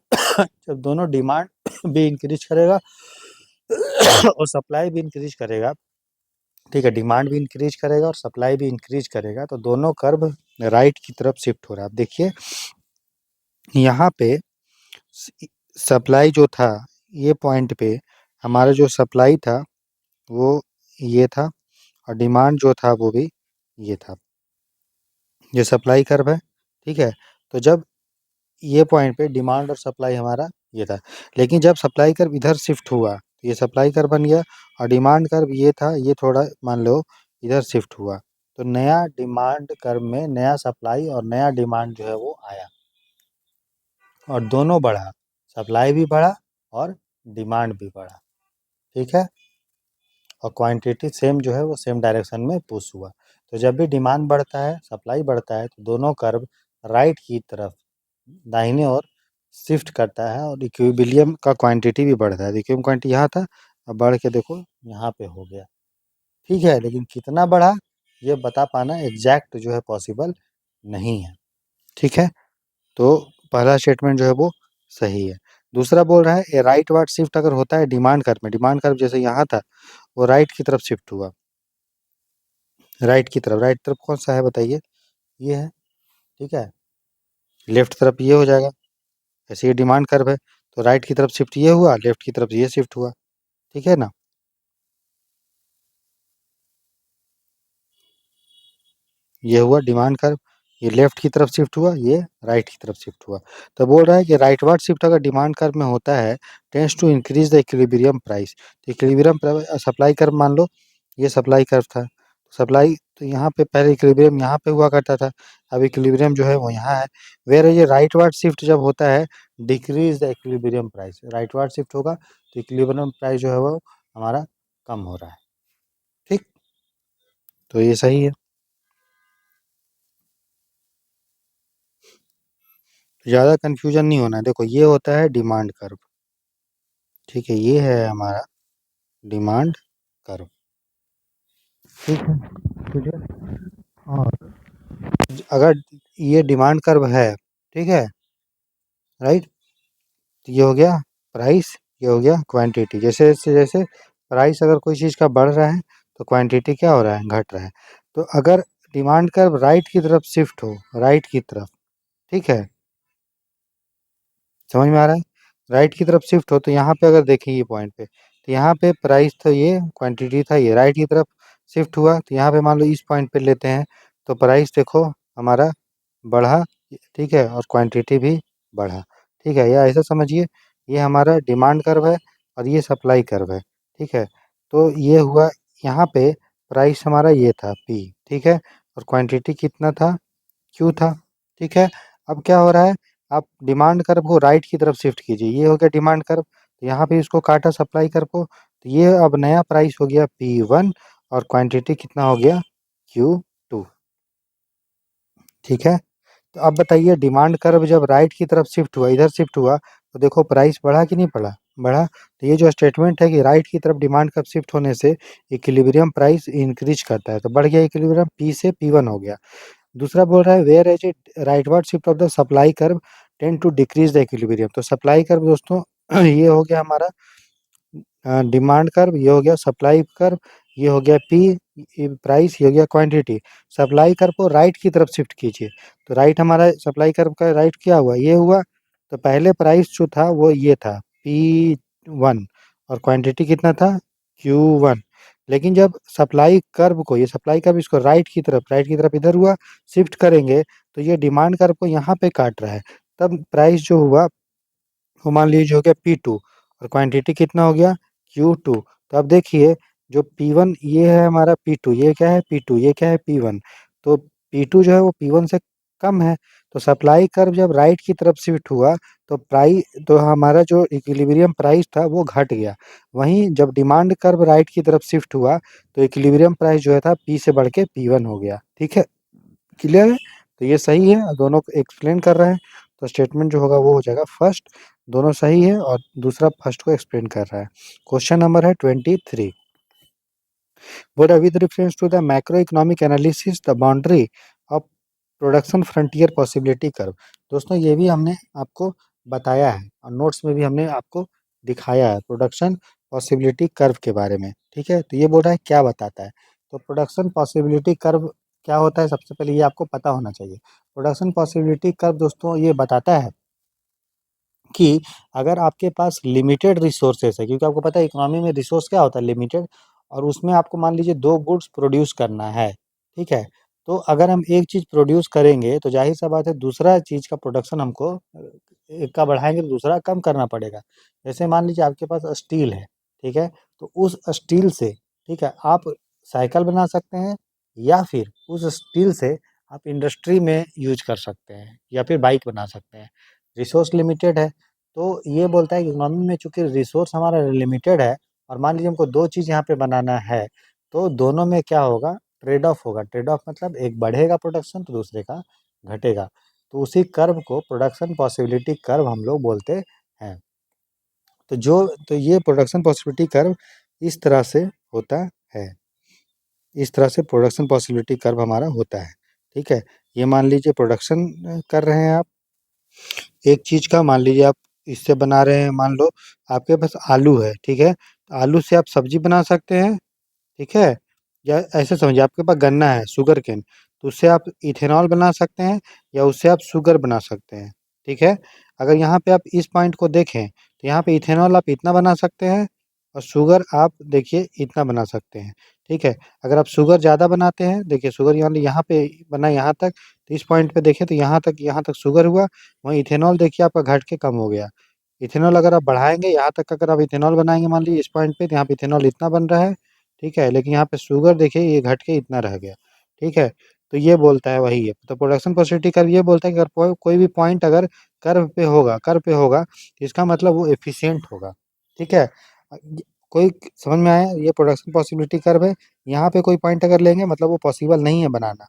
जब दोनों डिमांड भी इंक्रीज करेगा और सप्लाई भी इंक्रीज करेगा, ठीक है, डिमांड भी इंक्रीज करेगा और सप्लाई भी इंक्रीज करेगा, तो दोनों कर्व राइट की तरफ शिफ्ट हो रहा है। अब देखिए यहाँ पे सप्लाई जो था, ये पॉइंट पे हमारा जो सप्लाई था वो ये था और डिमांड जो था वो भी ये था, ये सप्लाई कर्व है। ठीक है, तो जब ये पॉइंट पे डिमांड और सप्लाई हमारा ये था, लेकिन जब सप्लाई कर्व इधर शिफ्ट हुआ तो ये सप्लाई कर्व बन गया और डिमांड कर्व ये था, ये थोड़ा मान लो इधर शिफ्ट हुआ, तो नया डिमांड कर्व में नया सप्लाई और नया डिमांड जो है वो आया और दोनों बढ़ा, सप्लाई भी बढ़ा और डिमांड भी बढ़ा। ठीक है, और क्वांटिटी सेम जो है वो सेम डायरेक्शन में पुश हुआ। तो जब भी डिमांड बढ़ता है, सप्लाई बढ़ता है, तो दोनों कर्व राइट की तरफ दाहिने ओर शिफ्ट करता है और इक्विलिब्रियम का क्वांटिटी भी बढ़ता है। इक्विलिब्रियम क्वांटिटी यहाँ था, अब बढ़ के देखो यहाँ पे हो गया। ठीक है, लेकिन कितना बढ़ा ये बता पाना एग्जैक्ट जो है पॉसिबल नहीं है। ठीक है, तो पहला स्टेटमेंट जो है वो सही है। दूसरा बोल रहा है, ए राइट वार्ड शिफ्ट अगर होता है डिमांड कर्व में, डिमांड कर्व जैसे यहाँ था वो राइट की तरफ शिफ्ट हुआ, राइट की तरफ, राइट तरफ कौन सा है बताइए, ये है। ठीक है, लेफ्ट तरफ ये हो जाएगा, ऐसे ये डिमांड कर्व है, तो राइट की तरफ शिफ्ट ये हुआ, लेफ्ट की तरफ ये शिफ्ट हुआ। ठीक है ना, ये हुआ डिमांड कर्व, ये लेफ्ट की तरफ शिफ्ट हुआ, ये राइट की तरफ शिफ्ट हुआ। तो बोल रहा है कि राइटवर्ड शिफ्ट अगर डिमांड कर्व में होता है, tends to increase the equilibrium price. तो इक्विलिब्रियम सप्लाई कर्व मान लो ये सप्लाई कर्व था, सप्लाई तो यहाँ पे पहले इक्विलिब्रियम यहाँ पे हुआ करता था, अब इक्विलिब्रियम जो है वो यहाँ है। वेर ये राइटवर्ड शिफ्ट जब होता है, decrease the equilibrium price, rightward shift होगा तो इक्विलिब्रियम प्राइस जो है वो हमारा कम हो रहा है। ठीक, तो ये सही है, ज़्यादा कन्फ्यूजन नहीं होना है। देखो ये होता है डिमांड कर्व, ठीक है, ये है हमारा डिमांड कर्व। ठीक है, ठीक है, और अगर ये डिमांड कर्व है, ठीक है, राइट, तो ये हो गया प्राइस ये हो गया क्वांटिटी। जैसे जैसे जैसे प्राइस अगर कोई चीज़ का बढ़ रहा है तो क्वांटिटी क्या हो रहा है, घट रहा है। तो अगर डिमांड कर्व राइट की तरफ शिफ्ट हो, राइट की तरफ, ठीक है, समझ में आ रहा है, राइट की तरफ शिफ्ट हो, तो यहाँ पे अगर देखें ये पॉइंट पे, तो यहाँ पे प्राइस था ये, क्वांटिटी था ये, राइट की तरफ शिफ्ट हुआ, तो यहाँ पे मान लो इस पॉइंट पे लेते हैं, तो प्राइस देखो हमारा बढ़ा, ठीक है, और क्वांटिटी भी बढ़ा, ठीक है, या ऐसा समझिए ये हमारा डिमांड कर्व है और ये सप्लाई कर्व है, ठीक है। तो ये हुआ, यहाँ पे प्राइस हमारा ये था पी, ठीक है, और क्वांटिटी कितना था, क्यू था, ठीक है। अब क्या हो रहा है, आप डिमांड कर्व को राइट की तरफ शिफ्ट कीजिए, ये हो गया डिमांड कर्व, तो यहाँ पे इसको काटा सप्लाई कर्व को, तो ये अब नया प्राइस हो गया P1 और क्वांटिटी कितना हो गया Q2, ठीक है। तो अब बताइए डिमांड कर्व जब राइट की तरफ शिफ्ट हुआ, इधर शिफ्ट हुआ, तो देखो प्राइस बढ़ा कि नहीं बढ़ा, बढ़ा। तो ये जो स्टेटमेंट है कि राइट की तरफ डिमांड कर्व शिफ्ट होने से इक्विलिब्रियम प्राइस इंक्रीज करता है, तो बढ़ गया इक्विलिब्रियम, P से P1 हो गया। दूसरा बोल रहा है whereas a rightward shift of the supply curve tend to decrease the equilibrium. तो सप्लाई कर्व दोस्तों ये हो गया हमारा डिमांड कर्व, ये हो गया सप्लाई कर्व, ये हो गया पी प्राइस, ये हो गया क्वांटिटी। सप्लाई कर्व को राइट की तरफ शिफ्ट कीजिए, तो राइट हमारा सप्लाई कर्व का राइट क्या हुआ, ये हुआ। तो पहले प्राइस जो था वो ये था P1 और क्वांटिटी कितना था Q1। लेकिन जब सप्लाई कर्व को, ये सप्लाई कर्व इसको राइट की तरफ इधर हुआ, शिफ्ट करेंगे, तो ये डिमांड कर्व को यहाँ पे काट रहा है, तब प्राइस जो हुआ वो मान लीजिए हो गया P2 और क्वांटिटी कितना हो गया Q2। तो अब देखिए जो P1 ये है हमारा P2, ये क्या है P2, ये क्या है P1। तो P2 जो है वो P1 से कम है, तो सप्लाई कर्व जब राइट की तरफ शिफ्ट हुआ तो तो हमारा जो इक्विलिब्रियम प्राइस था वो घट गया। वहीं जब डिमांड कर्व राइट की तरफ शिफ्ट हुआ तो इक्विलिब्रियम प्राइस जो है था P से बढ़ के P1 हो गया, ठीक है, क्लियर है। तो ये सही है, दोनों को एक्सप्लेन कर रहे हैं, तो स्टेटमेंट जो होगा वो हो जाएगा फर्स्ट, दोनों सही है, और दूसरा फर्स्ट को एक्सप्लेन कर रहा है। क्वेश्चन नंबर है 23, बोर्ड with reference to the macro economic analysis the boundary of production frontier possibility curve. दोस्तों ये भी हमने आपको बताया है और नोट्स में भी हमने आपको दिखाया है प्रोडक्शन पॉसिबिलिटी कर्व के बारे में, ठीक है। तो ये बोल रहा है क्या बताता है, तो प्रोडक्शन पॉसिबिलिटी कर्व क्या होता है, सबसे पहले ये आपको पता होना चाहिए। प्रोडक्शन पॉसिबिलिटी कर्व दोस्तों ये बताता है कि अगर आपके पास लिमिटेड रिसोर्सेस है, क्योंकि आपको पता है इकोनॉमी में रिसोर्स क्या होता है, लिमिटेड, और उसमें आपको मान लीजिए दो गुड्स प्रोड्यूस करना है, ठीक है। तो अगर हम एक चीज़ प्रोड्यूस करेंगे तो जाहिर सा बात है दूसरा चीज़ का प्रोडक्शन हमको एक का बढ़ाएंगे तो दूसरा कम करना पड़ेगा। जैसे मान लीजिए आपके पास स्टील है, ठीक है, तो उस स्टील से, ठीक है, आप साइकिल बना सकते हैं, या फिर उस स्टील से आप इंडस्ट्री में यूज कर सकते हैं, या फिर बाइक बना सकते हैं। रिसोर्स लिमिटेड है, तो ये बोलता है कि इकोनॉमी में चूँकि रिसोर्स हमारा लिमिटेड है और मान लीजिए हमको 2 चीज़ यहाँ पे बनाना है, तो दोनों में क्या होगा, ट्रेड ऑफ होगा। ट्रेड ऑफ मतलब एक बढ़ेगा प्रोडक्शन तो दूसरे का घटेगा। तो उसी कर्व को प्रोडक्शन पॉसिबिलिटी कर्व हम लोग बोलते हैं। तो ये प्रोडक्शन पॉसिबिलिटी कर्व इस तरह से होता है। इस तरह से प्रोडक्शन पॉसिबिलिटी कर्व हमारा होता है, ठीक है। ये मान लीजिए प्रोडक्शन कर रहे हैं आप एक चीज़ का, मान लीजिए आप इससे बना रहे हैं, मान लो आपके पास आलू है, ठीक है, तो आलू से आप सब्जी बना सकते हैं, ठीक है। या ऐसे समझिए आपके पास गन्ना है, शुगर केन, तो उससे आप इथेनॉल बना सकते हैं या उससे आप शुगर बना सकते हैं, ठीक है। अगर यहाँ पे आप इस पॉइंट को देखें तो यहाँ पे इथेनॉल आप इतना बना सकते हैं और शुगर आप देखिए इतना बना सकते हैं, ठीक है। अगर आप शुगर ज़्यादा बनाते हैं, देखिए शुगर यहाँ पे बना यहाँ तक, तो इस पॉइंट पे देखें तो यहाँ तक शुगर हुआ, वहीं इथेनॉल देखिए आपका घट के कम हो गया। इथेनॉल अगर आप बढ़ाएँगे, यहाँ तक अगर आप इथेनॉल बनाएँगे मान लीजिए इस पॉइंट पे, तो यहाँ पे इथेनॉल इतना बन रहा है, ठीक है, लेकिन यहाँ पे शुगर देखिए ये घट के इतना रह गया, ठीक है। तो ये बोलता है वही है, तो प्रोडक्शन पॉसिबिलिटी कर्व ये बोलता है कि अगर कोई भी पॉइंट अगर कर्व पे होगा, तो इसका मतलब वो एफिशिएंट होगा, ठीक है। कोई समझ में आया, ये प्रोडक्शन पॉसिबिलिटी कर्व है। यहाँ पे कोई पॉइंट अगर लेंगे मतलब वो पॉसिबल नहीं है बनाना।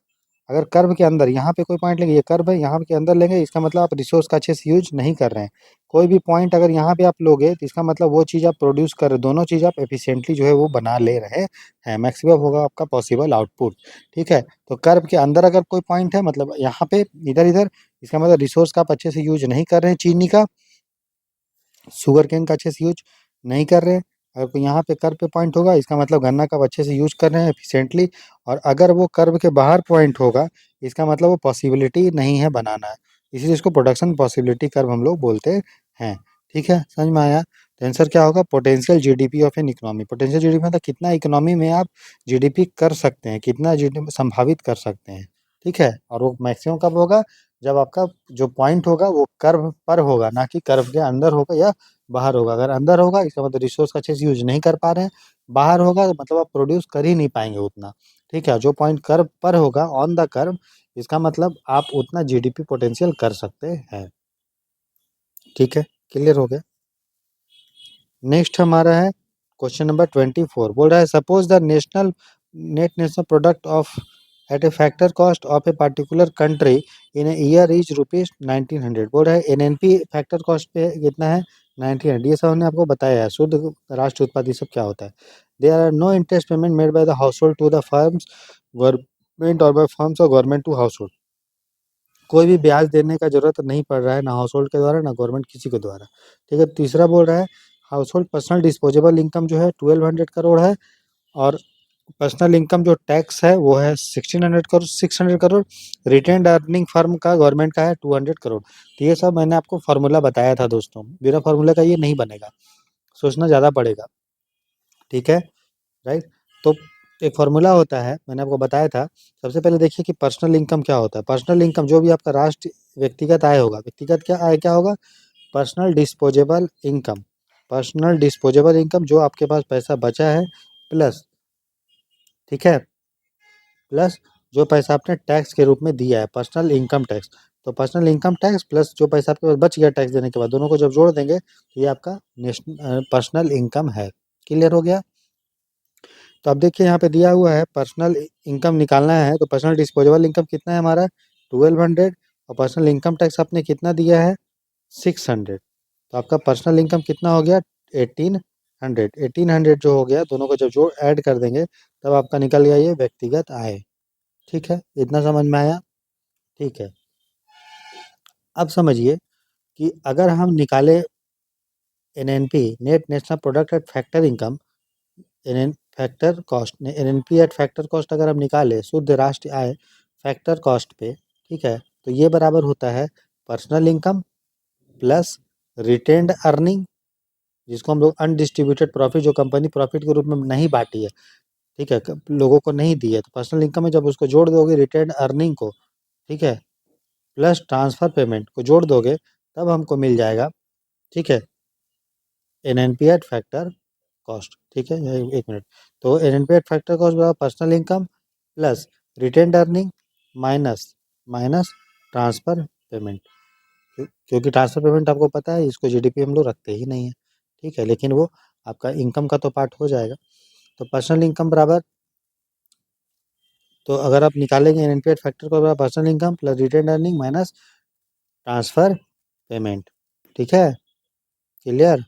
अगर कर्व के अंदर यहाँ पे कोई पॉइंट लेंगे, ये कर्व है, यहाँ के अंदर लेंगे, इसका मतलब आप रिसोर्स का अच्छे से यूज नहीं कर रहे हैं। कोई भी पॉइंट अगर यहाँ पे आप लोगे तो इसका मतलब वो चीज़ आप प्रोड्यूस कर रहे, दोनों चीज़ आप एफिशिएंटली जो है वो बना ले रहे हैं, मैक्सिमम होगा आपका पॉसिबल आउटपुट, ठीक है। तो कर्व के अंदर अगर कोई पॉइंट है मतलब यहाँ पे इधर इधर, इसका मतलब रिसोर्स का आप अच्छे से यूज नहीं कर रहे हैं चीनी का, शुगर केन का अच्छे से यूज नहीं कर रहे हैं। अगर कोई यहाँ पे कर्व पे पॉइंट होगा, इसका मतलब गन्ना का अच्छे से यूज कर रहे हैं एफिशिएंटली। और अगर वो कर्व के बाहर पॉइंट होगा, इसका मतलब वो पॉसिबिलिटी नहीं है बनाना है, इसलिए इसको प्रोडक्शन पॉसिबिलिटी कर्व हम लोग बोलते हैं। ठीक है, समझ में आया? तो आंसर क्या होगा? Potential GDP of an economy. Potential GDP मतलब कितना इकोनॉमी में आप जीडीपी कर सकते हैं, कितना जीडीपी संभावित कर सकते हैं। ठीक है, और वो मैक्सिमम कब होगा? जब आपका जो पॉइंट होगा वो कर्व पर होगा, ना कि कर्व के अंदर होगा या बाहर होगा। अगर अंदर होगा, इसका मतलब रिसोर्स का अच्छे से यूज नहीं कर पा रहे हैं। बाहर होगा तो मतलब आप प्रोड्यूस कर ही नहीं पाएंगे उतना। ठीक है, जो पॉइंट कर्व पर होगा, ऑन द कर्व, इसका मतलब आप उतना जीडीपी पोटेंशियल कर सकते हैं। ठीक है, क्लियर हो गया? नेक्स्ट हमारा है क्वेश्चन नंबर 24। बोल रहा है suppose the national net national product of at a factor cost of a particular country in year is rupees 1900। बोल रहा है एनएनपी फैक्टर कॉस्ट पे कितना है? 1900। ये सब हमने आपको बताया है। शुद्ध राष्ट्र उत्पाद ये सब क्या होता है? There are no interest payment made by the household to the firms government और बाय फर्म्स और गवर्नमेंट टू हाउस होल्ड। कोई भी ब्याज देने का जरूरत नहीं पड़ रहा है, ना हाउस होल्ड के द्वारा ना गवर्नमेंट किसी के द्वारा। ठीक है, तीसरा बोल रहा है house hold personal disposable income जो है 1200 करोड़ है, और पर्सनल इनकम जो टैक्स है वो है 1600 crore, 600 crore. Retained earning firm का गवर्नमेंट का है 200 करोड़। तो ये सब मैंने आपको फार्मूला बताया था दोस्तों, बिना फार्मूला का ये नहीं बनेगा, सोचना ज़्यादा पड़ेगा। ठीक है, राइट? तो एक फार्मूला होता है, मैंने आपको बताया था। सबसे पहले देखिए कि पर्सनल इनकम क्या होता है। पर्सनल इनकम जो भी आपका राष्ट्र व्यक्तिगत आय होगा, व्यक्तिगत क्या आय क्या होगा? Personal disposable income. Personal disposable income जो आपके पास पैसा बचा है, प्लस, ठीक है, प्लस जो पैसा आपने टैक्स के रूप में दिया है, पर्सनल इनकम टैक्स। तो पर्सनल इनकम टैक्स प्लस जो पैसा आपके पास बच गया टैक्स देने के बाद, दोनों को जब जोड़ देंगे तो ये आपका नेशनल पर्सनल इनकम है। क्लियर हो गया? तो अब देखिए यहाँ पे दिया हुआ है पर्सनल इनकम निकालना है, तो पर्सनल डिस्पोजेबल इनकम कितना है हमारा? 1200। और पर्सनल इनकम टैक्स आपने कितना दिया है? 600। तो आपका पर्सनल इनकम कितना हो गया? 1800। 1800 जो हो गया, दोनों को जब जोड़ ऐड कर देंगे तब आपका निकल गया ये व्यक्तिगत आय। ठीक है, इतना समझ में आया? ठीक है, अब समझिए कि अगर हम निकाले NNP, net national product at factor income, an factor cost, NNP at factor cost अगर हम निकाले शुद्ध राष्ट्रीय आय फैक्टर कॉस्ट पे, ठीक है, तो ये बराबर होता है personal income plus retained earning, जिसको हम लोग अनडिस्ट्रीब्यूटेड प्रॉफिट, जो कंपनी प्रॉफिट के रूप में नहीं बांटी है, ठीक है, लोगों को नहीं दी है, तो पर्सनल इनकम में जब उसको जोड़ दोगे रिटेन्ड अर्निंग को, ठीक है, प्लस ट्रांसफ़र पेमेंट को जोड़ दोगे, तब हमको मिल जाएगा, ठीक है, एनएनपी एट फैक्टर कॉस्ट। ठीक है, एक मिनट। तो एनएनपी एट फैक्टर कॉस्ट बराबर personal income plus retained earning minus minus transfer payment. क्योंकि ट्रांसफ़र पेमेंट आपको पता है इसको जीडीपी हम लोग रखते ही नहीं है। ठीक है, लेकिन वो आपका इनकम का तो पार्ट हो जाएगा। तो पर्सनल इनकम बराबर, तो अगर आप निकालेंगे एनएनपी एट फैक्टर को बराबर personal income plus retained earning minus transfer payment. ठीक है, क्लियर?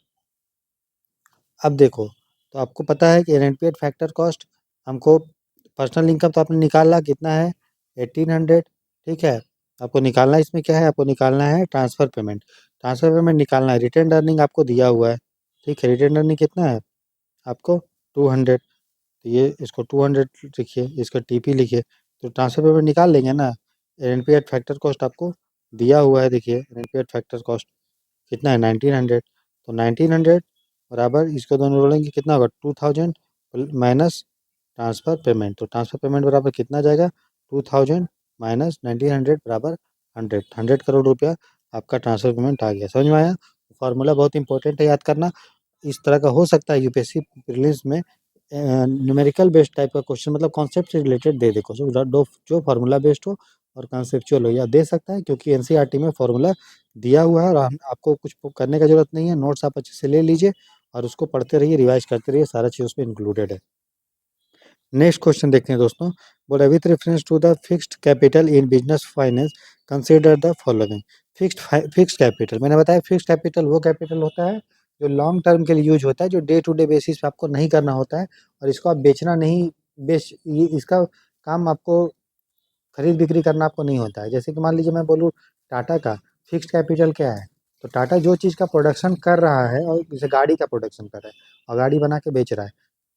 अब देखो, तो आपको पता है कि एनएनपी फैक्टर कॉस्ट हमको, पर्सनल इनकम तो आपने निकाला कितना है? 1800। ठीक है, आपको निकालना इसमें क्या है? आपको निकालना है ट्रांसफ़र पेमेंट। ट्रांसफ़र पेमेंट निकालना है, रिटेन्ड अर्निंग आपको दिया हुआ है। ठीक है, रिटेन्ड अर्निंग कितना है आपको? 200। तो ये इसको 200 लिखिए, इसका टीपी लिखिए, तो ट्रांसफ़र पेमेंट निकाल लेंगे ना। एनएनपी एट फैक्टर कॉस्ट आपको दिया हुआ है, देखिए एनएनपी एट फैक्टर कॉस्ट कितना है? 1900। तो 1900 बराबर इसको दोनों जोड़ेंगे कितना होगा? 2000 माइनस ट्रांसफ़र पेमेंट। तो ट्रांसफ़र पेमेंट बराबर कितना जाएगा? 2000 माइनस 1900 बराबर 100। 100 करोड़ रुपया आपका ट्रांसफ़र पेमेंट आ गया। समझ में आया? फार्मूला बहुत इंपॉर्टेंट है, याद करना। इस तरह का हो सकता है यूपीएससी प्रीलिम्स में न्यूमेरिकल बेस्ड टाइप का क्वेश्चन, मतलब कॉन्सेप्ट से रिलेटेड दे दे क्वेश्चन, जो फार्मूला बेस्ड हो और कॉन्सेप्चुअल हो, या दे सकता है, क्योंकि एनसीईआरटी में फार्मूला दिया हुआ है और हम आपको कुछ करने का ज़रूरत नहीं है। नोट्स आप अच्छे से ले लीजिए और उसको पढ़ते रहिए, रिवाइज करते रहिए, सारा चीज़ उसमें इंक्लूडेड है। नेक्स्ट क्वेश्चन देखते हैं दोस्तों। बोला with reference to the fixed capital in business finance consider the following. Fixed capital, मैंने बताया फिक्स्ड कैपिटल वो कैपिटल होता है जो लॉन्ग टर्म के लिए यूज होता है, जो डे टू डे बेसिस पे आपको नहीं करना होता है, और इसको आप बेचना नहीं, ये इसका काम आपको खरीद बिक्री करना आपको नहीं होता है। जैसे कि मान लीजिए मैं बोलूँ टाटा का फिक्स्ड कैपिटल क्या है? तो टाटा जो चीज़ का प्रोडक्शन कर रहा है, और जैसे गाड़ी का प्रोडक्शन कर रहा है और गाड़ी बना के बेच रहा है,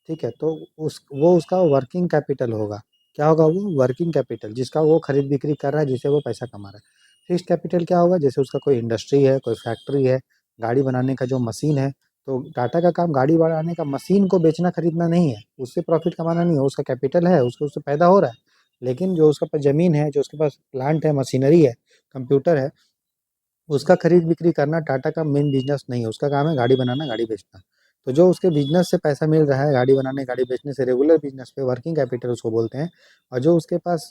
ठीक है, तो उसका वर्किंग कैपिटल होगा। क्या होगा? वो वर्किंग कैपिटल, जिसका वो खरीद बिक्री कर रहा है, जिससे वो पैसा कमा रहा है। फिक्स्ड कैपिटल क्या होगा? जैसे उसका कोई इंडस्ट्री है, कोई फैक्ट्री है, गाड़ी बनाने का जो मशीन है, तो टाटा का काम गाड़ी बनाने का मशीन को बेचना खरीदना नहीं है, उससे प्रॉफिट कमाना नहीं है। उसका कैपिटल है, उसको उससे पैदा हो रहा है, लेकिन जो उसके पास ज़मीन है, जो उसके पास प्लांट है, मशीनरी है, कंप्यूटर है, उसका खरीद बिक्री करना टाटा का मेन बिजनेस नहीं है। उसका काम है गाड़ी बनाना, गाड़ी बेचना। तो जो उसके बिजनेस से पैसा मिल रहा है, गाड़ी बनाने, गाड़ी बेचने से, रेगुलर बिजनेस पे, वर्किंग कैपिटल उसको बोलते हैं। और जो उसके पास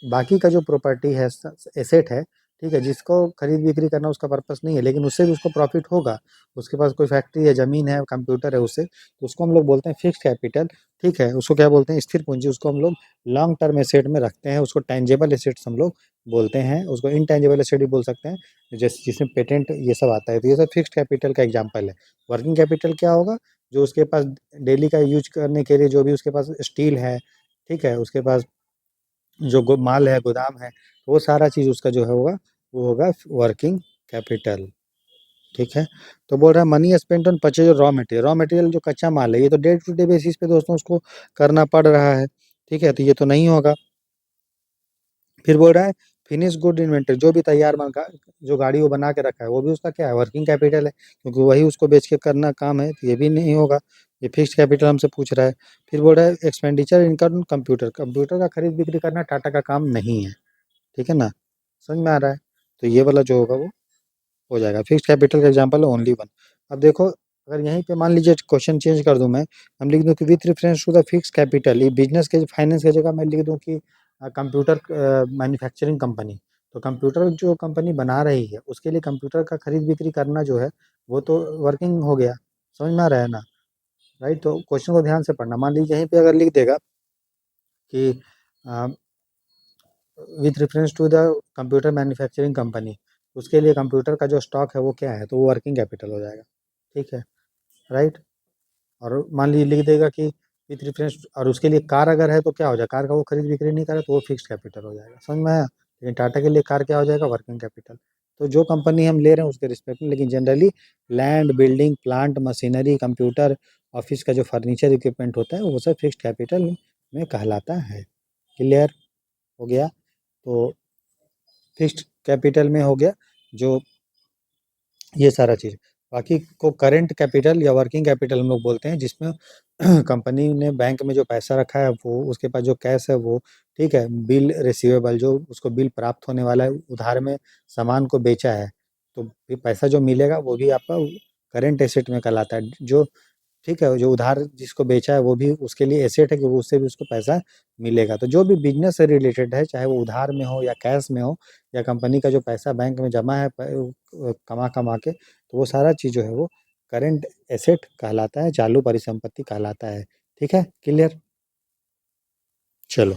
बाकी का जो प्रॉपर्टी है, एसेट है, ठीक है, जिसको खरीद बिक्री करना उसका पर्पस नहीं है, लेकिन उससे भी उसको प्रॉफिट होगा। उसके पास कोई फैक्ट्री है, ज़मीन है, कंप्यूटर है, उससे, तो उसको हम लोग बोलते हैं फिक्स्ड कैपिटल। ठीक है, उसको क्या बोलते हैं? स्थिर पूंजी। उसको हम लोग लॉन्ग टर्म एसेट में रखते हैं, उसको टेंजेबल एसेट्स हम लोग बोलते हैं, उसको इनटेंजेबल एसेट भी बोल सकते हैं, जैसे जिसमें पेटेंट ये सब आता है। तो ये सब फिक्स्ड कैपिटल का एग्जाम्पल है। वर्किंग कैपिटल क्या होगा? जो उसके पास डेली का यूज करने के लिए जो भी उसके पास स्टील है, ठीक है, उसके पास जो माल है, गोदाम है, वो सारा चीज़ उसका जो है होगा, वो होगा वर्किंग कैपिटल। ठीक है, तो बोल रहा है money spent on purchase of raw material. Raw material जो कच्चा माल है, ये तो डे टू डे बेसिस पे दोस्तों उसको करना पड़ रहा है। ठीक है, तो ये तो नहीं होगा। फिर बोल रहा है फिनिश गुड इन्वेंटरी, जो भी तैयार माल का, जो गाड़ी वो बना के रखा है, वो भी उसका क्या है? वर्किंग कैपिटल है, क्योंकि वही उसको बेच के करना काम है, तो ये भी नहीं होगा। ये फिक्स्ड कैपिटल हमसे पूछ रहा है। फिर बोल रहा है एक्सपेंडिचर इनकम कंप्यूटर, कंप्यूटर का खरीद बिक्री करना टाटा का काम नहीं है। ठीक है ना? समझ में आ रहा है? तो ये वाला जो होगा वो हो जाएगा। फिक्स्ड कैपिटल का एग्जांपल है ओनली वन। अब देखो, अगर यहीं पे मान लीजिए क्वेश्चन चेंज कर दूं मैं, हम लिख दूं कि with reference to the fixed capital, ये बिजनेस के फाइनेंस की जगह मैं लिख दूं कि कंप्यूटर मैन्युफैक्चरिंग कंपनी। तो कंप्यूटर जो कंपनी बना रही है, उसके लिए कंप्यूटर का खरीद बिक्री करना जो है, वो तो वर्किंग हो गया। समझ में आ रहा है ना? राइट, तो क्वेश्चन को ध्यान से पढ़ना। मान लीजिए यहीं पे अगर लिख देगा कि with reference to the computer manufacturing company, उसके लिए कंप्यूटर का जो स्टॉक है वो क्या है, तो वो वर्किंग कैपिटल हो जाएगा। ठीक है, राइट। और मान लीजिए लिख देगा कि विथ रेफरेंस, और उसके लिए कार अगर है तो क्या हो जाएगा? कार का वो खरीद बिक्री नहीं करे तो वो फिक्स्ड कैपिटल हो जाएगा। समझ में आया? लेकिन टाटा के लिए कार क्या हो जाएगा? Working capital. तो जो कंपनी हम ले रहे हैं उसके रिस्पेक्ट में, लेकिन generally land, building, plant, machinery, computer, office का जो फर्नीचर इक्विपमेंट होता है, वो सब फिक्स्ड कैपिटल में कहलाता है। क्लियर हो गया? तो फिक्स्ड कैपिटल में हो गया जो ये सारा चीज़। बाकी को करंट कैपिटल या वर्किंग कैपिटल हम लोग बोलते हैं, जिसमें कंपनी ने बैंक में जो पैसा रखा है वो, उसके पास जो कैश है वो, ठीक है, बिल रिसीवेबल, जो उसको बिल प्राप्त होने वाला है, उधार में सामान को बेचा है, तो फिर पैसा जो मिलेगा वो भी आपका करंट एसेट में कहलाता है। जो, ठीक है, जो उधार जिसको बेचा है वो भी उसके लिए एसेट है, कि वो उससे भी उसको पैसा मिलेगा। तो जो भी बिजनेस से रिलेटेड है, चाहे वो उधार में हो या कैश में हो, या कंपनी का जो पैसा बैंक में जमा है कमा कमा के, तो वो सारा चीज़ जो है वो करंट एसेट कहलाता है, चालू परिसंपत्ति कहलाता है। ठीक है, क्लियर? चलो,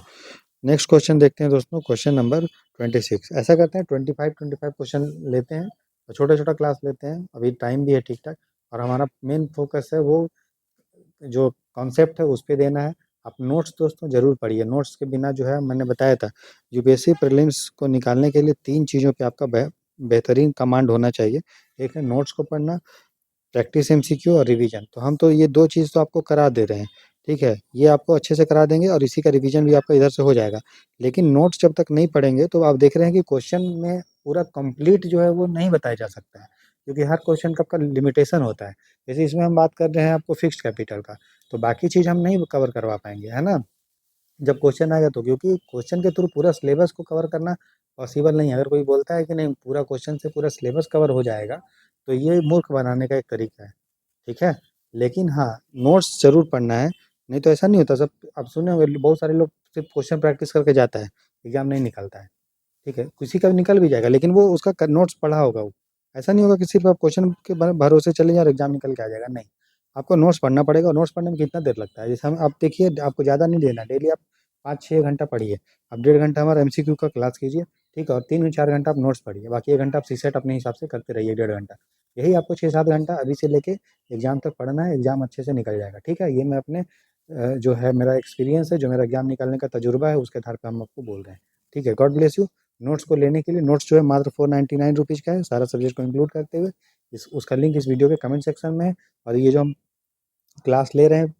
नेक्स्ट क्वेश्चन देखते हैं दोस्तों। Question number 26। ऐसा करते हैं 25 क्वेश्चन लेते हैं, और छोटा छोटा क्लास लेते हैं, अभी टाइम भी है ठीक ठाक, और हमारा मेन फोकस है वो जो कॉन्सेप्ट है उस पे देना है। आप नोट्स दोस्तों ज़रूर पढ़िए। नोट्स के बिना जो है, मैंने बताया था, यूपीएससी प्रीलिम्स को निकालने के लिए 3 चीज़ों पे आपका बेहतरीन कमांड होना चाहिए। एक है नोट्स को पढ़ना, प्रैक्टिस एमसीक्यू और रिवीजन। तो हम तो ये 2 चीज़ तो आपको करा दे रहे हैं, ठीक है? ये आपको अच्छे से करा देंगे, और इसी का रिवीजन भी आपका इधर से हो जाएगा। लेकिन नोट्स जब तक नहीं पढ़ेंगे, तो आप देख रहे हैं कि क्वेश्चन में पूरा कंप्लीट जो है वो नहीं बताया जा सकता है, क्योंकि हर क्वेश्चन का आपका लिमिटेशन होता है। जैसे इसमें हम बात कर रहे हैं आपको फिक्स्ड कैपिटल का, तो बाकी चीज़ हम नहीं कवर करवा पाएँगे, है ना? जब क्वेश्चन आएगा तो, क्योंकि क्वेश्चन के थ्रू पूरा सिलेबस को कवर करना पॉसिबल नहीं है। अगर कोई बोलता है कि नहीं पूरा क्वेश्चन से पूरा सिलेबस कवर हो जाएगा, तो ये मूर्ख बनाने का एक तरीका है। ठीक है? लेकिन हाँ, नोट्स ज़रूर पढ़ना है, नहीं तो ऐसा नहीं होता। सब आप सुने होंगे, बहुत सारे लोग सिर्फ क्वेश्चन प्रैक्टिस करके जाता है, एग्ज़ाम नहीं निकलता है। ठीक है? किसी का निकल भी जाएगा, लेकिन वो उसका नोट्स पढ़ा होगा वो। ऐसा नहीं होगा कि सिर्फ आप क्वेश्चन के भरोसे चले जाएं और एग्ज़ाम निकल के आ जाएगा, नहीं। आपको नोट्स पढ़ना पड़ेगा, और नोट्स पढ़ने में कितना देर लगता है? जैसे हम, आप देखिए, आपको ज़्यादा नहीं देना, डेली आप 5-6 घंटा पढ़िए। आप 1.5 घंटा हमारा एमसीक्यू का क्लास कीजिए, ठीक है? और 3-4 घंटा आप नोट्स पढ़िए, बाकी 1 घंटा आप सीसेट अपने हिसाब से करते रहिए, 1.5 घंटा। यही आपको 6-7 घंटा अभी से लेके एग्ज़ाम तक पढ़ना है, एग्ज़ाम अच्छे से निकल जाएगा। ठीक है? ये मैं अपने जो है मेरा एक्सपीरियंस है, जो मेरा एग्ज़ाम निकालने का तजुर्बा है, उसके आधार पे हम आपको बोल रहे हैं। ठीक है? God bless you. नोट्स को लेने के लिए नोट्स जो है मात्र 499 रुपीज़ का है, सारा सब्जेक्ट को इंक्लूड करते हुए। उसका लिंक इस वीडियो के कमेंट सेक्शन में है। और ये जो हम क्लास ले रहे हैं,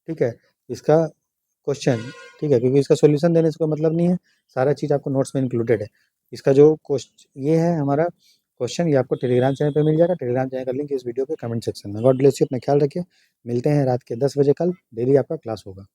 ठीक है, इसका क्वेश्चन, ठीक है, क्योंकि इसका सॉल्यूशन देने से कोई मतलब नहीं है, सारा चीज़ आपको नोट्स में इंक्लूडेड है। इसका जो ये है हमारा क्वेश्चन, ये आपको टेलीग्राम चैनल पे मिल जाएगा। टेलीग्राम चैनल का लिंक इस वीडियो के कमेंट सेक्शन में। गॉड ब्लेस यू, अपना ख्याल रखिए। मिलते हैं रात के 10 बजे कल, डेली आपका क्लास होगा।